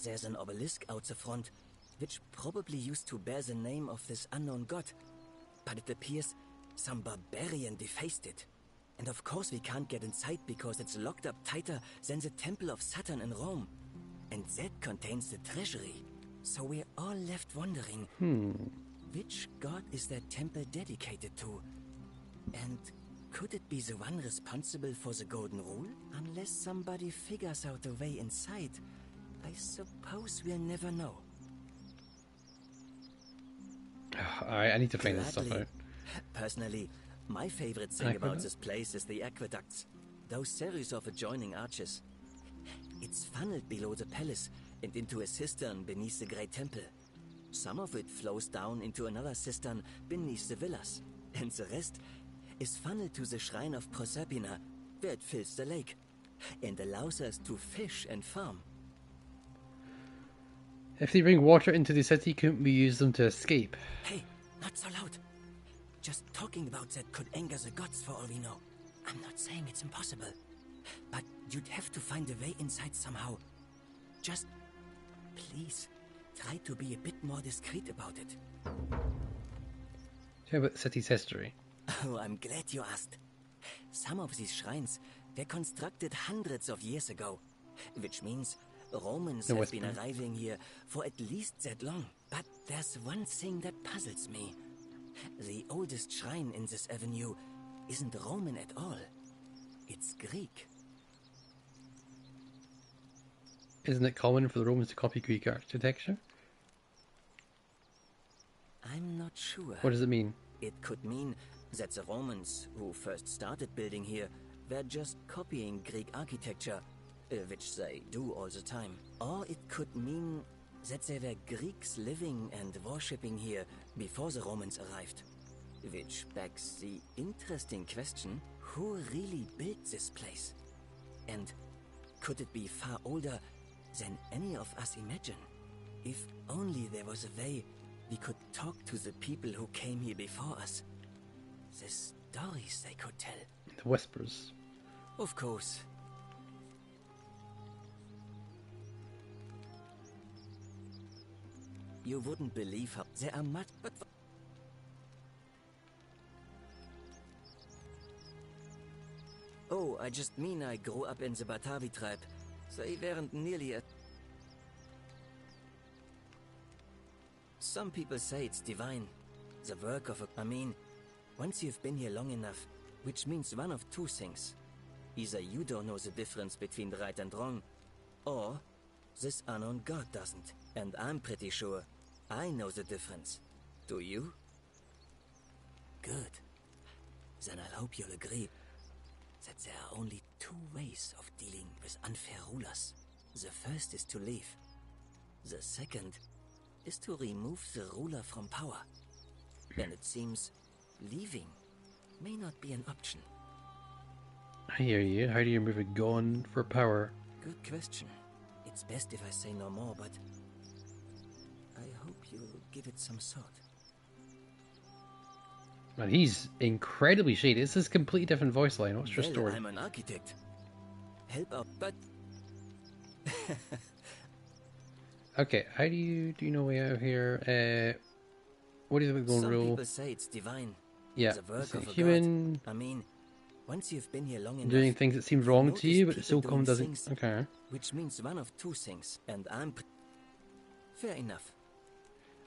There's an obelisk out the front, which probably used to bear the name of this unknown god. But it appears some barbarian defaced it. And of course we can't get inside because it's locked up tighter than the Temple of Saturn in Rome. And that contains the treasury. So we're all left wondering, which god is that temple dedicated to? And could it be the one responsible for the Golden Rule? Unless somebody figures out a way inside, I suppose we'll never know. Alright, I need to find this stuff out. Personally, my favorite thing about this place is the aqueducts. Those series of adjoining arches. It's funneled below the palace and into a cistern beneath the Great Temple. Some of it flows down into another cistern beneath the villas. And the rest is funneled to the shrine of Proserpina, where it fills the lake. And allows us to fish and farm. If they bring water into the city, couldn't we use them to escape? Hey, not so loud. Just talking about that could anger the gods for all we know. I'm not saying it's impossible. But you'd have to find a way inside somehow. Just, please, try to be a bit more discreet about it. Tell me about the city's history. Oh, I'm glad you asked. Some of these shrines were constructed hundreds of years ago. Which means Romans have been arriving here for at least that long. But there's one thing that puzzles me. The oldest shrine in this avenue isn't Roman at all. It's Greek. Isn't it common for the Romans to copy Greek architecture? I'm not sure. What does it mean? It could mean that the Romans, who first started building here, were just copying Greek architecture, which they do all the time. Or it could mean that there were Greeks living and worshipping here before the Romans arrived. Which begs the interesting question, who really built this place? And could it be far older than any of us imagine? If only there was a way we could talk to the people who came here before us. The stories they could tell. The whispers. Of course. You wouldn't believe how there are much, but oh, I just mean I grew up in the Batavi tribe. They weren't nearly a... Some people say it's divine. The work of a... I mean, once you've been here long enough, which means one of two things. Either you don't know the difference between right and wrong, or this unknown god doesn't. And I'm pretty sure I know the difference. Do you? Good. Then I hope you'll agree that there are only two ways of dealing with unfair rulers. The first is to leave. The second is to remove the ruler from power. And it seems leaving may not be an option. I hear you. How do you remove a gun for power? Good question. It's best if I say no more, but I hope you'll give it some thought. Man, he's incredibly shady. This is a completely different voice line. What's your Well, story? I'm an architect. Help out, but... Okay, how do you know way out of here? What do you think the golden Some rule? people say it's divine. Yeah. The work So of a human god. I mean, once you've been here long enough, doing things that seem you'll wrong to you, notice but people Silcom doing doesn't. things, Okay. which means one of two things, and fair enough.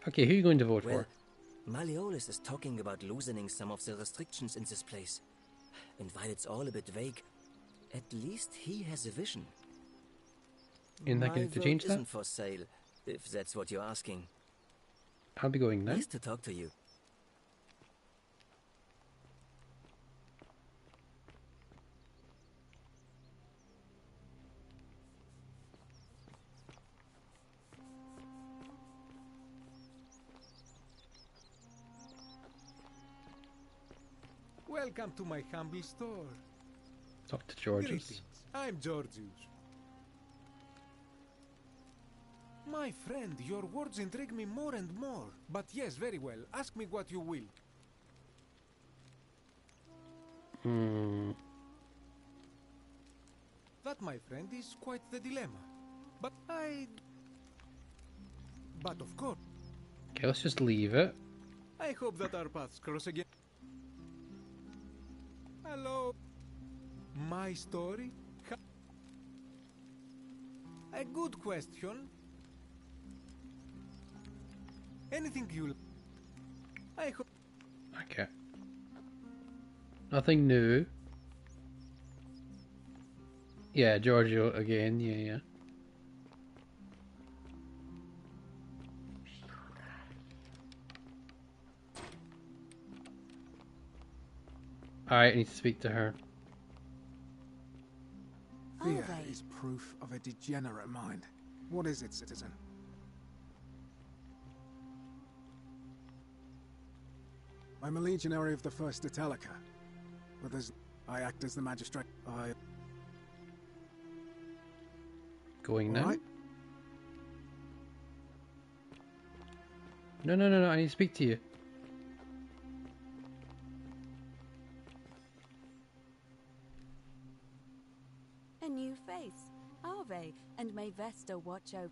Okay, who are you going to vote Well, for? Malleolus is talking about loosening some of the restrictions in this place. And while it's all a bit vague, at least he has a vision. And My that to vote change that? isn't for sale, if that's what you're asking. I'll be going now. Nice to talk to you. Welcome to my humble store. Talk to Georgius. Greetings. I'm Georgius. My friend, your words intrigue me more and more. But yes, very well. Ask me what you will. That, my friend, is quite the dilemma. But of course. Okay, let's just leave it. I hope that our paths cross again. Hello. My story? A good question. Anything you... I hope... Okay. Nothing new. Yeah, Giorgio again. Yeah. Alright, I need to speak to her. Fear is proof of a degenerate mind. What is it, citizen? I'm a legionary of the First Italica. But I act as the magistrate. Going now? Right. No, I need to speak to you. A new face, Ave, and may Vesta watch over.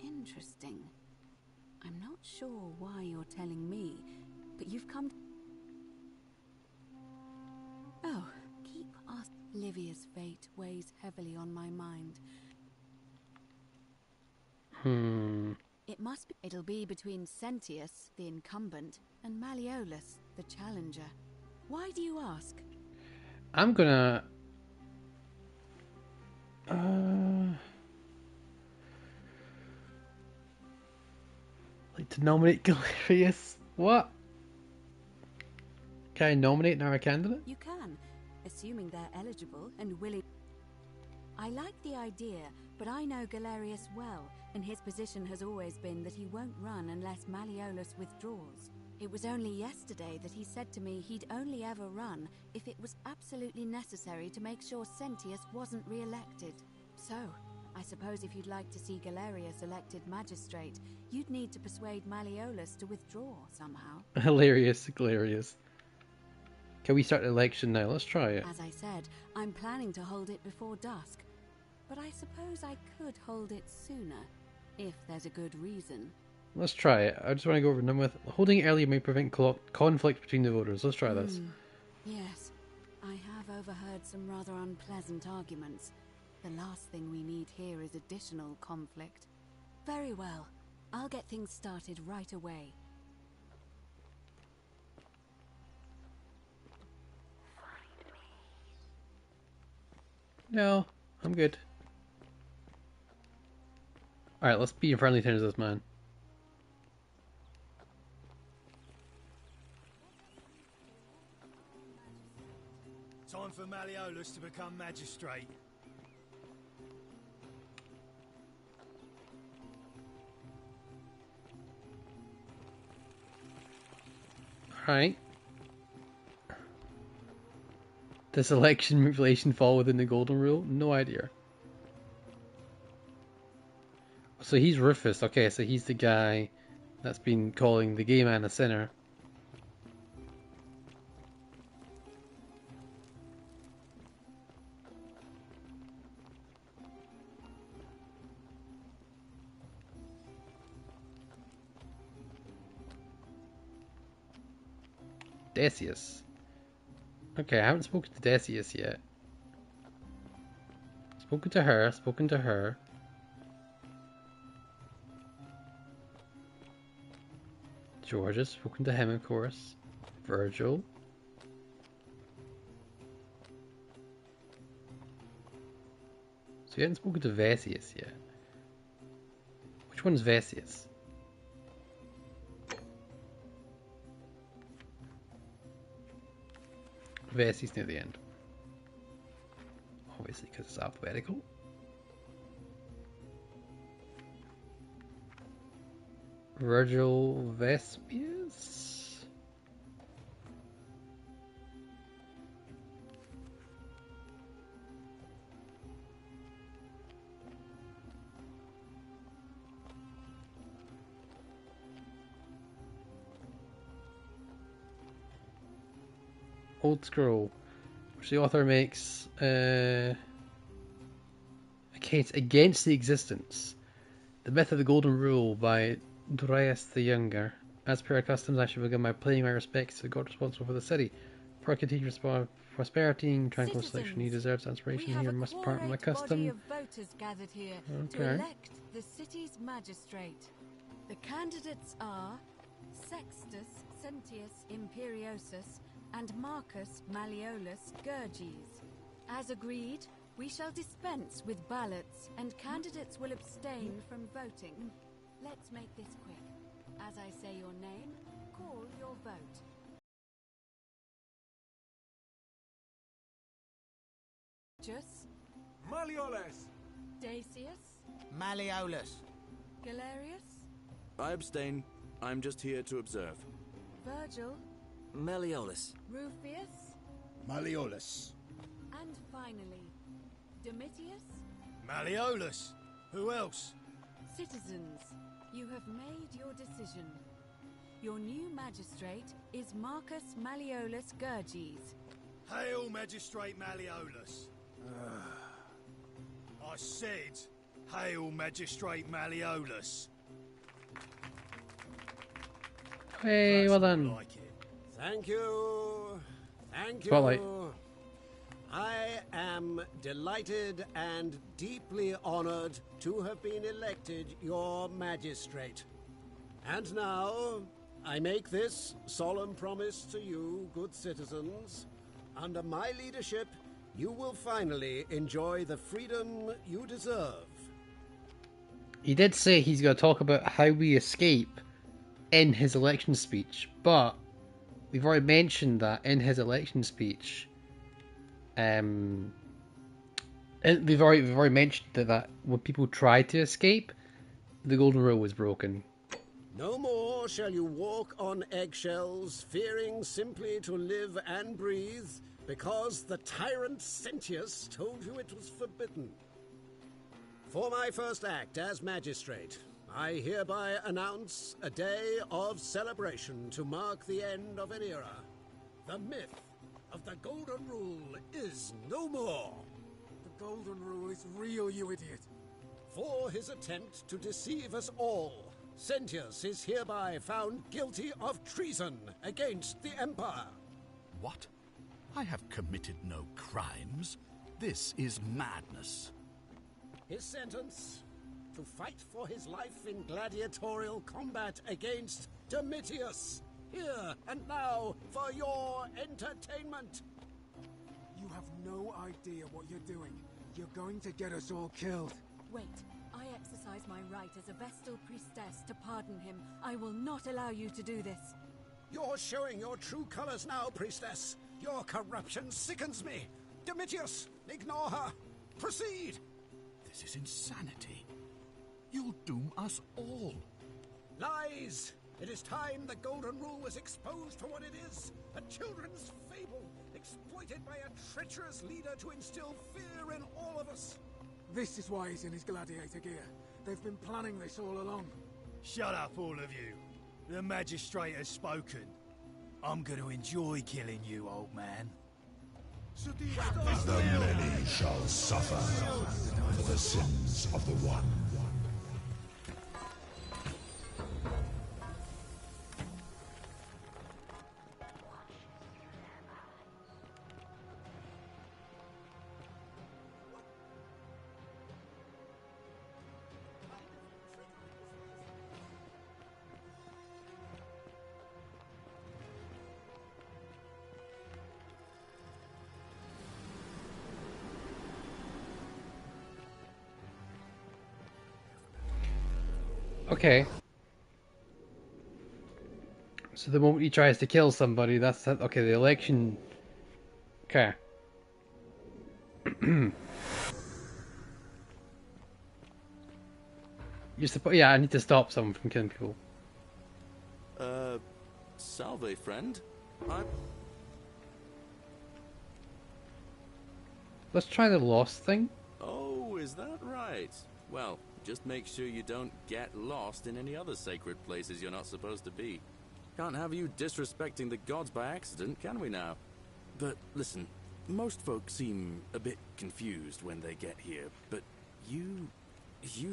Interesting. I'm not sure why you're telling me, but you've come. Oh, keep asking. Livia's fate weighs heavily on my mind. It must be. It'll be between Sentius, the incumbent, and Malleolus, the challenger. Why do you ask? I'm gonna... like to nominate Galerius. What? Can I nominate our candidate? You can, assuming they're eligible and willing. I like the idea, but I know Galerius well, and his position has always been that he won't run unless Malleolus withdraws. It was only yesterday that he said to me he'd only ever run if it was absolutely necessary to make sure Sentius wasn't re-elected. So, I suppose if you'd like to see Galerius elected magistrate, you'd need to persuade Malleolus to withdraw somehow. Hilarious, Galerius. Can we start the election now? Let's try it. As I said, I'm planning to hold it before dusk. But I suppose I could hold it sooner, if there's a good reason. Let's try it. I just want to go over them with. Holding it early may prevent conflict between the voters. Let's try this. Yes, I have overheard some rather unpleasant arguments. The last thing we need here is additional conflict. Very well. I'll get things started right away. No, I'm good. Alright, let's be in friendly terms with this man. Time for Malleolus to become magistrate. Alright. Does election manipulation fall within the golden rule? No idea. So he's Rufus. Okay, so he's the guy that's been calling the gay man a sinner. Decius. Okay, I haven't spoken to Decius yet. Spoken to her, spoken to her. Georges, spoken to him, of course. Virgil. So we haven't spoken to Vesius yet. Which one's Vesius? Vesius near the end. Obviously, because it's alphabetical. Virgil Vespius? Old Scroll, which the author makes a case against the existence. The Myth of the Golden Rule by Darius the Younger. As per our customs, I shall begin by paying my respects to the god responsible for the city. For our continued prosperity and tranquil selection, he deserves inspiration here. Must part with my custom. Body of voters gathered here to elect the city's magistrate. The candidates are Sextus Sentius Imperiosus and Marcus Malleolus Gurges. As agreed, we shall dispense with ballots, and candidates will abstain from voting. Let's make this quick. As I say your name, call your vote. Just Malleolus. Decius. Malleolus. Galerius. I abstain. I'm just here to observe. Virgil. Malleolus. Rufius. Malleolus. And finally, Domitius. Malleolus. Who else? Citizens, you have made your decision. Your new magistrate is Marcus Malleolus Gurges. Hail, Magistrate Malleolus. I said, hail, Magistrate Malleolus. Hey, well done. Like it. Thank you. Thank you. Spotlight. I am delighted and deeply honored to have been elected your magistrate. And now, I make this solemn promise to you, good citizens. Under my leadership, you will finally enjoy the freedom you deserve. He did say he's going to talk about how we escape in his election speech, but we've already mentioned that in his election speech. And we've already mentioned that when people try to escape, the golden rule was broken. No more shall you walk on eggshells, fearing simply to live and breathe, because the tyrant Sentius told you it was forbidden. For my first act as magistrate, I hereby announce a day of celebration to mark the end of an era. The myth of the Golden Rule is no more. The Golden Rule is real, you idiot. For his attempt to deceive us all, Sentius is hereby found guilty of treason against the Empire. What? I have committed no crimes. This is madness. His sentence: to fight for his life in gladiatorial combat against Domitius. Here and now for your entertainment. You have no idea what you're doing. You're going to get us all killed. Wait, I exercise my right as a Vestal priestess to pardon him. I will not allow you to do this. You're showing your true colors now, priestess. Your corruption sickens me. Domitius, ignore her. Proceed. This is insanity. You'll doom us all. Lies! It is time the Golden Rule was exposed for what it is. A children's fable, exploited by a treacherous leader to instill fear in all of us. This is why he's in his gladiator gear. They've been planning this all along. Shut up, all of you. The magistrate has spoken. I'm going to enjoy killing you, old man. The many shall suffer for the sins of the one. Okay. So the moment he tries to kill somebody, that's that. Okay, the election. Okay. You're supposed. Yeah, I need to stop someone from killing people. Salve, friend. Let's try the lost thing. Oh, is that right? Well, just make sure you don't get lost in any other sacred places you're not supposed to be. Can't have you disrespecting the gods by accident, can we now? But listen, most folks seem a bit confused when they get here, but you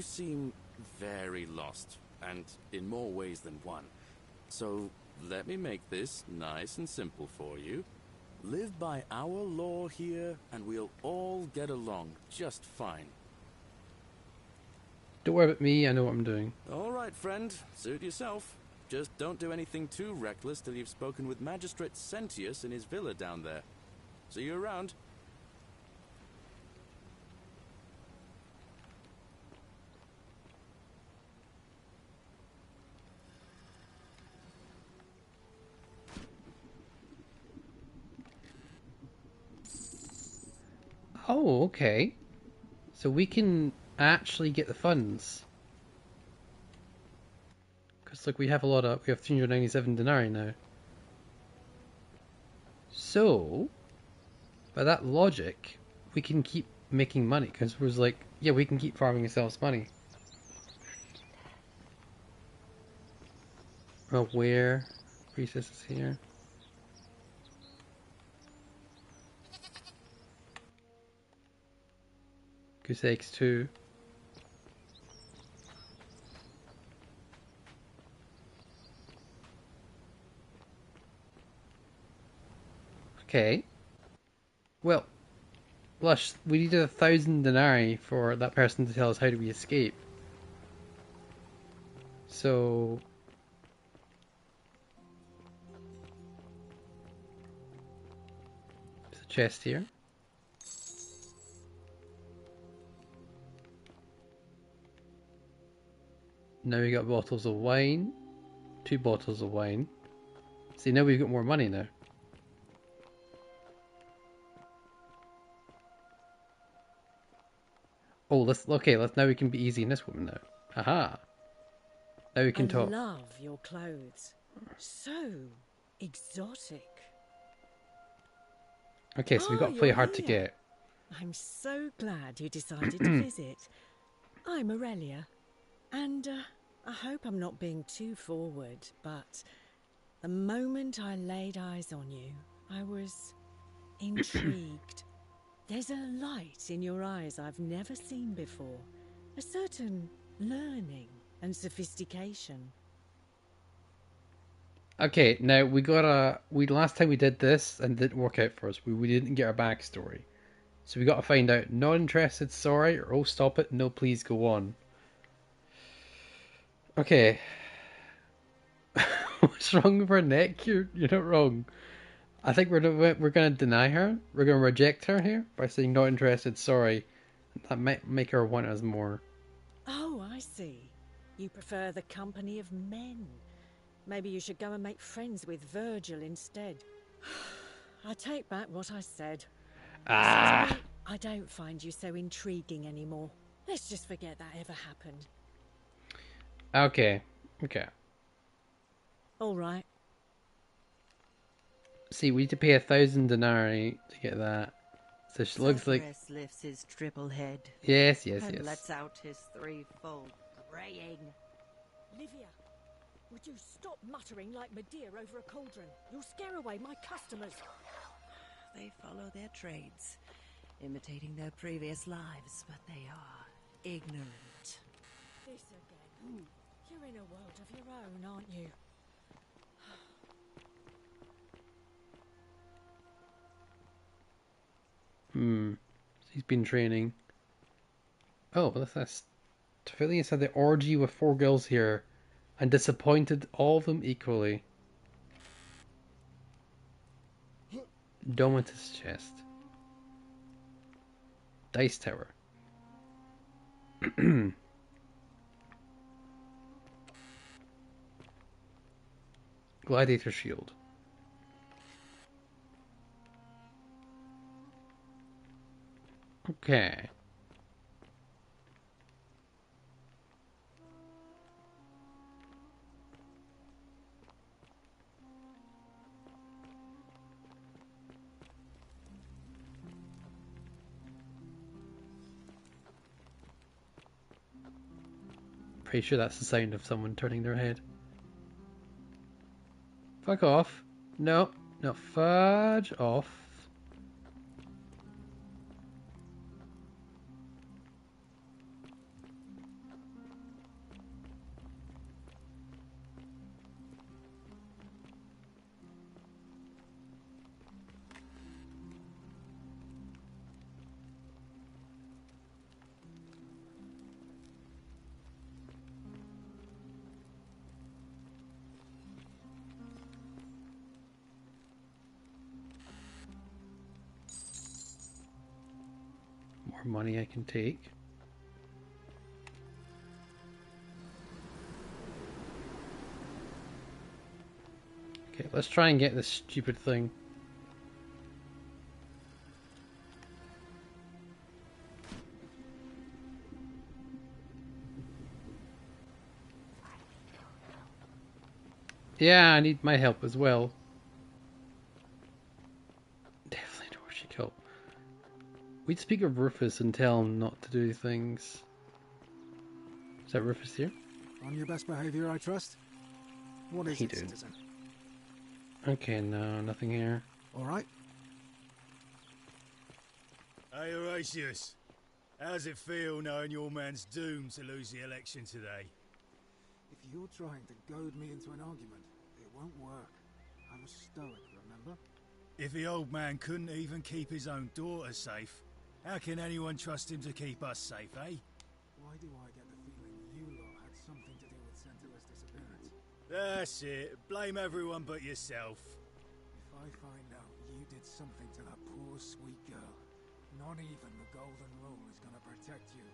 seem very lost, and in more ways than one. So let me make this nice and simple for you. Live by our law here, and we'll all get along just fine. Don't worry about me, I know what I'm doing. All right, friend. Suit yourself. Just don't do anything too reckless till you've spoken with Magistrate Sentius in his villa down there. See you around. Oh, okay. So we can actually get the funds. Because, look, we have 397 denarii now. So, by that logic, we can keep making money. Because we're like, yeah, we can keep farming ourselves money. Well, where? Priestess is here. Goose eggs too. Okay. Well, Lush, we needed 1,000 denarii for that person to tell us how do we escape. So... there's a chest here. Now we got bottles of wine. 2 bottles of wine. See, now we've got more money now. Oh, now we can be easy in this woman now. Aha! Now we can talk. I love your clothes. So exotic. Okay, so we've got to play hard to get. I'm so glad you decided to visit. I'm Aurelia, and I hope I'm not being too forward, but the moment I laid eyes on you, I was intrigued. There's a light in your eyes I've never seen before, a certain learning and sophistication. Okay, now last time we did this and it didn't work out for us. We didn't get our backstory. So we got to find out not interested, sorry, or oh stop it, no please go on. Okay. What's wrong with her neck? You're not wrong. I think we're gonna deny her. We're gonna reject her here by saying not interested, sorry. That might make her want us more. Oh, I see. You prefer the company of men. Maybe you should go and make friends with Virgil instead. I take back what I said. Ah! I don't find you so intriguing anymore. Let's just forget that ever happened. Okay. All right. See, we need to pay 1,000 denarii to get that. So she looks like... Cerberus lifts his triple head. Yes. And lets out his threefold braying. Livia, would you stop muttering like Medea over a cauldron? You'll scare away my customers. They follow their trades, imitating their previous lives, but they are ignorant. This again. You're in a world of your own, aren't you? He's been training. Oh, that's Tefillius had the orgy with 4 girls here and disappointed all of them equally. Domitus chest. Dice tower. gladiator shield. Okay. Pretty sure that's the sound of someone turning their head. Fuck off. No, no, fudge off. More money I can take. Okay, let's try and get this stupid thing. Yeah, I need my help as well. Definitely know where she go. We'd speak of Rufus and tell him not to do things. Is that Rufus here? On your best behavior, I trust? What is it, citizen? Okay, no, nothing here. All right. Hey, Horatius. How's it feel knowing your man's doomed to lose the election today? If you're trying to goad me into an argument, it won't work. I'm a stoic, remember? If the old man couldn't even keep his own daughter safe, how can anyone trust him to keep us safe, eh? Why do I get the feeling you lot had something to do with Centilla's disappearance? That's it. Blame everyone but yourself. If I find out you did something to that poor, sweet girl, not even the Golden Rule is gonna protect you.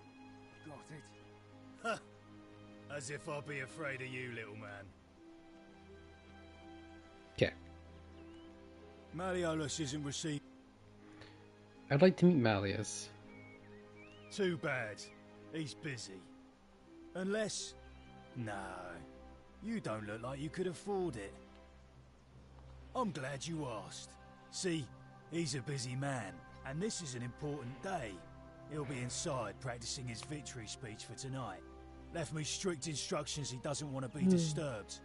Got it? Huh. As if I'll be afraid of you, little man. Okay. Malleolus isn't received. I'd like to meet Malleus. Too bad. He's busy. Unless... No. You don't look like you could afford it. I'm glad you asked. See, he's a busy man, and this is an important day. He'll be inside practicing his victory speech for tonight. Left me strict instructions he doesn't want to be disturbed.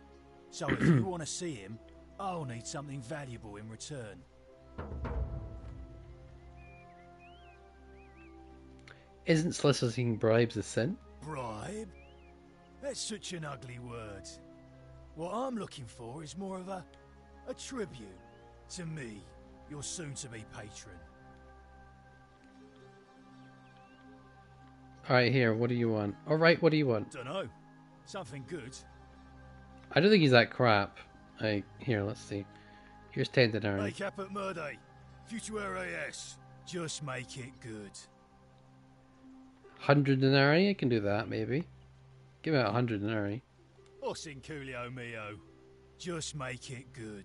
So if you want to see him, I'll need something valuable in return. Isn't soliciting bribes a sin? Bribe? That's such an ugly word. What I'm looking for is more of a tribute to me, your soon-to-be patron. Alright, here, what do you want? Alright, what do you want? Dunno. Something good. I don't think he's that crap. Here, let's see. Here's 10 denarii. Hey, Caput Murde. Future es. Just make it good. 100 denarii? I can do that, maybe. Give out 100 denarii. Os inculio mio. Just make it good.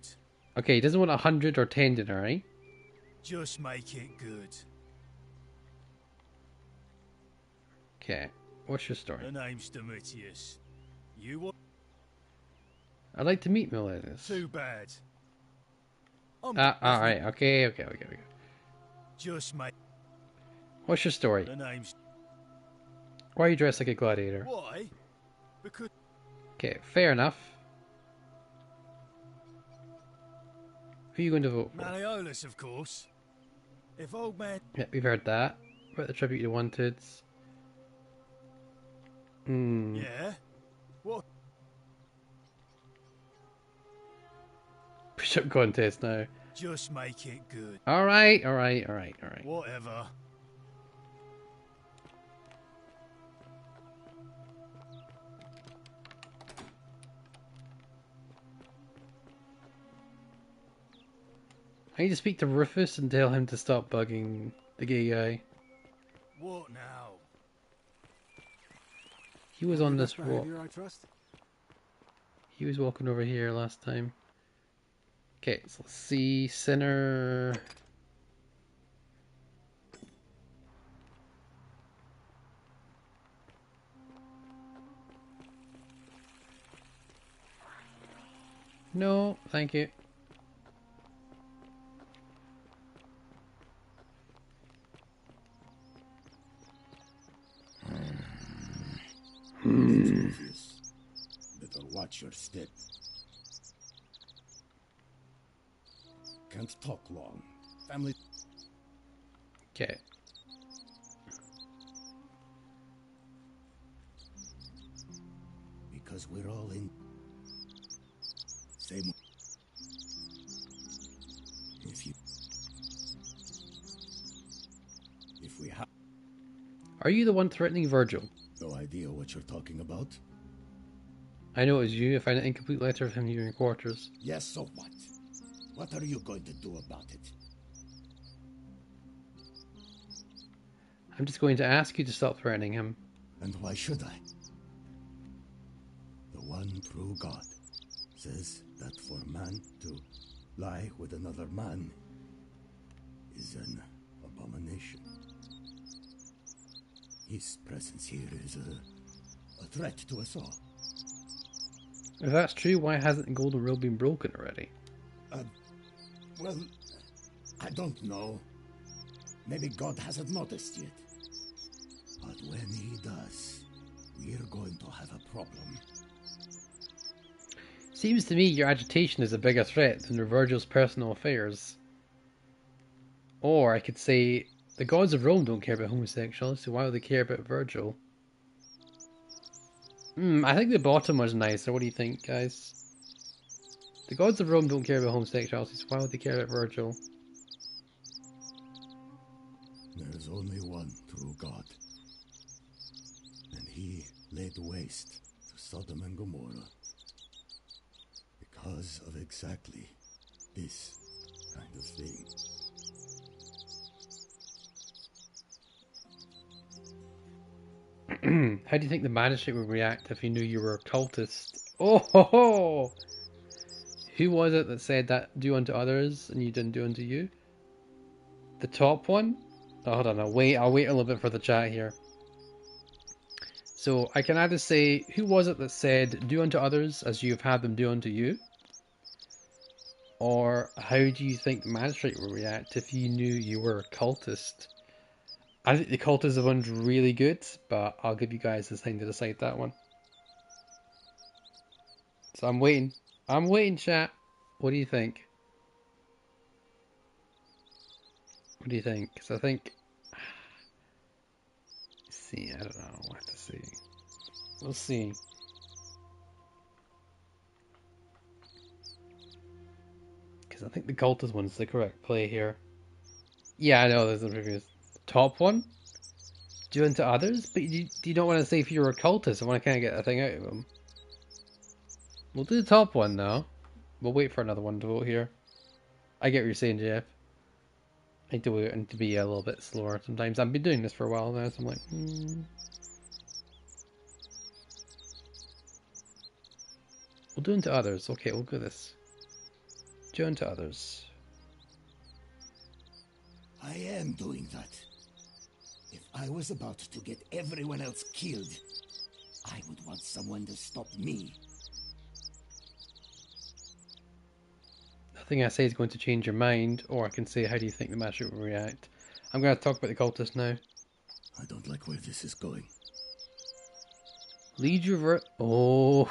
Okay, he doesn't want 100 or 10 denarii. Just make it good. Okay, what's your story? The name's Domitius. You want... I'd like to meet Malleus. Too bad. Alright, okay. Just make... What's your story? The name's... Why are you dressed like a gladiator? Why? Because... Okay, fair enough. Who are you going to vote for? Malleolus, of course. If old man... Yeah, we've heard that. About the tribute you wanted. Yeah? What? Push-up contest now. Just make it good. Alright. Whatever. I need to speak to Rufus and tell him to stop bugging the gay guy. What now? He was on this walk. I trust. He was walking over here last time. Okay, so let's see. Sinner. No, thank you. It's obvious. Better watch your step. Can't talk long. Family. Okay. Because we're all in. Same. If we have. Are you the one threatening Virgil? No idea what you're talking about. I know it was you. I found an incomplete letter from you in your quarters. Yes, so what? What are you going to do about it? I'm just going to ask you to stop threatening him. And why should I? The one true God says that for man to lie with another man is an abomination. His presence here is a threat to us all. If that's true, why hasn't the golden rule been broken already? Well, I don't know. Maybe God hasn't noticed yet. But when he does, we're going to have a problem. Seems to me your agitation is a bigger threat than Virgil's personal affairs. Or I could say, the gods of Rome don't care about homosexuals, so why would they care about Virgil? I think the bottom was nicer. What do you think, guys? The gods of Rome don't care about homosexuality, so why would they care about Virgil? There's only one true God. And he laid waste to Sodom and Gomorrah because of exactly this kind of thing. How do you think the magistrate would react if he knew you were a cultist? Oh ho ho! Who was it that said that do unto others and you didn't do unto you? The top one? Oh, hold on, I'll wait a little bit for the chat here. So I can either say, who was it that said do unto others as you have had them do unto you? Or how do you think the magistrate would react if you knew you were a cultist? I think the cultism one's really good, but I'll give you guys this thing to decide that one. So I'm waiting. I'm waiting, chat. What do you think? What do you think? Because I think... see, I don't know. We'll have to see. We'll see. Because I think the cultist one's the correct play here. Yeah, I know there's a previous top one. Do unto others, but do you not want to say if you're a cultist? I want to kind of get a thing out of them. We'll do the top one now. We'll wait for another one to vote here. I get what you're saying, Jeff. I need to be a little bit slower sometimes. I've been doing this for a while now, so I'm like, We'll do unto others. Okay, we'll do this. Do unto others. I am doing that. If I was about to get everyone else killed, I would want someone to stop me. Nothing I say is going to change your mind, or I can say, how do you think the magistrate will react? I'm going to talk about the cultist now. I don't like where this is going. Lead your Oh,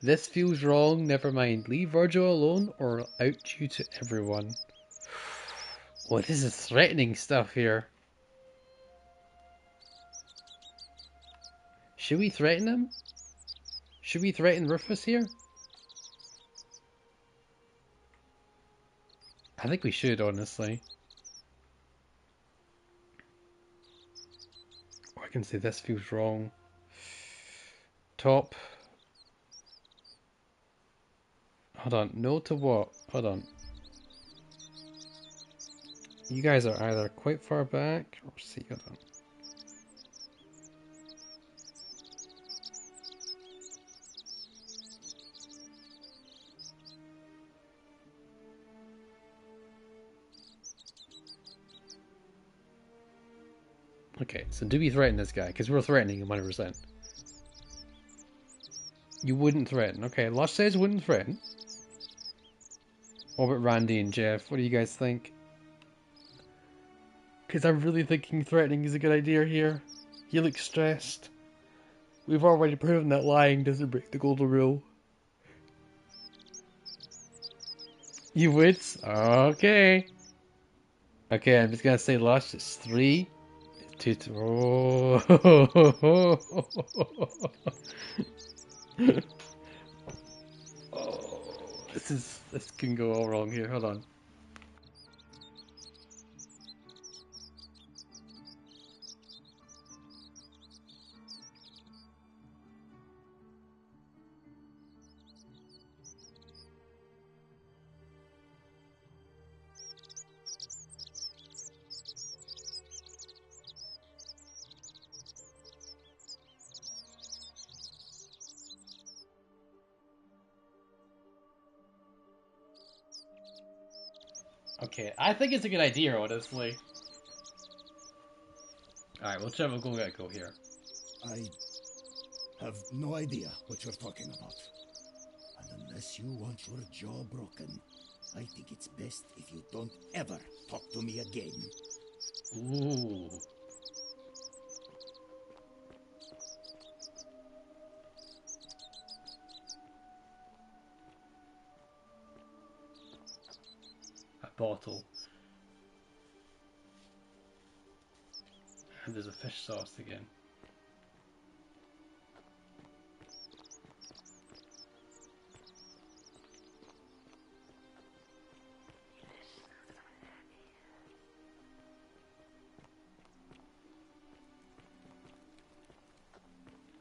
this feels wrong. Never mind. Leave Virgil alone, or I'll out you to everyone. Oh, this is threatening stuff here. Should we threaten him? Should we threaten Rufus here? I think we should, honestly. Or I can say this feels wrong. Top. Hold on. No to what? Hold on. You guys are either quite far back or see. Hold on. Okay, so do we threaten this guy? Because we're threatening him 100%. You wouldn't threaten. Okay, Lush says wouldn't threaten. What about Randy and Jeff? What do you guys think? Because I'm really thinking threatening is a good idea here. He looks stressed. We've already proven that lying doesn't break the golden rule. You would? Okay. Okay, I'm just gonna say Lush. It's 3, 2, 3. Oh. Oh, this can go all wrong here. Hold on. Okay, I think it's a good idea, honestly. Alright, we'll try. We'll go here. I have no idea what you're talking about. And unless you want your jaw broken, I think it's best if you don't ever talk to me again. Ooh. A bottle. And there's a fish sauce again.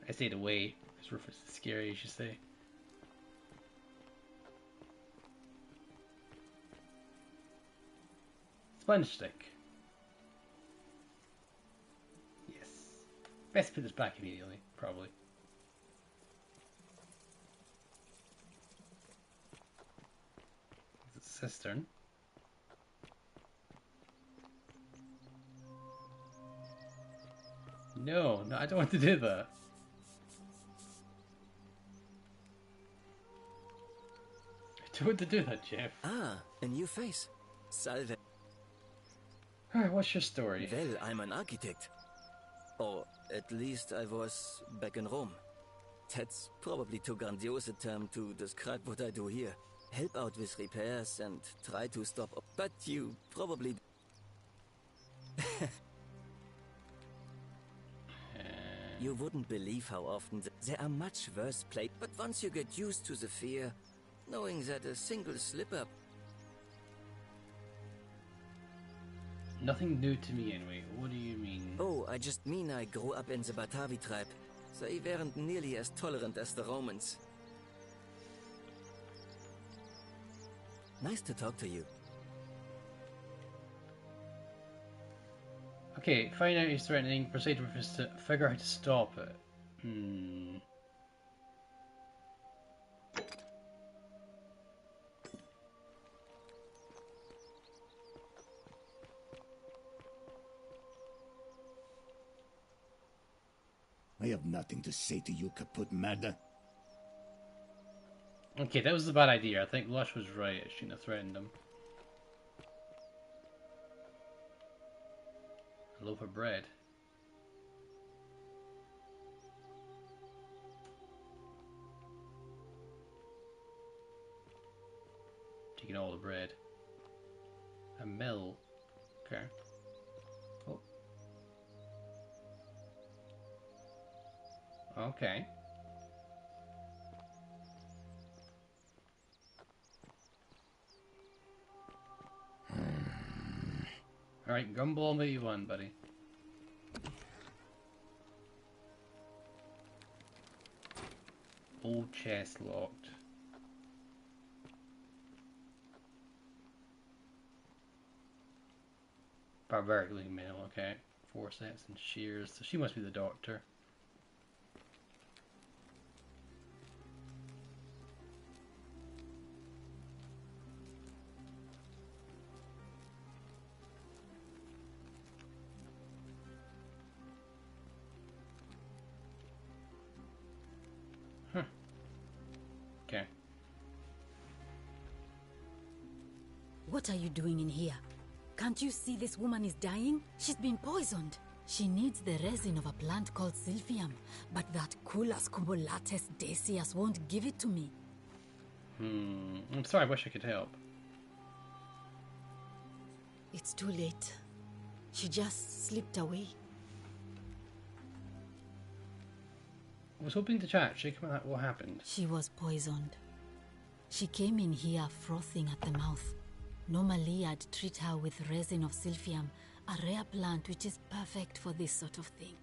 I stayed away. This roof is scary, as you say. Sponge stick. Yes. Best put this back immediately, probably. It's a cistern. No, I don't want to do that. I don't want to do that, Jeff. Ah, a new face. Salve. Alright, what's your story? Well, I'm an architect. Or at least I was back in Rome. That's probably too grandiose a term to describe what I do here. Help out with repairs and try to stop. But you probably... You wouldn't believe how often there are much worse places. But once you get used to the fear, knowing that a single slip-up... Nothing new to me anyway. What do you mean? Oh, I just mean I grew up in the Batavi tribe. They weren't nearly as tolerant as the Romans. Nice to talk to you. Okay, find out he's threatening. Proceed with us to figure out how to stop it. I have nothing to say to you, kaput merda. Okay, that was a bad idea. I think Lush was right. I shouldn't have threatened him. A loaf of bread. Taking all the bread. A mill. Okay. Oh. Okay. Alright, gumball me one, buddy. Old chest locked. Barbarically male, okay. Forceps and shears. So she must be the doctor. Okay. What are you doing in here? Can't you see this woman is dying? She's been poisoned. She needs the resin of a plant called Sylphium, but that Culus cumbulatus Decius won't give it to me. I'm sorry, I wish I could help. It's too late. She just slipped away. I was hoping to chat. Shake about that. What happened? She was poisoned. She came in here frothing at the mouth. Normally, I'd treat her with resin of Sylphium, a rare plant which is perfect for this sort of thing.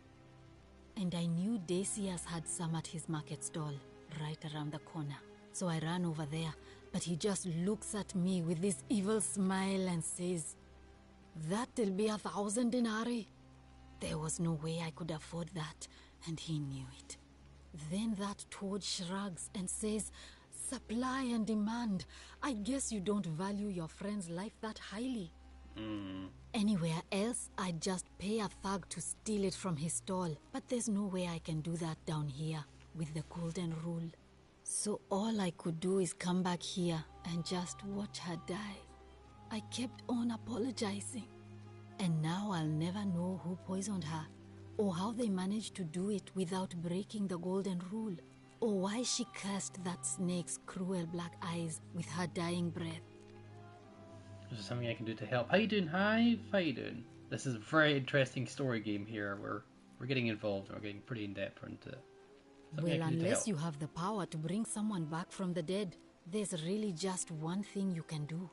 And I knew Decius had some at his market stall, right around the corner. So I ran over there, but he just looks at me with this evil smile and says, "That'll be 1,000 denarii." There was no way I could afford that, and he knew it. Then that toad shrugs and says, "Supply and demand. I guess you don't value your friend's life that highly." Anywhere else, I'd just pay a thug to steal it from his stall. But there's no way I can do that down here with the golden rule. So all I could do is come back here and just watch her die. I kept on apologizing. And now I'll never know who poisoned her, or how they managed to do it without breaking the golden rule, or why she cursed that snake's cruel black eyes with her dying breath. Is there something I can do to help? How you doing, Hive? How you doing? This is a very interesting story game here. We're getting involved. We're getting pretty in depth into it. Well, unless you have the power to bring someone back from the dead, there's really just one thing you can do.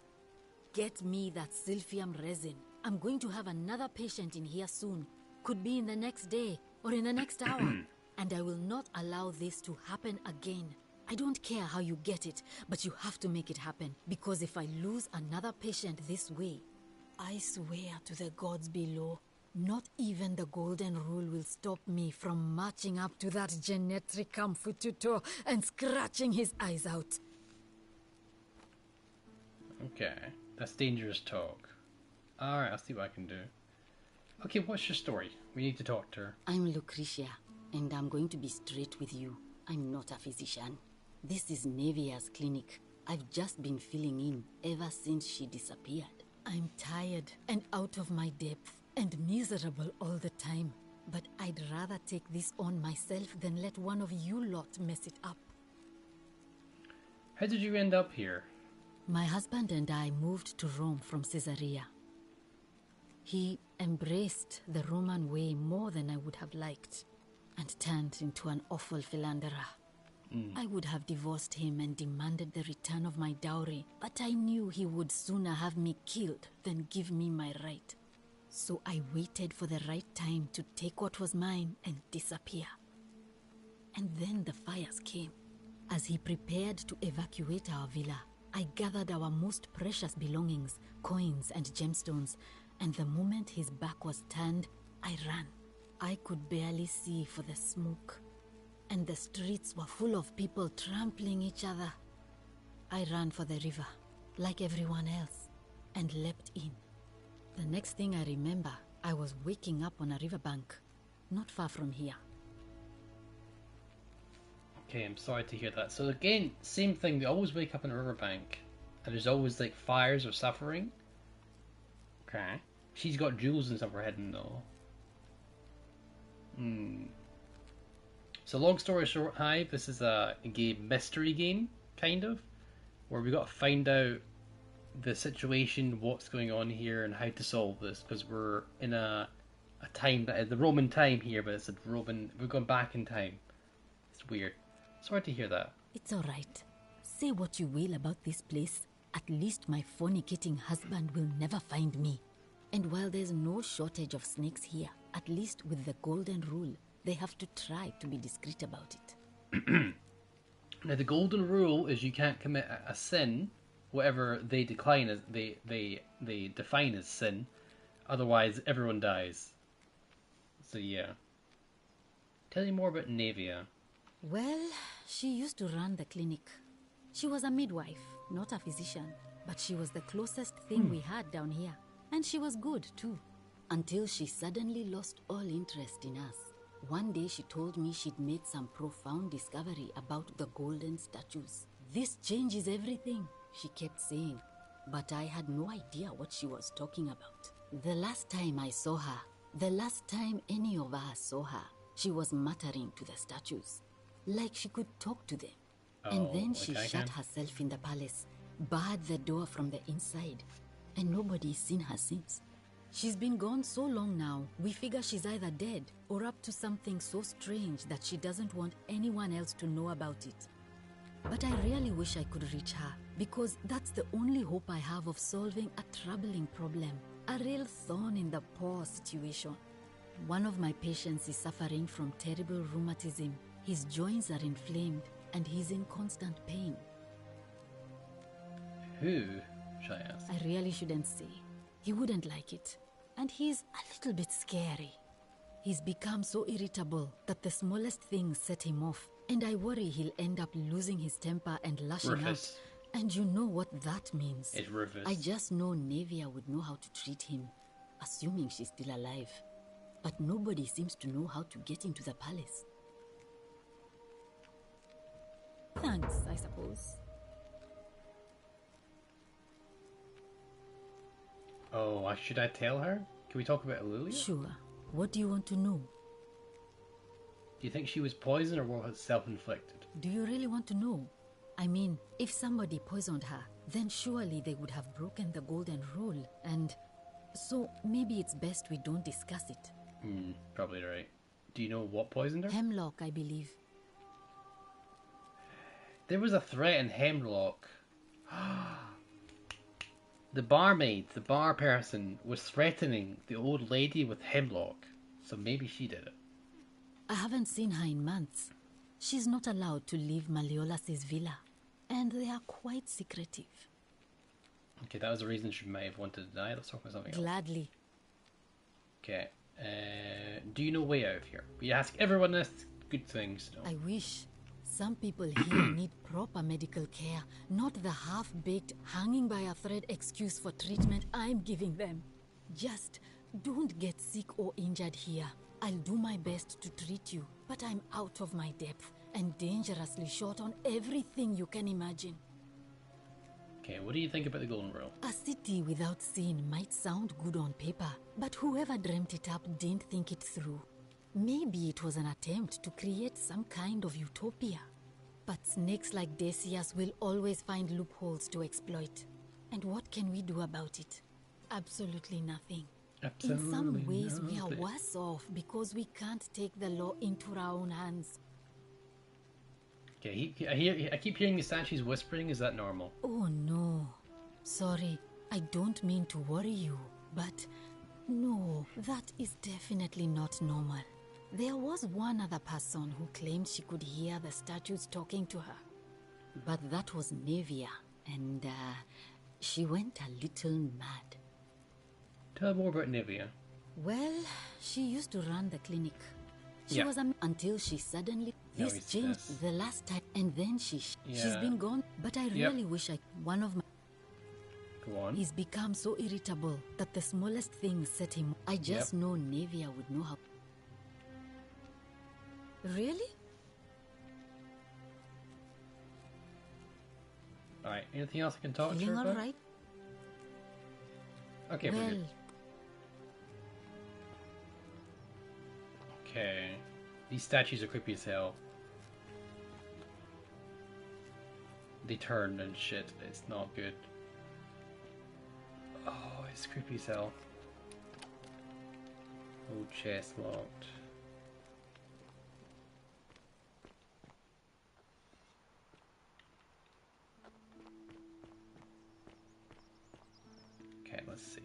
Get me that Sylphium resin. I'm going to have another patient in here soon. Could be in the next day or in the next hour. And I will not allow this to happen again. I don't care how you get it, but you have to make it happen. Because if I lose another patient this way, I swear to the gods below, not even the golden rule will stop me from marching up to that Genetricum Fututo and scratching his eyes out. Okay, that's dangerous talk. Alright, I'll see what I can do. Okay, what's your story? We need to talk to her. I'm Lucretia, and I'm going to be straight with you. I'm not a physician. This is Nevia's clinic. I've just been filling in ever since she disappeared. I'm tired and out of my depth and miserable all the time. But I'd rather take this on myself than let one of you lot mess it up. How did you end up here? My husband and I moved to Rome from Caesarea. He embraced the Roman way more than I would have liked, and turned into an awful philanderer. I would have divorced him and demanded the return of my dowry, but I knew he would sooner have me killed than give me my right. So I waited for the right time to take what was mine and disappear. And then the fires came. As he prepared to evacuate our villa, I gathered our most precious belongings, coins and gemstones, and the moment his back was turned, I ran. I could barely see for the smoke, and the streets were full of people trampling each other. I ran for the river, like everyone else, and leapt in. The next thing I remember, I was waking up on a riverbank, not far from here. Okay, I'm sorry to hear that. So again, same thing, they always wake up on a riverbank, and there's always like fires or suffering. Okay. She's got jewels and stuff for her head though. So long story short, Hive, this is a game, mystery game, kind of, where we got to find out the situation, what's going on here, and how to solve this, because we're in a time that is the Roman time here, but it's a Roman, we're going back in time. It's weird. Sorry to hear that. It's all right. Say what you will about this place. At least my fornicating husband will never find me. And while there's no shortage of snakes here, at least with the golden rule, they have to try to be discreet about it. Now the golden rule is you can't commit a sin, whatever they decline as they define as sin, otherwise everyone dies. So yeah. Tell me more about Nevia. Well, she used to run the clinic. She was a midwife, not a physician, but she was the closest thing we had down here. And she was good too, until she suddenly lost all interest in us. One day she told me she'd made some profound discovery about the golden statues. This changes everything, she kept saying. But I had no idea what she was talking about. The last time I saw her, the last time any of us saw her, she was muttering to the statues, like she could talk to them. And then she shut herself in the palace, barred the door from the inside, and nobody's seen her since. She's been gone so long now, we figure she's either dead or up to something so strange that she doesn't want anyone else to know about it. But I really wish I could reach her, because that's the only hope I have of solving a troubling problem, a real thorn in the paw situation. One of my patients is suffering from terrible rheumatism. His joints are inflamed, and he's in constant pain. Who, should I ask? I really shouldn't say. He wouldn't like it. And he's a little bit scary. He's become so irritable that the smallest things set him off, and I worry he'll end up losing his temper and lashing out. And you know what that means. It's Rufus. I just know Nevia would know how to treat him, assuming she's still alive. But nobody seems to know how to get into the palace. Thanks, I suppose. Oh, should I tell her? Can we talk about Alulia? Sure. What do you want to know? Do you think she was poisoned or was it self-inflicted? Do you really want to know? I mean, if somebody poisoned her, then surely they would have broken the golden rule, and so maybe it's best we don't discuss it. Probably right. Do you know what poisoned her? Hemlock, I believe. There was a threat in Hemlock. The barmaid, the bar person, was threatening the old lady with Hemlock, so maybe she did it. I haven't seen her in months. She's not allowed to leave Malleolus' villa, and they are quite secretive. Okay, that was the reason she may have wanted to die. Let's talk about something else. Gladly. Okay, do you know way out of here? We ask everyone this good things. No? I wish. Some people here need proper medical care, not the half-baked, hanging by a thread excuse for treatment I'm giving them. Just don't get sick or injured here. I'll do my best to treat you, but I'm out of my depth and dangerously short on everything you can imagine. Okay, what do you think about the Golden Rule? A city without sin might sound good on paper, but whoever dreamt it up didn't think it through. Maybe it was an attempt to create some kind of utopia. But snakes like Decius will always find loopholes to exploit. And what can we do about it? Absolutely nothing. In some ways, we are worse off because we can't take the law into our own hands. Okay, I keep hearing the statues whispering. Is that normal? Oh no. Sorry, I don't mean to worry you, but no, that is definitely not normal. There was one other person who claimed she could hear the statues talking to her. But that was Nevia, and she went a little mad. Tell more about Nevia. Well, she used to run the clinic. She was until she suddenly... This changed the last time, and then she's been gone. But I really wish one of my... Go on. He's become so irritable that the smallest thing set him... I just know Nevia would know how... Really? Alright, anything else I can talk to her about? Alright? Okay, we're good. Okay. These statues are creepy as hell. They turn and shit. It's not good. Oh, it's creepy as hell. Oh, chest locked. Okay, let's see.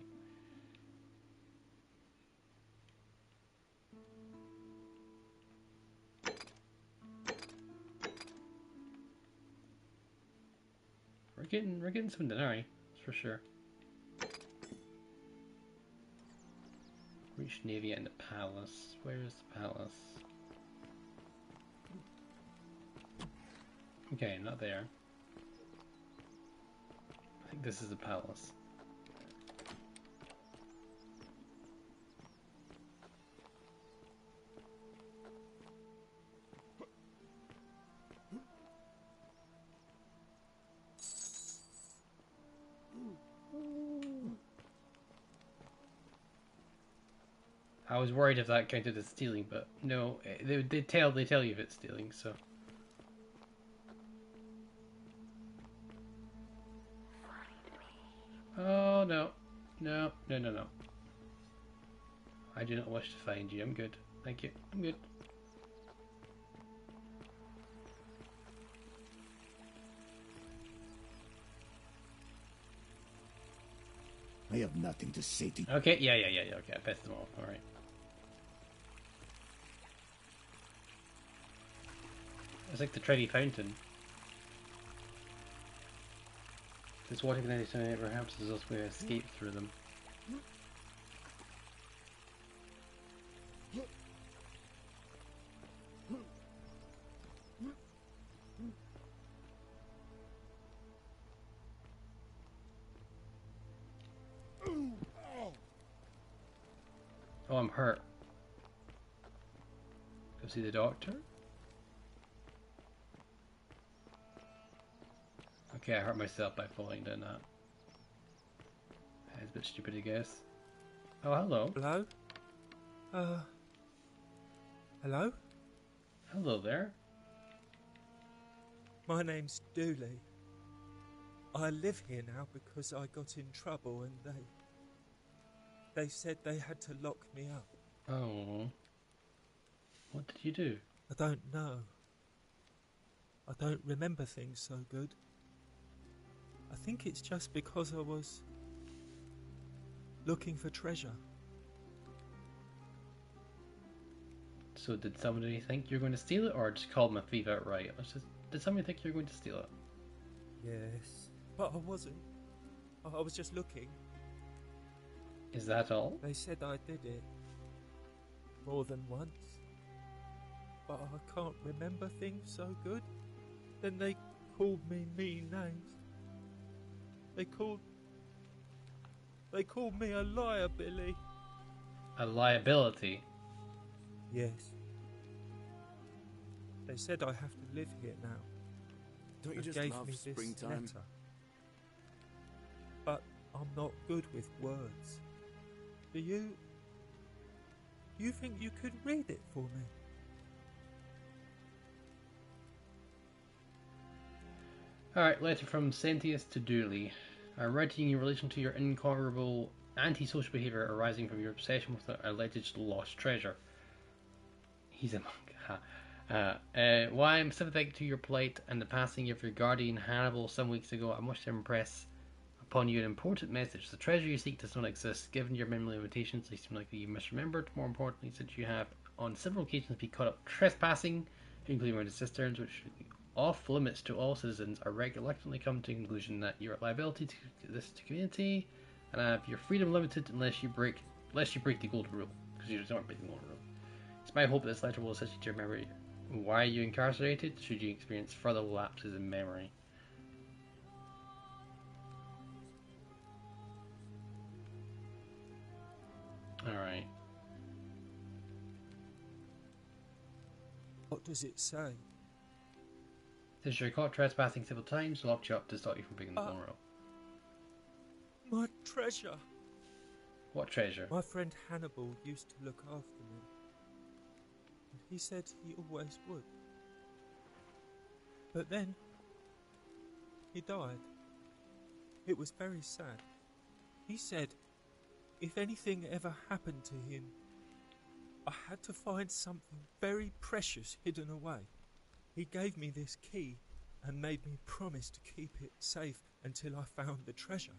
We're getting some denarii, that's for sure. Reach Nevia in the palace. Where is the palace? Okay, not there. I think this is the palace. I was worried if that counted as stealing, but no, they tell you if it's stealing, so. Oh no. No. I do not wish to find you. I'm good. Thank you. I'm good. I have nothing to say to you. Okay, yeah. Okay, I pissed them off. Alright. It's like the Trevi Fountain. This water connection never helps us we escape through them. Oh, I'm hurt. Go see the doctor? Okay, I hurt myself by falling down that. That's a bit stupid, I guess. Oh, hello. Hello? Hello? Hello there. My name's Dooley. I live here now because I got in trouble and they said they had to lock me up. Oh. What did you do? I don't know. I don't remember things so good. I think it's just because I was looking for treasure. So did somebody think you're going to steal it, or just call them a thief outright? Did somebody think you're going to steal it? Yes. But I wasn't. I was just looking. Is that all? They said I did it more than once. But I can't remember things so good. Then they called me mean names. They called me a liar, Billy. A liability? Yes. They said I have to live here now. Don't you They just gave love me this springtime? letter. But I'm not good with words. Do you think you could read it for me? Alright, letter from Sentius to Dooley. I'm writing in relation to your incorrigible antisocial behaviour arising from your obsession with the alleged lost treasure. He's a monk. Why I'm sympathetic to your plight and the passing of your guardian Hannibal some weeks ago, I wish to impress upon you an important message. The treasure you seek does not exist. Given your memory limitations, they seem likely you misremembered. More importantly, since you have on several occasions been caught up trespassing, including around the cisterns, which should be off limits to all citizens, I reluctantly come to the conclusion that you're a liability to this community, and have your freedom limited unless you break the golden rule, because you just aren't breaking the golden rule. It's my hope that this letter will assist you to remember why you incarcerated, should you experience further lapses in memory. Alright. What does it say? Since you're caught trespassing several times, locked you up to stop you from breaking the golden rule. My treasure! What treasure? My friend Hannibal used to look after me. And he said he always would. But then, he died. It was very sad. He said, if anything ever happened to him, I had to find something very precious hidden away. He gave me this key and made me promise to keep it safe until I found the treasure.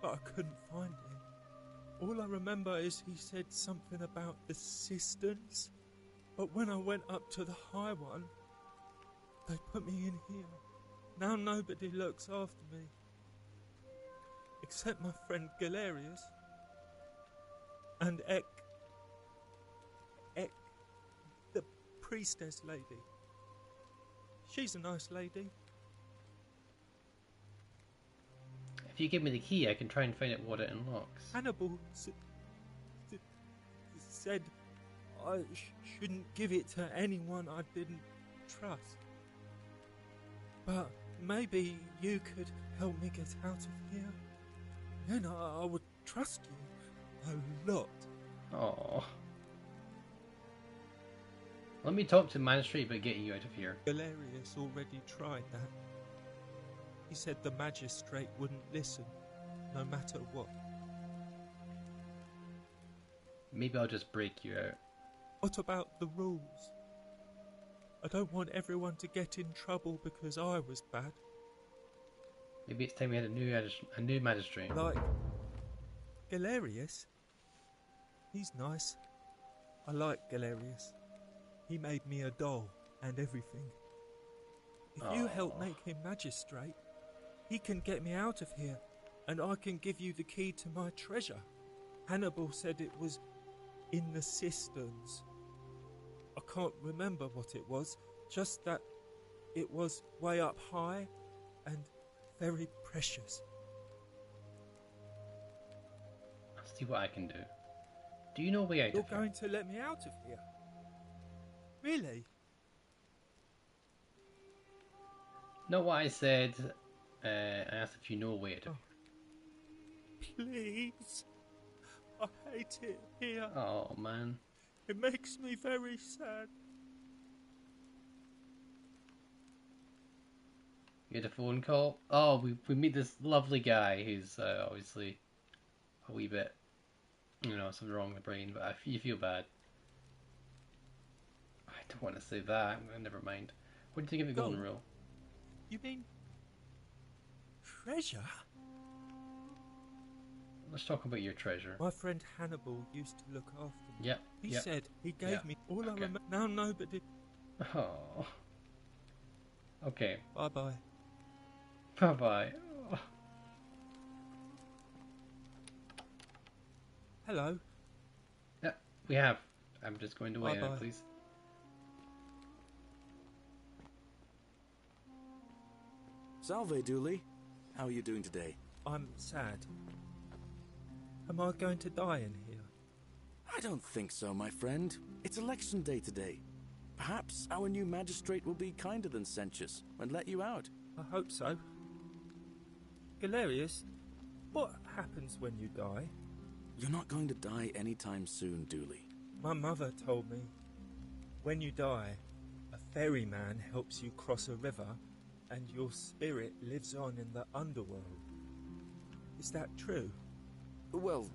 But I couldn't find it. All I remember is he said something about the cisterns. But when I went up to the high one, they put me in here. Now nobody looks after me. Except my friend Galerius. And Ek, the priestess lady. She's a nice lady. If you give me the key, I can try and find out what it unlocks. Hannibal said I shouldn't give it to anyone I didn't trust. But maybe you could help me get out of here. Then I would trust you. A lot. Oh. Let me talk to the magistrate about getting you out of here. Galerius already tried that. He said the magistrate wouldn't listen, no matter what. Maybe I'll just break you out. What about the rules? I don't want everyone to get in trouble because I was bad. Maybe it's time we had a new magistrate. Like Galerius. He's nice. I like Galerius. He made me a doll and everything. If you help make him magistrate, he can get me out of here, and I can give you the key to my treasure. Hannibal said it was in the cisterns. I can't remember what it was, just that it was way up high and very precious. I'll see what I can do. Do you know a way out You're of here? going to let me out of here? Really? Not what I said. I asked if you know a way out of here. Please. I hate it here. Oh, man. It makes me very sad. You had a phone call? Oh, we meet this lovely guy who's obviously a wee bit, something wrong with the brain, but you feel bad. I don't want to say that. Never mind. What do you think of the golden rule? You mean treasure? Let's talk about your treasure. My friend Hannibal used to look after me. Yep. He said he gave me all I remember. Now nobody. Oh. Okay. Bye bye. Bye bye. Oh. Hello. Yeah, we have. I'm just going to wait now, please. Salve, Dooley. How are you doing today? I'm sad. Am I going to die in here? I don't think so, my friend. It's election day today. Perhaps our new magistrate will be kinder than Sentius and let you out. I hope so. Galerius, what happens when you die? You're not going to die anytime soon, Dooley. My mother told me, when you die, a ferryman helps you cross a river and your spirit lives on in the underworld. Is that true? Well,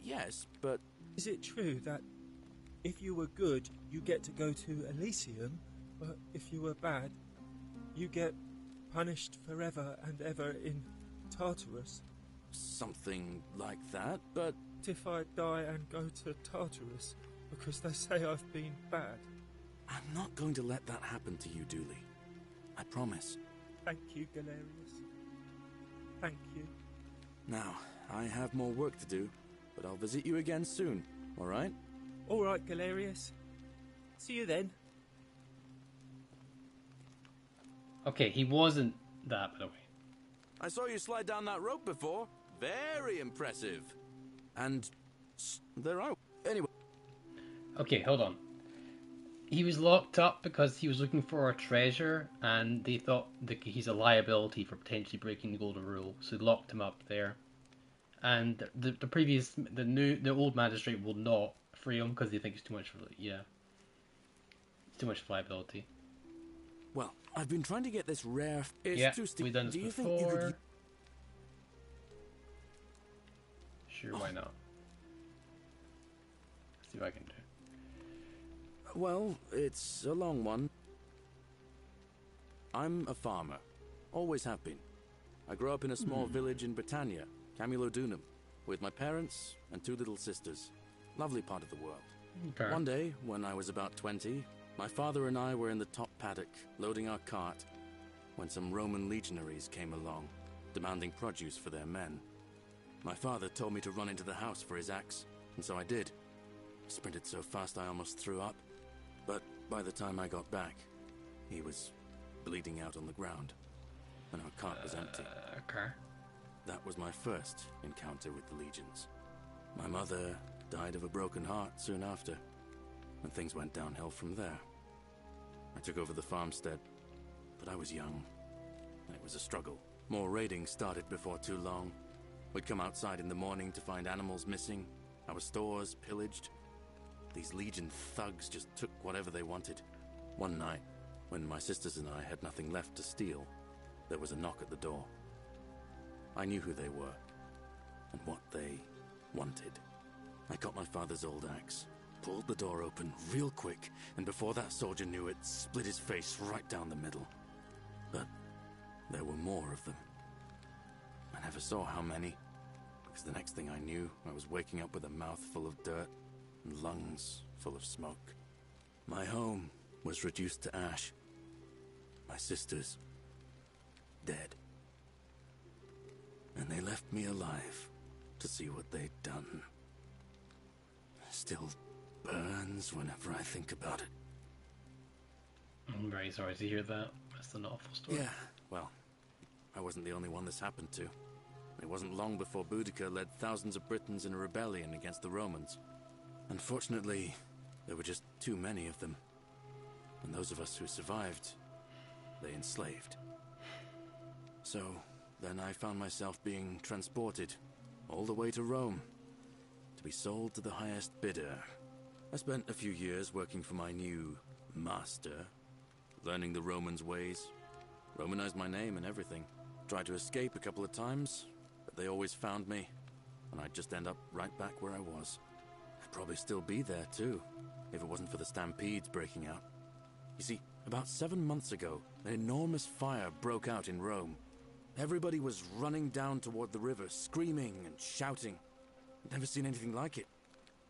yes, but... Is it true that if you were good, you get to go to Elysium, but if you were bad, you get punished forever and ever in Tartarus? Something like that, but... If I die and go to Tartarus because they say I've been bad? I'm not going to let that happen to you, Dooley. I promise. Thank you, Galerius. Thank you. Now, I have more work to do, but I'll visit you again soon, alright? Alright, Galerius. See you then. Okay, he wasn't that, by the way. I saw you slide down that rope before. Very impressive. And they're out. Anyway. Okay, hold on. He was locked up because he was looking for a treasure, and they thought that he's a liability for potentially breaking the golden rule, so they locked him up there. And the old magistrate will not free him because they think it's too much it's too much liability. Well, I've been trying to get this rare. We've done this before. Sure, why not? Let's see what I can do. Well, it's a long one. I'm a farmer. Always have been. I grew up in a small village in Britannia, Camulodunum, with my parents and 2 little sisters. Lovely part of the world. Okay. One day, when I was about 20, my father and I were in the top paddock, loading our cart, when some Roman legionaries came along, demanding produce for their men. My father told me to run into the house for his axe, and so I did. Sprinted so fast I almost threw up, but by the time I got back, he was bleeding out on the ground, and our cart was empty. Okay. That was my first encounter with the legions. My mother died of a broken heart soon after, and things went downhill from there. I took over the farmstead, but I was young. It was a struggle. More raiding started before too long. We'd come outside in the morning to find animals missing, Our stores pillaged. These Legion thugs just took whatever they wanted. One night, when my sisters and I had nothing left to steal, there was a knock at the door. I knew who they were, and what they wanted. I got my father's old axe, pulled the door open real quick, and before that soldier knew it, split his face right down the middle. But there were more of them. I never saw how many, because the next thing I knew, I was waking up with a mouth full of dirt and lungs full of smoke. My home was reduced to ash. My sisters, dead. And they left me alive to see what they'd done. Still burns whenever I think about it. I'm very sorry to hear that. That's an awful story. Yeah, well, I wasn't the only one this happened to. It wasn't long before Boudica led thousands of Britons in a rebellion against the Romans. Unfortunately, there were just too many of them. And those of us who survived, they enslaved. So, then I found myself being transported all the way to Rome to be sold to the highest bidder. I spent a few years working for my new master, learning the Romans' ways, Romanized my name and everything. Tried to escape a couple of times, but they always found me, and I'd just end up right back where I was. I'd probably still be there too, if it wasn't for the stampedes breaking out. You see, about 7 months ago, an enormous fire broke out in Rome. Everybody was running down toward the river, screaming and shouting. I'd never seen anything like it.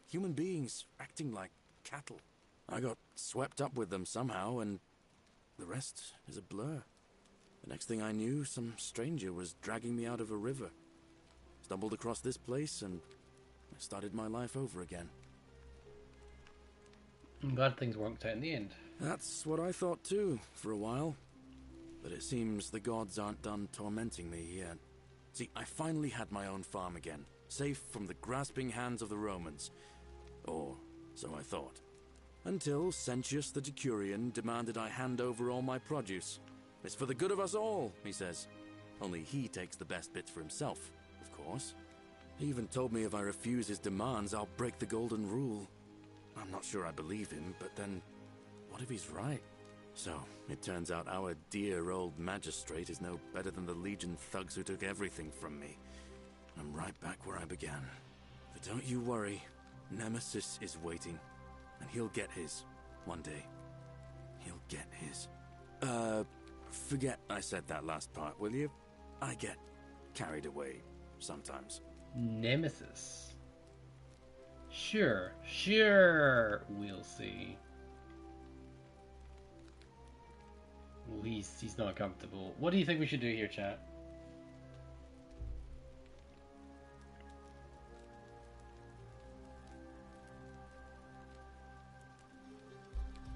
Human beings acting like cattle. I got swept up with them somehow, and the rest is a blur. The next thing I knew, some stranger was dragging me out of a river. Stumbled across this place, and I started my life over again. I'm glad things worked out in the end. That's what I thought too, for a while. But it seems the gods aren't done tormenting me yet. See, I finally had my own farm again, safe from the grasping hands of the Romans. Or so I thought. Until Sentius the Decurion demanded I hand over all my produce. It's for the good of us all, he says. Only he takes the best bits for himself, of course. He even told me if I refuse his demands, I'll break the golden rule. I'm not sure I believe him, but then, what if he's right? So, it turns out our dear old magistrate is no better than the Legion thugs who took everything from me. I'm right back where I began. But don't you worry, Nemesis is waiting, and he'll get his, one day. He'll get his. Forget I said that last part, will you? I get carried away sometimes. Nemesis. Sure, we'll see. Well, he's not comfortable. What do you think we should do here, chat?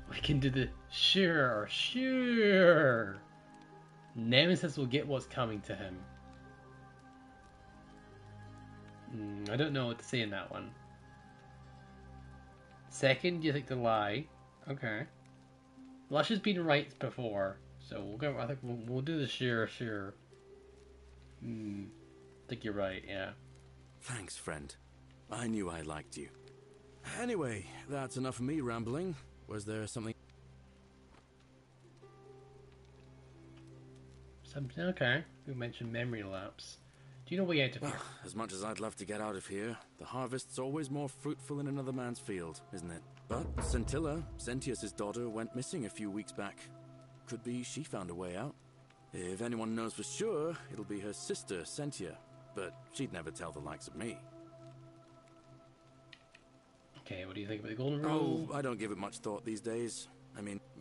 We can do the sure. Nemesis will get what's coming to him. I don't know what to say in that one. Second, you think the lie? Okay. Lush has been right before, so we'll go. I think we'll do the sure. I think you're right. Yeah. Thanks, friend. I knew I liked you. Anyway, that's enough of me rambling. Was there something? Something. Okay. We mentioned memory lapse. Do you know way out of here? As much as I'd love to get out of here, the harvest's always more fruitful in another man's field, isn't it? But Scintilla, Sentius' daughter, went missing a few weeks back. Could be she found a way out. If anyone knows for sure, it'll be her sister, Sentia. But she'd never tell the likes of me. Okay, what do you think about the golden rule? Oh, I don't give it much thought these days.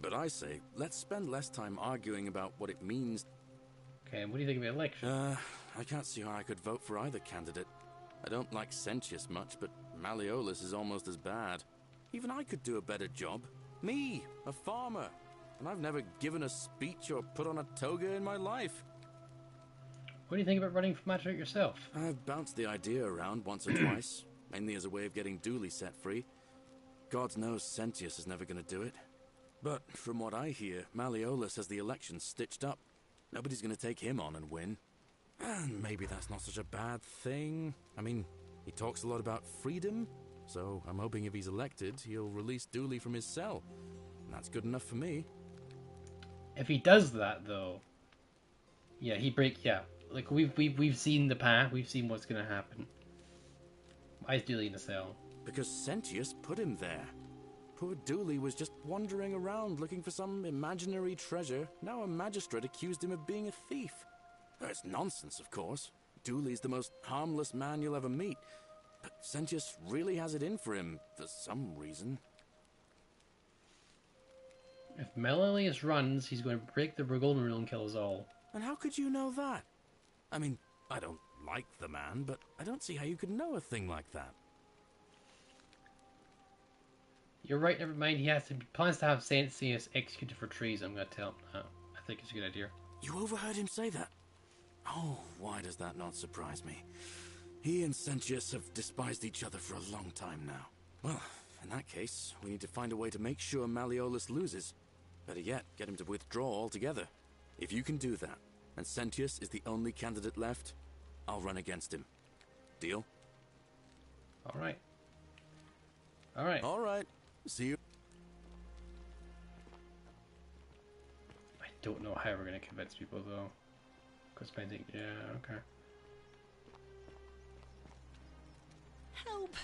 But I say, let's spend less time arguing about what it means. Okay, and what do you think about election? I can't see how I could vote for either candidate. I don't like Sentius much, but Malleolus is almost as bad. Even I could do a better job. Me, a farmer. And I've never given a speech or put on a toga in my life. What do you think about running for magistrate yourself? I've bounced the idea around once or twice, mainly as a way of getting Dooley set free. God knows Sentius is never going to do it. But from what I hear, Malleolus has the election stitched up. Nobody's going to take him on and win. And maybe that's not such a bad thing. He talks a lot about freedom, so I'm hoping if he's elected, he'll release Dooley from his cell. And that's good enough for me. If he does that, though, yeah, like we've seen the path, we've seen what's gonna happen. Why is Dooley in the cell? Because Sentius put him there. Poor Dooley was just wandering around looking for some imaginary treasure. Now a magistrate accused him of being a thief. It's nonsense, of course. Dooley's the most harmless man you'll ever meet. But Sentius really has it in for him, for some reason. If Malleolus runs, he's going to break the golden rule and kill us all. And how could you know that? I mean, I don't like the man, but I don't see how you could know a thing like that. You're right, never mind. He plans to have Sentius executed for treason. I'm going to tell him that. I think it's a good idea. You overheard him say that? Oh, why does that not surprise me? He and Sentius have despised each other for a long time now. Well, in that case, we need to find a way to make sure Malleolus loses. Better yet, get him to withdraw altogether. If you can do that, and Sentius is the only candidate left, I'll run against him. Deal? Alright. Alright. Alright. See you. I don't know how we're going to convince people, though. Because painting, yeah, okay. Help!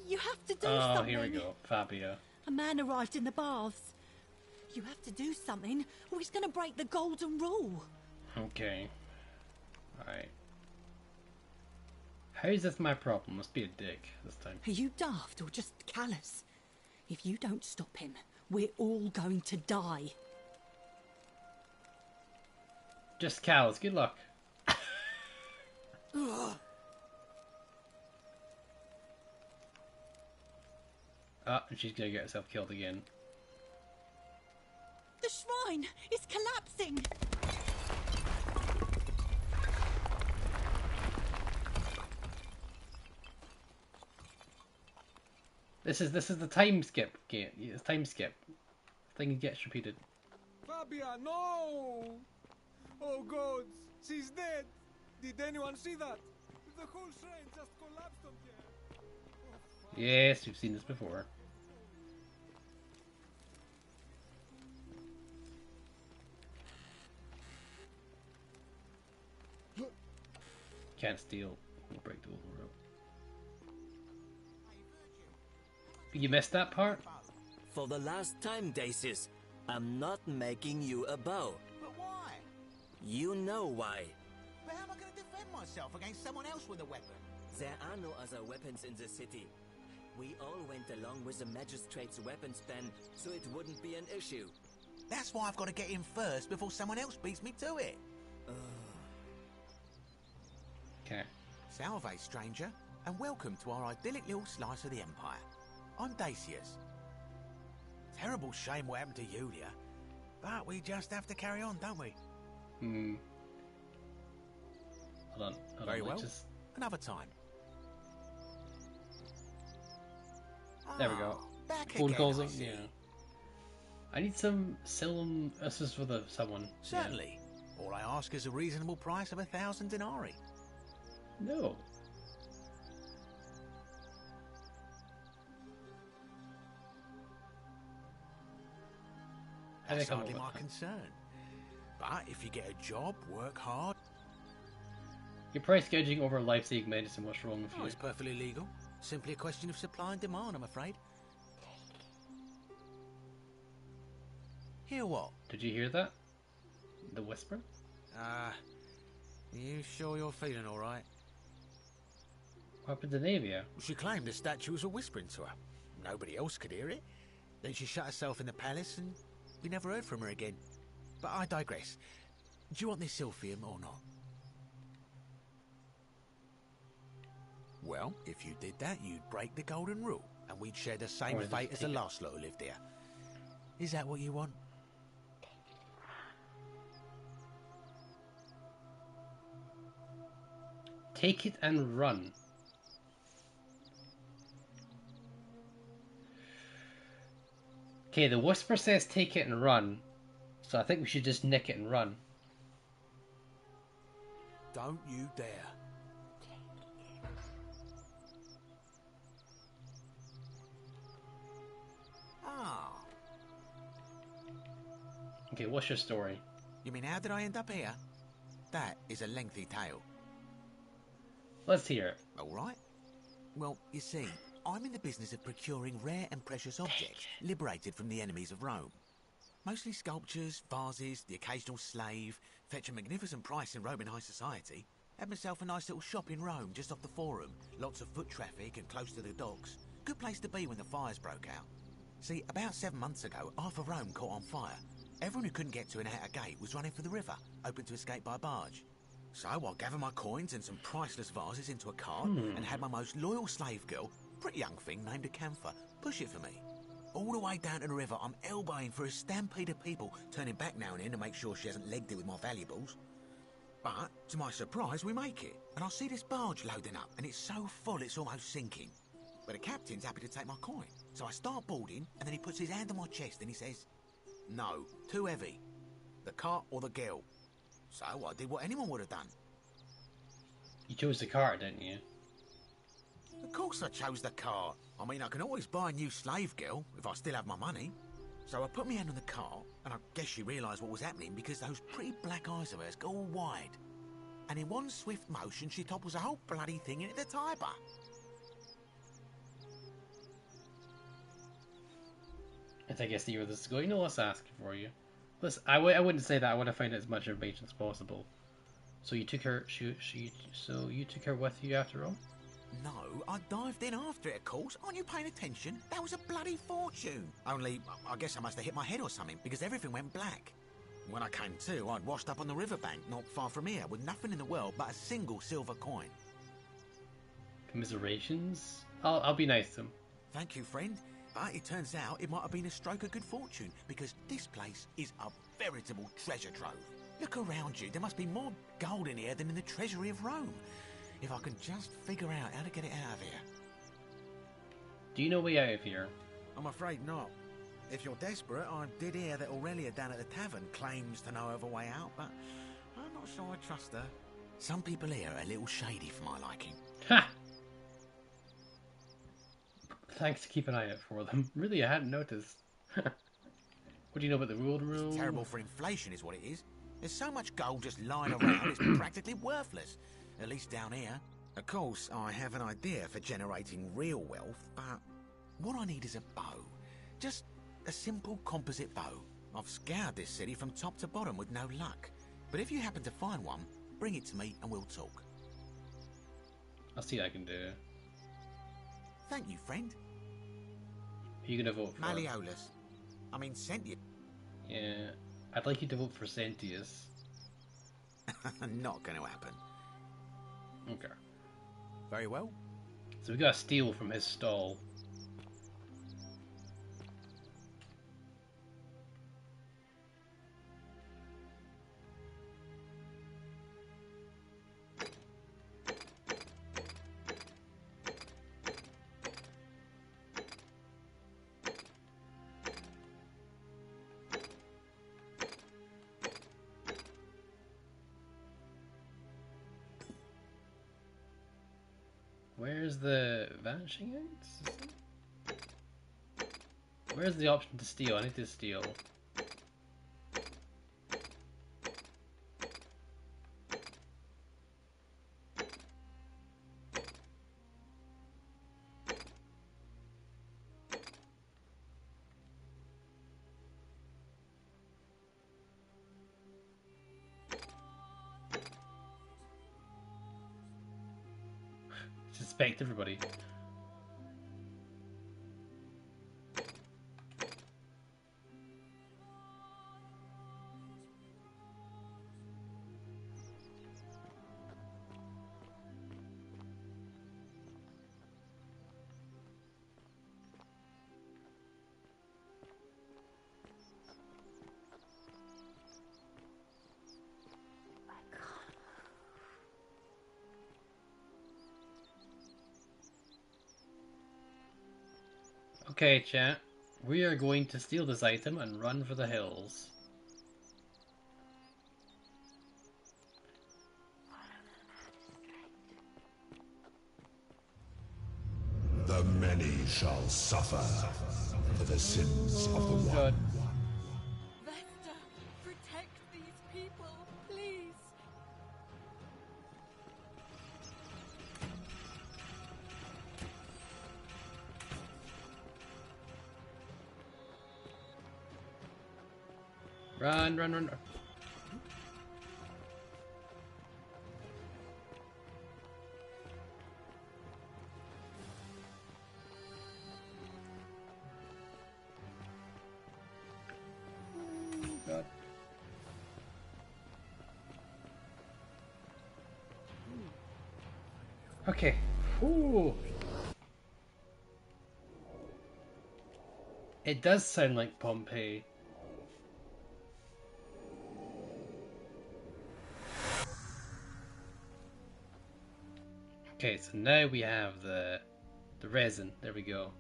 You have to do something! something! Oh, here we go. Fabia. A man arrived in the baths. You have to do something, or he's going to break the golden rule. Okay. Alright. How is this my problem? Must be a dick this time. Are you daft or just callous? If you don't stop him, we're all going to die. Just callous. Good luck. And she's gonna get herself killed again. The shrine is collapsing. This is the time skip game. It's time skip. Thing gets repeated. Fabia, no! Oh gods, she's dead. Did anyone see that? The whole shrine just collapsed on her. Oh, yes, we've seen this before. Can't steal. We'll break the golden rule. You missed that part? For the last time, Dacius, I'm not making you a bow. But why? You know why. But how am I going to defend myself against someone else with a weapon? There are no other weapons in the city. We all went along with the magistrate's weapons ban, so it wouldn't be an issue. That's why I've got to get in first before someone else beats me to it. Okay. Salve, stranger, and welcome to our idyllic little slice of the Empire. I'm Dacius. Terrible shame what happened to Yulia, but we just have to carry on, don't we? Hmm. Hold on. Very well. Another time. There we go. Phone calls in, yeah. I need some Silum. This is for the someone. Certainly. Yeah. All I ask is a reasonable price of 1,000 denarii. No. That's hardly my concern. But if you get a job, work hard. You're price gouging over life-saving medicine. What's wrong with you? It's perfectly legal. Simply a question of supply and demand, I'm afraid. Hear what? Did you hear that? The whisper? You sure you're feeling all right? What happened to Navia? She claimed the statue was whispering to her. Nobody else could hear it. Then she shut herself in the palace and we never heard from her again. But I digress. Do you want this Silphium or not? Well, if you did that, you'd break the golden rule, and we'd share the same fate as the last lot who lived here. Is that what you want? Take it and run. Okay, the whisper says take it and run, so I think we should just nick it and run. Don't you dare. Ah. Okay, what's your story? You mean how did I end up here? That is a lengthy tale. Let's hear it. All right. Well, you see, I'm in the business of procuring rare and precious objects liberated from the enemies of Rome. Mostly sculptures, vases, the occasional slave. Fetch a magnificent price in Roman high society. Had myself a nice little shop in Rome, just off the Forum. Lots of foot traffic and close to the docks. Good place to be when the fires broke out. See, about 7 months ago, half of Rome caught on fire. Everyone who couldn't get to an outer gate was running for the river, open to escape by barge. So I gathered my coins and some priceless vases into a cart and had my most loyal slave girl, pretty young thing named Acantha, push it for me. All the way down to the river, I'm elbowing for a stampede of people, turning back now and then to make sure she hasn't legged it with my valuables. But, to my surprise, we make it, and I see this barge loading up, and it's so full it's almost sinking. But the captain's happy to take my coin, so I start boarding, and then he puts his hand on my chest and he says, "No, too heavy. The cart or the girl." So I did what anyone would have done. You chose the cart, didn't you? Of course I chose the cart. I mean, I can always buy a new slave girl if I still have my money. So I put my hand on the cart, and I guess she realised what was happening because those pretty black eyes of hers go all wide. And in one swift motion, she topples the whole bloody thing into the Tiber. I guess you were the school. You know what's asking for you. Listen, I wouldn't say that. I would have found as much information as possible. So you took her. So you took her with you after all? No, I dived in after it, of course. Aren't you paying attention? That was a bloody fortune. Only, I guess I must have hit my head or something, because everything went black. When I came to, I'd washed up on the riverbank, not far from here, with nothing in the world but a single silver coin. Commiserations? I'll be nice to him. Thank you, friend. But it turns out it might have been a stroke of good fortune, because this place is a veritable treasure trove. Look around you. There must be more gold in here than in the treasury of Rome. If I can just figure out how to get it out of here. Do you know a way out of here? I'm afraid not. If you're desperate, I did hear that Aurelia down at the tavern claims to know of a way out, but I'm not sure I trust her. Some people here are a little shady for my liking. Ha! Thanks to keep an eye out for them. Really, I hadn't noticed. What do you know about the world rule? It's terrible for inflation is what it is. There's so much gold just lying around, it's practically worthless. At least down here. Of course, I have an idea for generating real wealth, but what I need is a bow. Just a simple composite bow. I've scoured this city from top to bottom with no luck. But if you happen to find one, bring it to me and we'll talk. I'll see what I can do. Thank you, friend. Who are you gonna vote for? Malleolus. I mean, Sentius. Yeah, I'd like you to vote for Sentius. Not gonna happen. Okay. Very well. So we gotta steal from his stall. Where's the vanishing out? Where's the option to steal? I need to steal. Suspect everybody. Okay, chat. We are going to steal this item and run for the hills. The many shall suffer for the sins of the one. God. Vesta, protect these people, please. Run, run, run, run. God. Okay. Ooh. It does sound like Pompeii. Okay, so now we have the resin. There we go.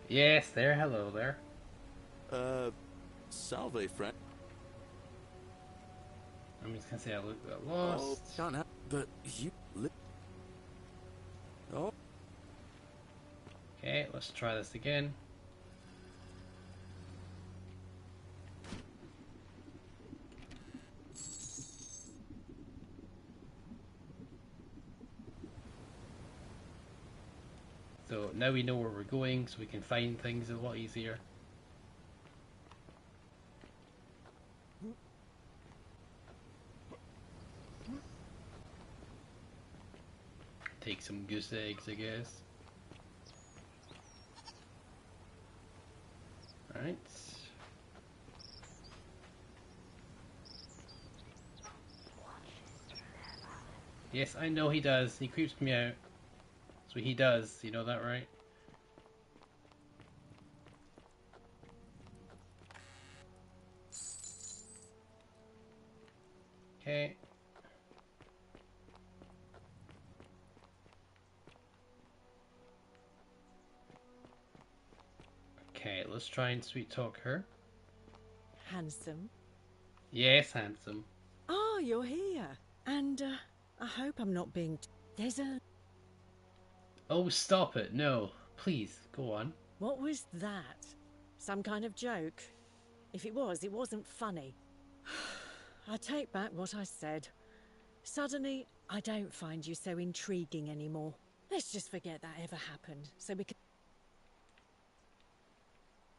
Yes, there. Hello there. Salve, friend. I'm just gonna say I got lost. Oh, can't have, but you Oh. Okay, let's try this again. So now we know where we're going, so we can find things a lot easier. Take some goose eggs, I guess. Alright. Yes, I know he does. He creeps me out. So he does. You know that, right? Okay. Okay, let's try and sweet talk her. Handsome. Yes, handsome. Oh, you're here. And, I hope I'm not being... There's a... Oh, stop it. No. Please, go on. What was that? Some kind of joke? If it was, it wasn't funny. I take back what I said. Suddenly, I don't find you so intriguing anymore. Let's just forget that ever happened, so we can...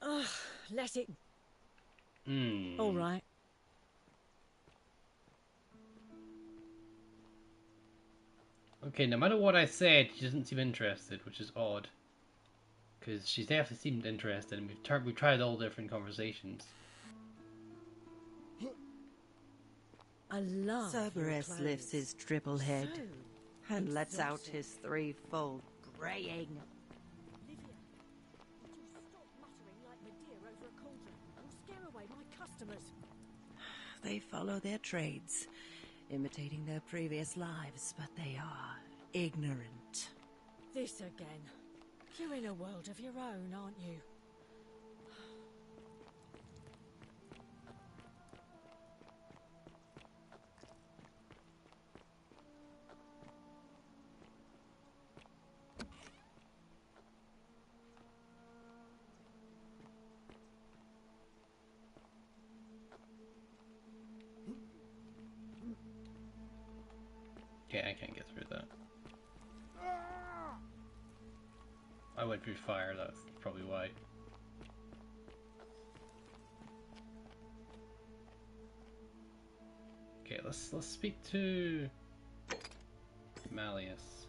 Ugh, let it... All right. Okay, no matter what I said, she doesn't seem interested, which is odd. Because she's definitely seemed interested, and we've tried all different conversations. I love Cerberus lifts his triple head and lets out his threefold braying. Livia, would you stop muttering like Medea over a cauldron? You'll scare away my customers. They follow their trades, imitating their previous lives, but they are ignorant. This again. You're in a world of your own, aren't you? Okay, I can't get through that. I went through fire, that's probably why. Okay, let's speak to Malleus.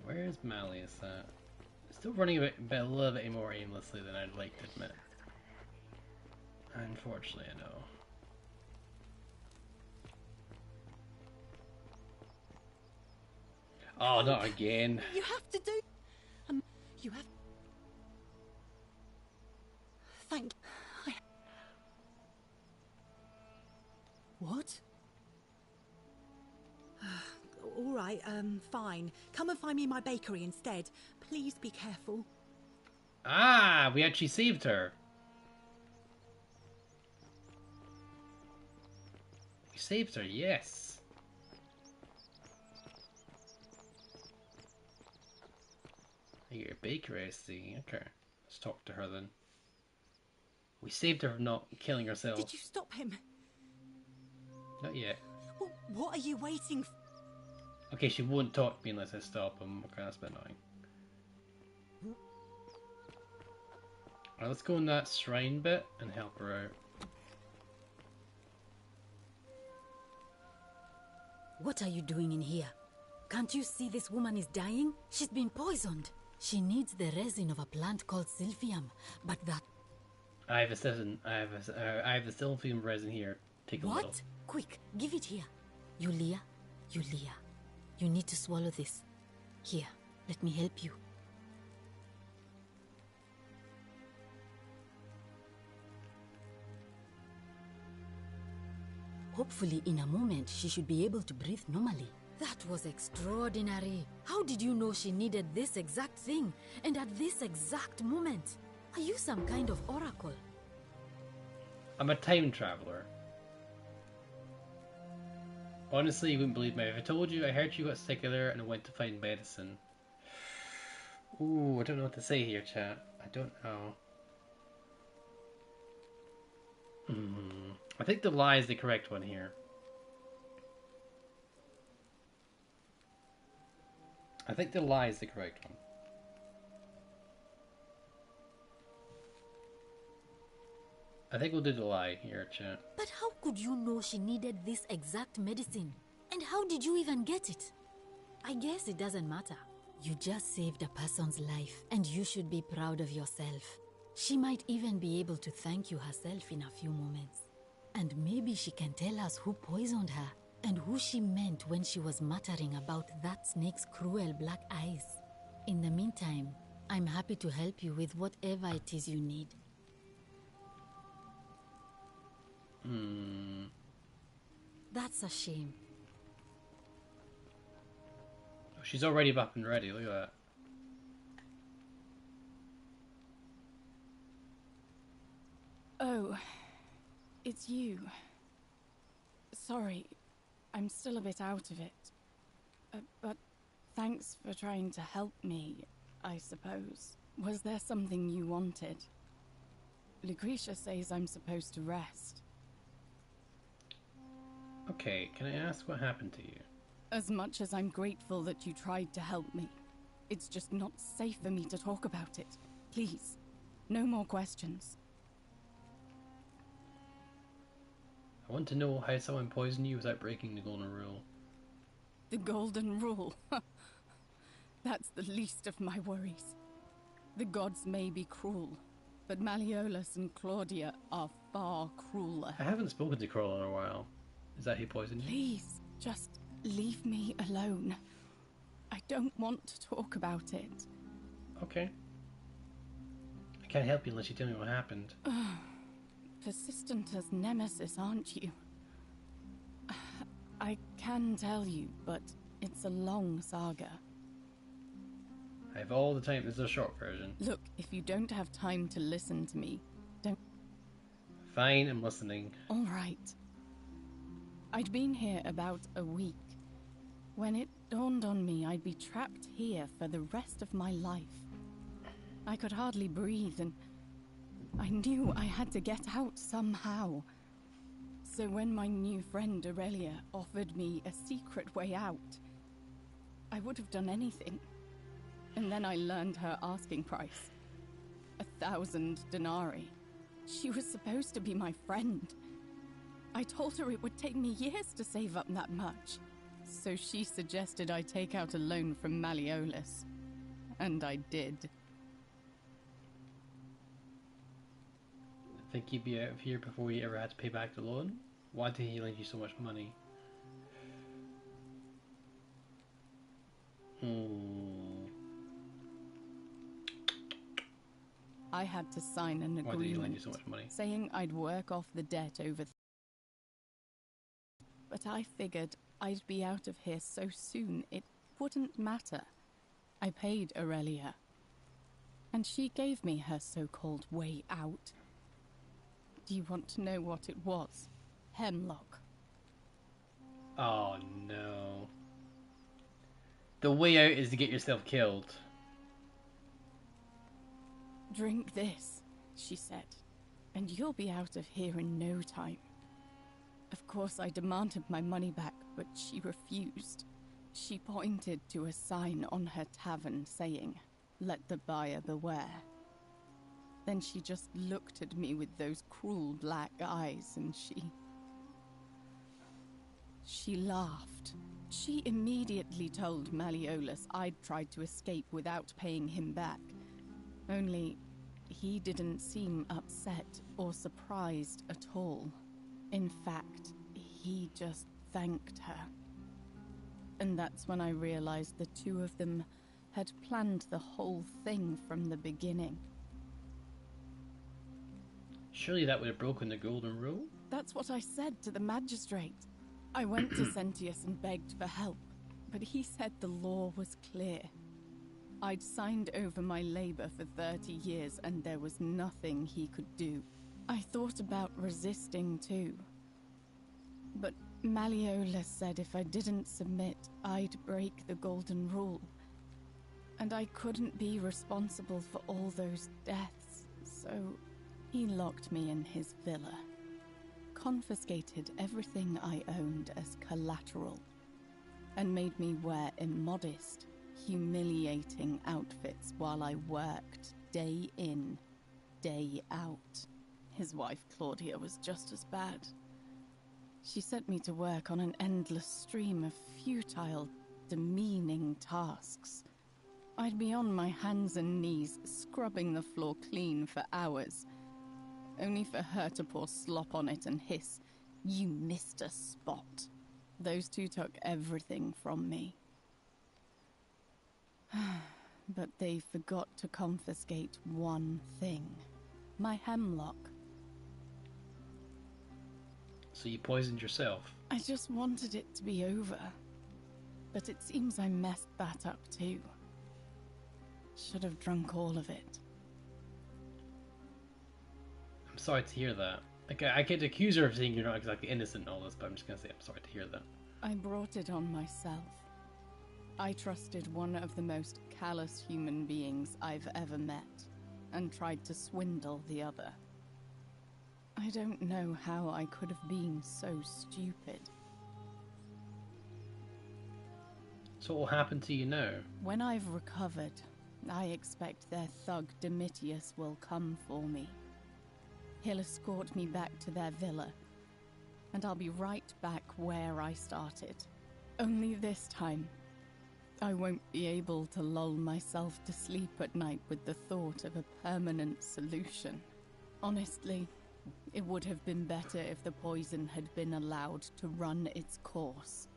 Where's Malleus at? Still running a little bit more aimlessly than I'd like to admit. Unfortunately, I know. Oh, not again. You have to do... you have... Thank... What? All right, Right, fine. Come and find me in my bakery instead. Please be careful. Ah, we actually saved her. We saved her, yes. You're a bakery, I see. Okay, let's talk to her then. We saved her from not killing herself. Did you stop him? Not yet. Well, what are you waiting for? Okay, she won't talk to me unless I stop him. Okay, that's a bit annoying. Alright, let's go in that shrine bit and help her out. What are you doing in here? Can't you see this woman is dying? She's been poisoned. She needs the resin of a plant called silphium, but that... I have the silphium resin here. Take a little. What? Quick, give it here. Yulia, Yulia, you need to swallow this. Here, let me help you. Hopefully, in a moment, she should be able to breathe normally. That was extraordinary. How did you know she needed this exact thing, and at this exact moment? Are you some kind of oracle? I'm a time traveler. Honestly, you wouldn't believe me. If I told you I heard you got sick there and I went to find medicine. Ooh, I don't know what to say here, chat. I don't know. I think the lie is the correct one here. I think the lie is the correct one. I think we'll do the lie here, chat. But how could you know she needed this exact medicine? And how did you even get it? I guess it doesn't matter. You just saved a person's life, and you should be proud of yourself. She might even be able to thank you herself in a few moments. And maybe she can tell us who poisoned her, and who she meant when she was muttering about that snake's cruel black eyes. In the meantime, I'm happy to help you with whatever it is you need. That's a shame. Oh, she's already up and ready, look at that. Oh, it's you. Sorry, I'm still a bit out of it. But thanks for trying to help me, I suppose. Was there something you wanted? Lucretia says I'm supposed to rest. Okay, can I ask what happened to you? As much as I'm grateful that you tried to help me, it's just not safe for me to talk about it. Please, no more questions. I want to know how someone poisoned you without breaking the golden rule. The golden rule? That's the least of my worries. The gods may be cruel, but Malleolus and Claudia are far crueler. I haven't spoken to Kroll in a while. Is that who poisoned you? Please, just leave me alone. I don't want to talk about it. Okay. I can't help you unless you tell me what happened. Persistent as Nemesis, aren't you? I can tell you, but it's a long saga. I have all the time. This is a short version. Look, if you don't have time to listen to me, don't... Fine, I'm listening. All right. I'd been here about a week when it dawned on me I'd be trapped here for the rest of my life. I could hardly breathe, and I knew I had to get out somehow. So when my new friend Aurelia offered me a secret way out, I would have done anything. And then I learned her asking price. 1,000 denarii. She was supposed to be my friend. I told her it would take me years to save up that much. So she suggested I take out a loan from Malleolus. And I did. Think he'd be out of here before he ever had to pay back the loan? Why did he lend you so much money? I had to sign an agreement. Why did he lend you so much money? Saying I'd work off the debt over... But I figured I'd be out of here so soon it wouldn't matter. I paid Aurelia, and she gave me her so-called way out. Do you want to know what it was? Hemlock. Oh no. The way out is to get yourself killed. Drink this, she said, and you'll be out of here in no time. Of course, I demanded my money back, but she refused. She pointed to a sign on her tavern saying, "Let the buyer beware." Then she just looked at me with those cruel black eyes and she laughed. She immediately told Malleolus I'd tried to escape without paying him back. Only, he didn't seem upset or surprised at all. In fact, he just thanked her. And that's when I realized the two of them had planned the whole thing from the beginning. Surely that would have broken the golden rule? That's what I said to the magistrate. I went to Sentius and begged for help, but he said the law was clear. I'd signed over my labor for 30 years and there was nothing he could do. I thought about resisting too. But Malleolus said if I didn't submit, I'd break the golden rule. And I couldn't be responsible for all those deaths, so he locked me in his villa. Confiscated everything I owned as collateral, and made me wear immodest, humiliating outfits while I worked day in, day out. His wife Claudia was just as bad. She sent me to work on an endless stream of futile, demeaning tasks. I'd be on my hands and knees, scrubbing the floor clean for hours, only for her to pour slop on it and hiss, "You missed a spot." Those two took everything from me. But they forgot to confiscate one thing. My hemlock. So you poisoned yourself? I just wanted it to be over. But it seems I messed that up too. Should have drunk all of it. I'm sorry to hear that. Okay, I could accuse her of saying you're not exactly innocent in all this, but I'm just gonna say I'm sorry to hear that. I brought it on myself. I trusted one of the most callous human beings I've ever met, and tried to swindle the other. I don't know how I could have been so stupid. So what will happen to you now? When I've recovered, I expect their thug Domitius will come for me. He'll escort me back to their villa, and I'll be right back where I started. Only this time, I won't be able to lull myself to sleep at night with the thought of a permanent solution. Honestly, it would have been better if the poison had been allowed to run its course.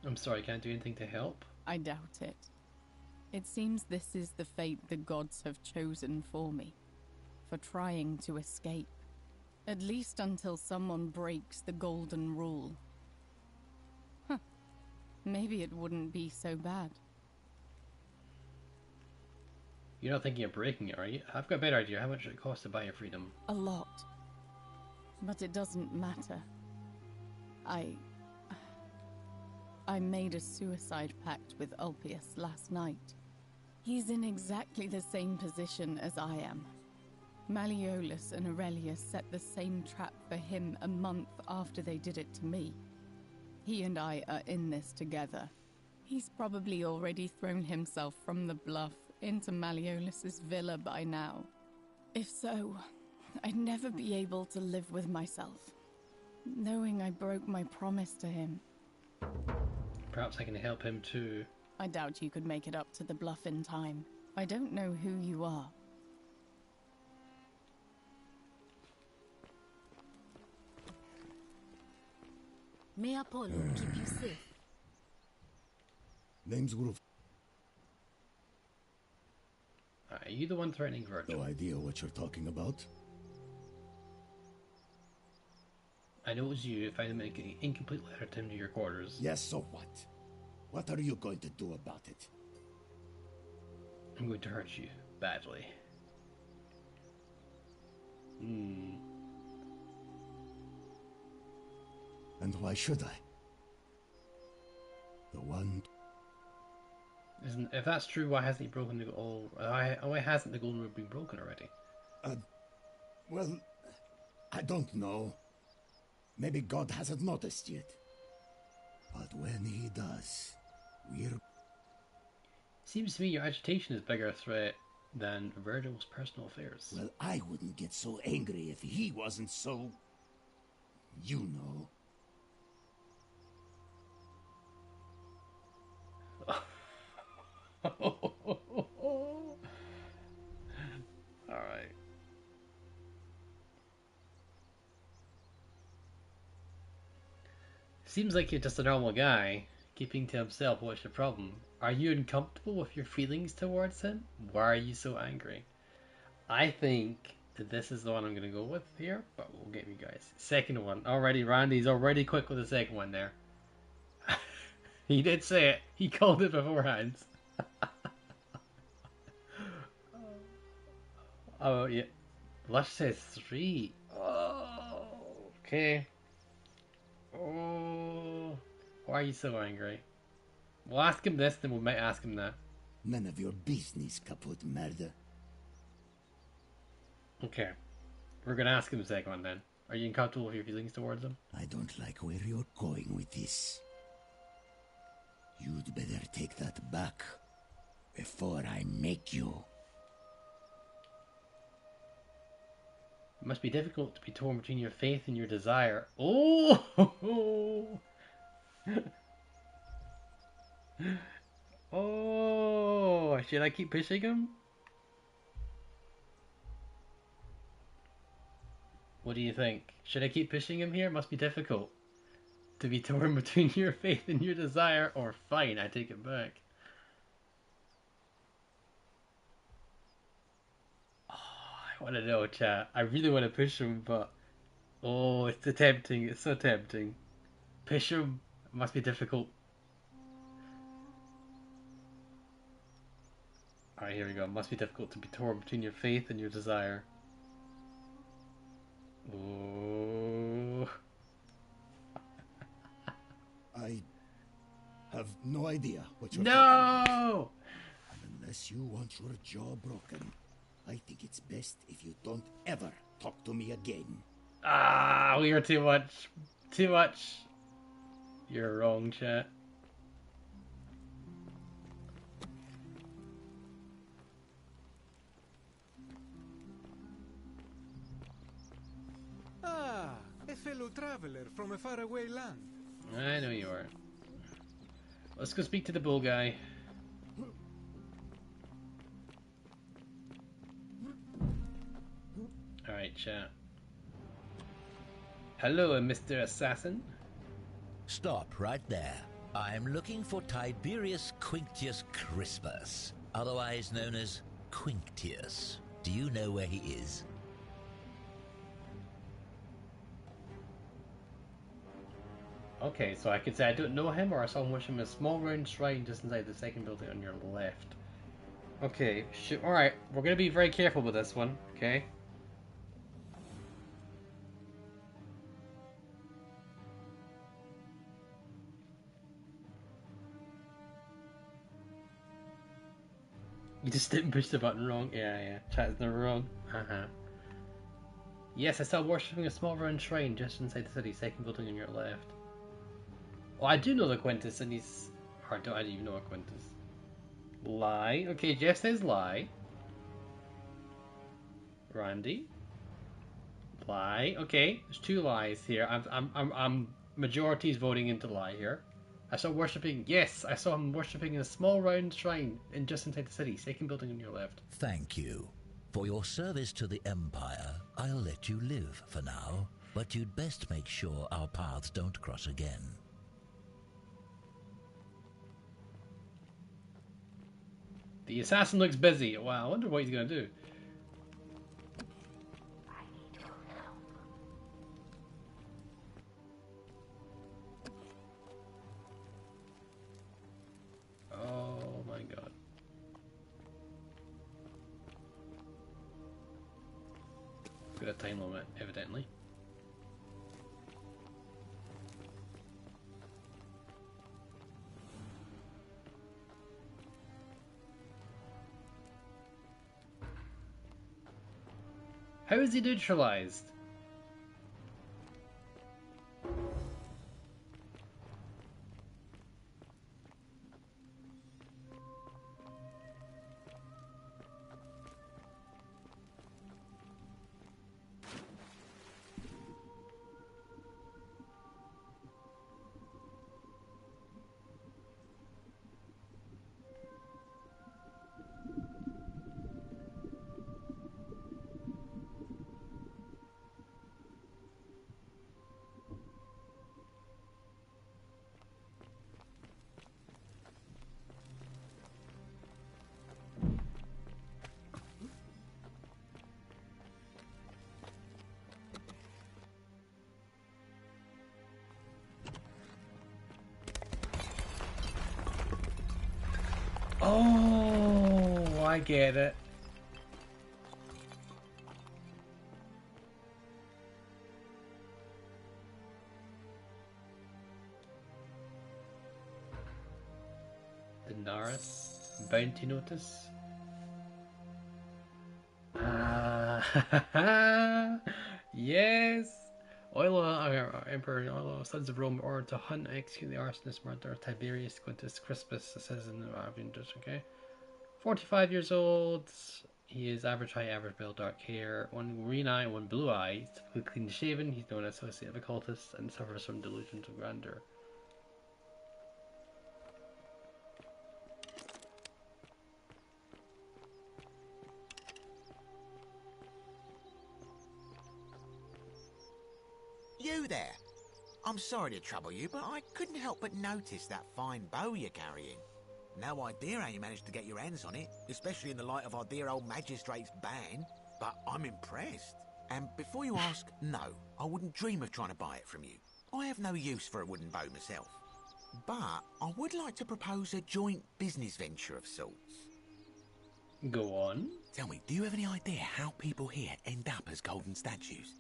I'm sorry, can't do anything to help? I doubt it. It seems this is the fate the gods have chosen for me, for trying to escape. At least until someone breaks the golden rule. Maybe it wouldn't be so bad. You're not thinking of breaking it, are you? I've got a better idea. How much does it cost to buy your freedom? A lot. But it doesn't matter. I made a suicide pact with Ulpius last night. He's in exactly the same position as I am. Malleolus and Aurelia set the same trap for him a month after they did it to me. He and I are in this together. He's probably already thrown himself from the bluff into Malleolus's villa by now. If so, I'd never be able to live with myself, knowing I broke my promise to him. Perhaps I can help him too. I doubt you could make it up to the bluff in time. I don't know who you are. May Apollo keep you safe. Name's Groove. Are you the one threatening Virgil? No idea what you're talking about. I know it was you. If I make an incomplete letter to him to your quarters. Yes, so what? What are you going to do about it? I'm going to hurt you badly. Hmm. And why should I? The one... If that's true, why hasn't he broken the why hasn't the golden rule been broken already? Well, I don't know. Maybe God hasn't noticed yet. But when he does, we're... Seems to me your agitation is a bigger threat than Virgil's personal affairs. Well, I wouldn't get so angry if he wasn't so... You know. Alright. Seems like you're just a normal guy, keeping to himself. What's your problem? Are you uncomfortable with your feelings towards him? Why are you so angry? I think that this is the one I'm going to go with here, but we'll get you guys. Second one. Already, Randy's already quick with the second one there. He did say it. He called it beforehand. Oh, yeah. Lush says 3. Oh, okay. Oh, why are you so angry? We'll ask him this, then we might ask him that. None of your business, kaput merda. Okay. We're gonna ask him the second one then. Are you uncomfortable with your feelings towards him? I don't like where you're going with this. You'd better take that back before I make you. It must be difficult to be torn between your faith and your desire. Oh! Oh! Should I keep pushing him? What do you think? Should I keep pushing him here? It must be difficult to be torn between your faith and your desire, or fine, I take it back. Oh, I want to know, chat. I really want to push him, but oh, it's so tempting. It's so tempting. Push him. It must be difficult. Alright, here we go. It must be difficult to be torn between your faith and your desire. Oh. I have no idea what you're No! And unless you want your jaw broken, I think it's best if you don't ever talk to me again. Ah, we are too much. Too much. You're wrong, chat. Ah, a fellow traveler from a faraway land. I know you are. Let's go speak to the bull guy. Alright, chat. Hello, Mr. Assassin. Stop right there. I'm looking for Tiberius Quinctius Crispus, otherwise known as Quinctius. Do you know where he is? Okay, so I could say I don't know him, or I saw him wishing him a small round shrine just inside the second building on your left. Okay, alright, we're gonna be very careful with this one, okay? You just didn't push the button wrong. Yeah. Chat is never wrong. Yes, I saw worshipping a small round shrine just inside the city, second building on your left. Oh, I do know the Quintus, and he's... Or I don't even know a Quintus. Lie. Okay, Jeff says lie. Randy. Lie. Okay, there's 2 lies here. I'm majority's voting into lie here. I saw worshipping. Yes, I saw him worshipping in a small round shrine in just inside the city, second building on your left. Thank you. For your service to the Empire, I'll let you live for now, but you'd best make sure our paths don't cross again. The assassin looks busy. Wow, I wonder what he's gonna do. got a time limit, evidently. How is he neutralized? Oh, I get it. Daenerys bounty notice. Yes. Emperor Oilo, sons of Rome, ordered to hunt and execute the arsonist murderer Tiberius Quintus Crispus, a citizen of Avengers. Okay, 45 years old. He is average height, average build, dark hair, one green eye, one blue eye. He's typically clean shaven. He's known as associate of occultists and suffers from delusions of grandeur. You there! I'm sorry to trouble you, but I couldn't help but notice that fine bow you're carrying. No idea how you managed to get your hands on it, especially in the light of our dear old magistrate's ban, but I'm impressed. And before you ask, no, I wouldn't dream of trying to buy it from you. I have no use for a wooden bow myself. But I would like to propose a joint business venture of sorts. Go on. Tell me, do you have any idea how people here end up as golden statues?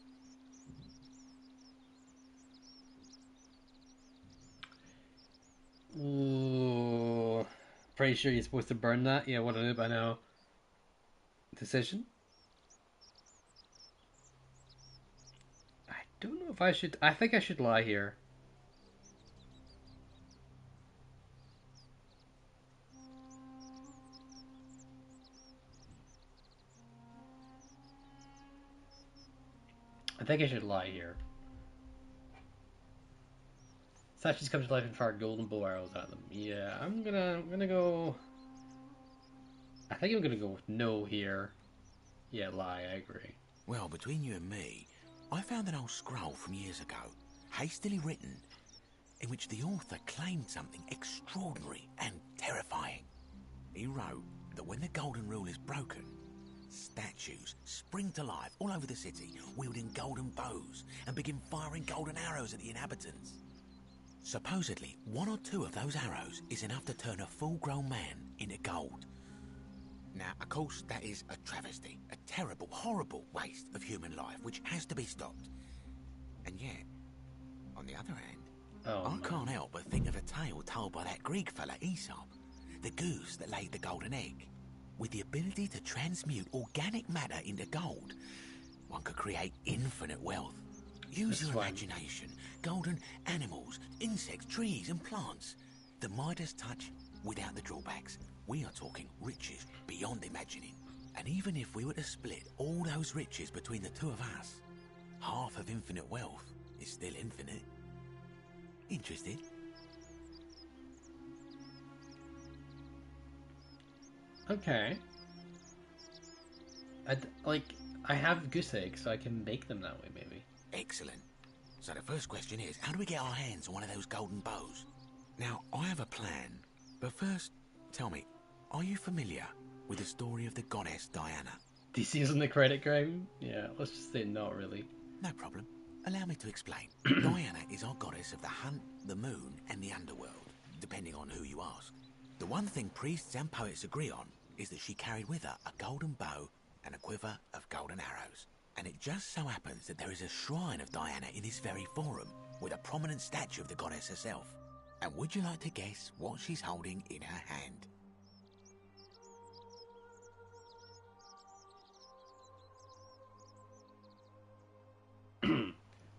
Ooh, pretty sure you're supposed to burn that. Yeah, what I know. Decision. I don't know if I should. I think I should lie here. I think I should lie here. Statues come to life and fire golden bow arrows at them. Yeah, I'm gonna go. I think I'm gonna go with no here. Yeah, lie. I agree. Well, between you and me, I found an old scroll from years ago, hastily written, in which the author claimed something extraordinary and terrifying. He wrote that when the golden rule is broken, statues spring to life all over the city, wielding golden bows and begin firing golden arrows at the inhabitants. Supposedly, one or two of those arrows is enough to turn a full-grown man into gold. Now, of course, that is a travesty, a terrible, horrible waste of human life, which has to be stopped. And yet, on the other hand, I can't help but think of a tale told by that Greek fella Aesop, the goose that laid the golden egg. With the ability to transmute organic matter into gold, one could create infinite wealth. Use your imagination. Golden animals, insects, trees and plants. The Midas touch without the drawbacks. We are talking riches beyond imagining. And even if we were to split all those riches between the two of us, half of infinite wealth is still infinite. Interested? Okay. I have goose eggs, so I can bake them that way, maybe. Excellent. So the first question is, how do we get our hands on one of those golden bows? Now, I have a plan, but first, tell me, are you familiar with the story of the goddess Diana? DC's on the credit crime? Yeah, let's just say not really. No problem. Allow me to explain. Diana is our goddess of the hunt, the moon, and the underworld, depending on who you ask. The one thing priests and poets agree on is that she carried with her a golden bow and a quiver of golden arrows. And it just so happens that there is a shrine of Diana in this very forum, with a prominent statue of the goddess herself. And would you like to guess what she's holding in her hand?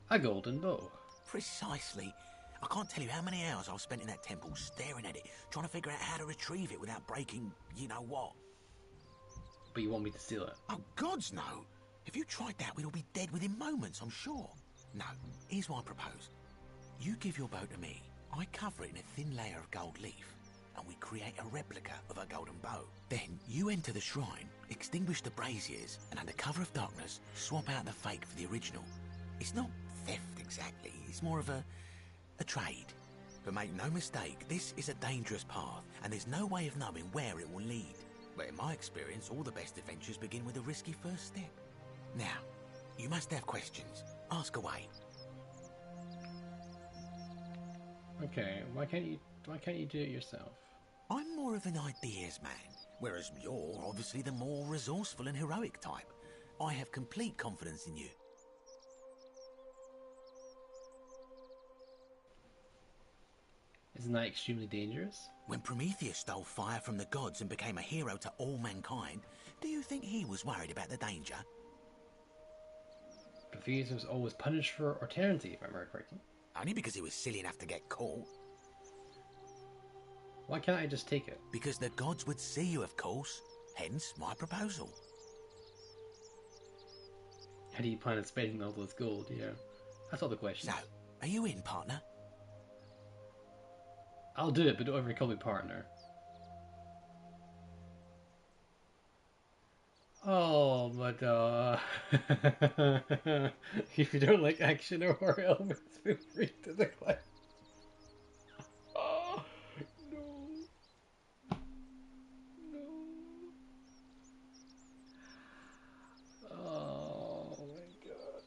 A golden bow. Precisely. I can't tell you how many hours I've spent in that temple staring at it, trying to figure out how to retrieve it without breaking you-know-what. But you want me to steal it? Oh, gods no. If you tried that, we'd all be dead within moments, I'm sure. No, here's what I propose. You give your bow to me, I cover it in a thin layer of gold leaf, and we create a replica of a golden bow. Then you enter the shrine, extinguish the braziers, and under cover of darkness, swap out the fake for the original. It's not theft exactly, it's more of a trade. But make no mistake, this is a dangerous path, and there's no way of knowing where it will lead. But in my experience, all the best adventures begin with a risky first step. Now, you must have questions. Ask away. Okay, why can't you do it yourself? I'm more of an ideas man, whereas you're obviously the more resourceful and heroic type. I have complete confidence in you. Isn't that extremely dangerous? When Prometheus stole fire from the gods and became a hero to all mankind, do you think he was worried about the danger? Prometheus was always punished for eternity, if I remember correctly. Only because he was silly enough to get caught. Why can't I just take it? Because the gods would see you, of course. Hence my proposal. How do you plan on spending all this gold, That's all the questions. So, are you in, partner? I'll do it, but don't ever call me partner. Oh, but if you don't like action or horror elements, feel free to decline. Oh, no. No. Oh, my God.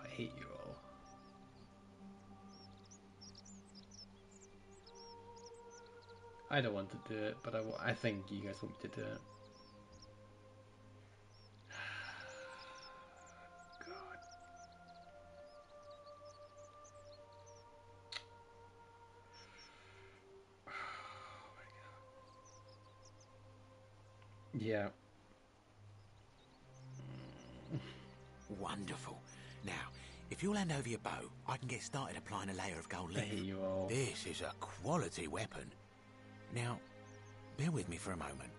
I hate you all. I don't want to do it, but I think you guys want me to do it. God. Oh my God. Yeah. Wonderful. Now, if you'll hand over your bow, I can get started applying a layer of gold leaf. I hate you all. This is a quality weapon. Now, bear with me for a moment.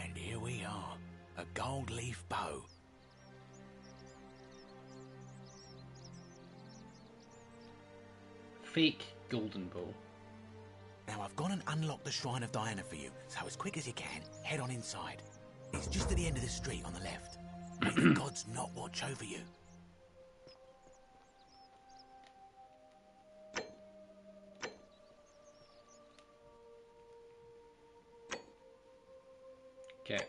And here we are, a gold leaf bow. Fake golden bow. Now, I've gone and unlocked the Shrine of Diana for you, so as quick as you can, head on inside. It's just at the end of the street on the left. May the gods not watch over you. Okay.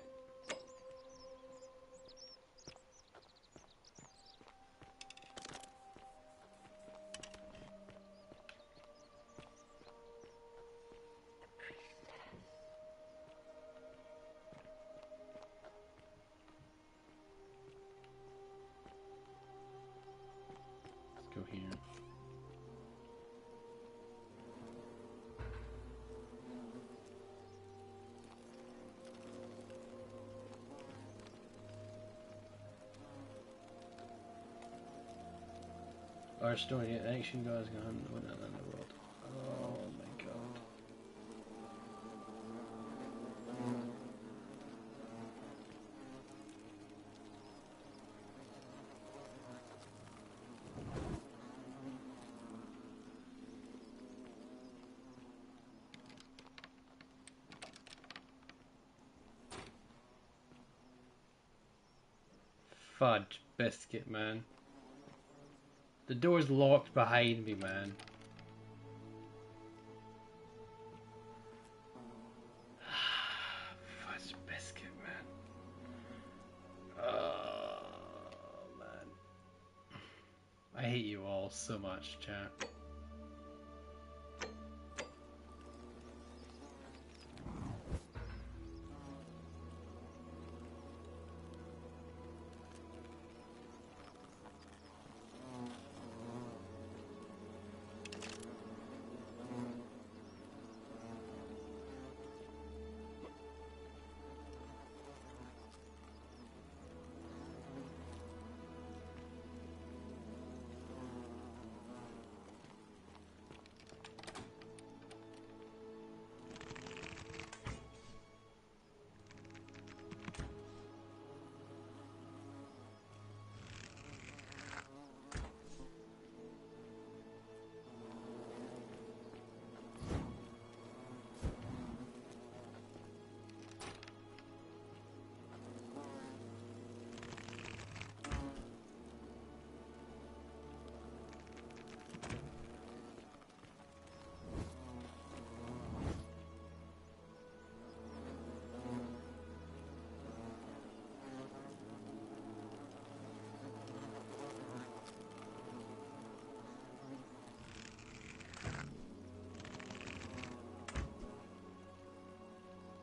Let's go here. Our story, action goes on in the world. Oh my God. Fudge biscuit, man. The door's locked behind me, man. Fudge biscuit, man. Oh, man. I hate you all so much, chat.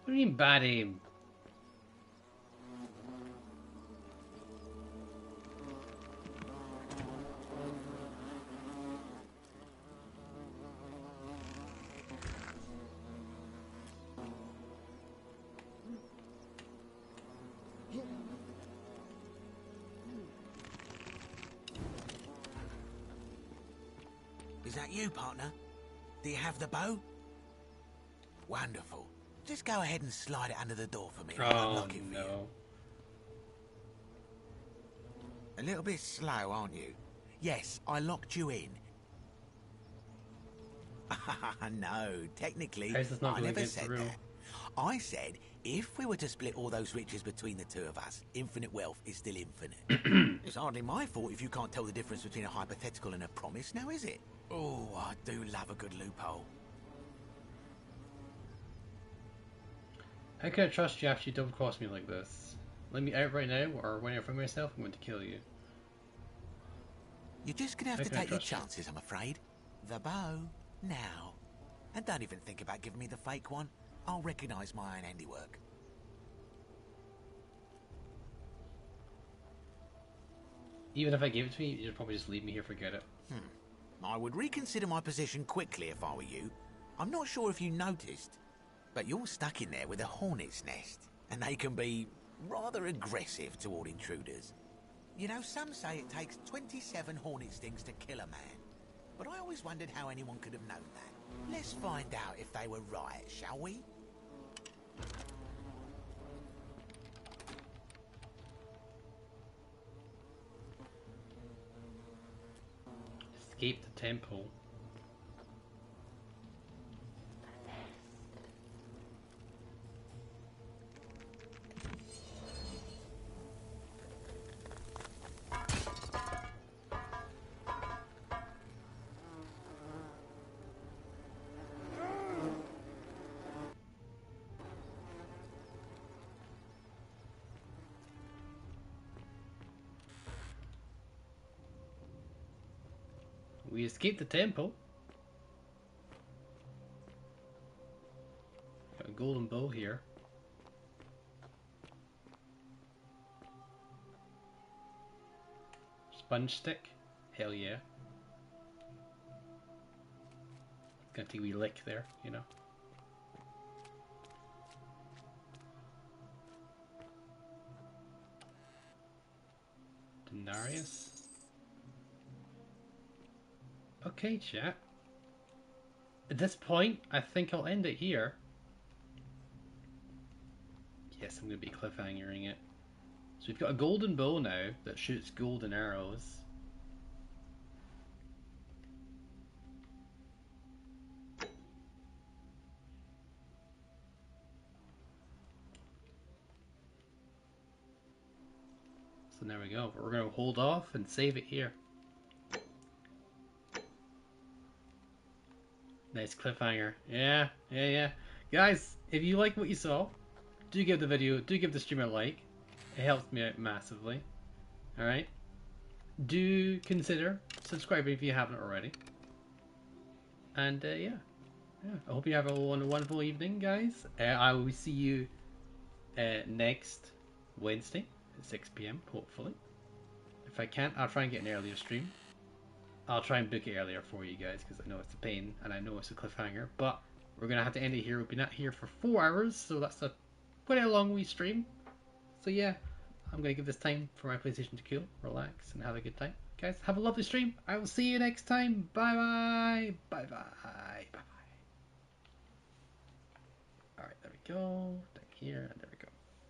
What do you mean bad aim? Is that you, partner? Do you have the bow? Wonderful. Just go ahead and slide it under the door for me. I'll unlock it for you. A little bit slow, aren't you? Yes, I locked you in. No, technically, I never said that. I said, if we were to split all those riches between the two of us, infinite wealth is still infinite. It's hardly my fault if you can't tell the difference between a hypothetical and a promise, now is it? Oh, I do love a good loophole. How can I trust you after you double cross me like this? Let me out right now, or when I free myself, I'm going to kill you. You're just going to have to take your chances, I'm afraid. The bow, now. And don't even think about giving me the fake one. I'll recognise my own handiwork. Even if I gave it to me, you'd probably just leave me here, forget it. I would reconsider my position quickly if I were you. I'm not sure if you noticed, but you're stuck in there with a hornet's nest, and they can be rather aggressive toward intruders. You know, some say it takes 27 hornet stings to kill a man, but I always wondered how anyone could have known that. Let's find out if they were right, shall we? Escape the temple. We escaped the temple. Got a golden bow here. Sponge stick? Hell yeah. Gonna take a wee lick there, you know. Denarius. Okay, chat. At this point, I think I'll end it here. Yes, I'm going to be cliffhangering it. So we've got a golden bow now that shoots golden arrows. So there we go. We're going to hold off and save it here. Nice cliffhanger. Yeah. Guys, if you like what you saw, do give the stream a like. It helps me out massively. Alright? do consider subscribing if you haven't already. And yeah, I hope you have a wonderful evening, guys. I will see you next Wednesday at 6 p.m. hopefully. If I can't, I'll try and get an earlier stream. I'll try and book it earlier for you guys because I know it's a pain and I know it's a cliffhanger. But we're gonna have to end it here. We'll be not here for 4 hours, so that's quite a long wee stream. So yeah, I'm gonna give this time for my PlayStation to cool, relax, and have a good time. Guys, have a lovely stream. I will see you next time. Bye bye. Bye bye. Bye bye. Alright, there we go. Down here and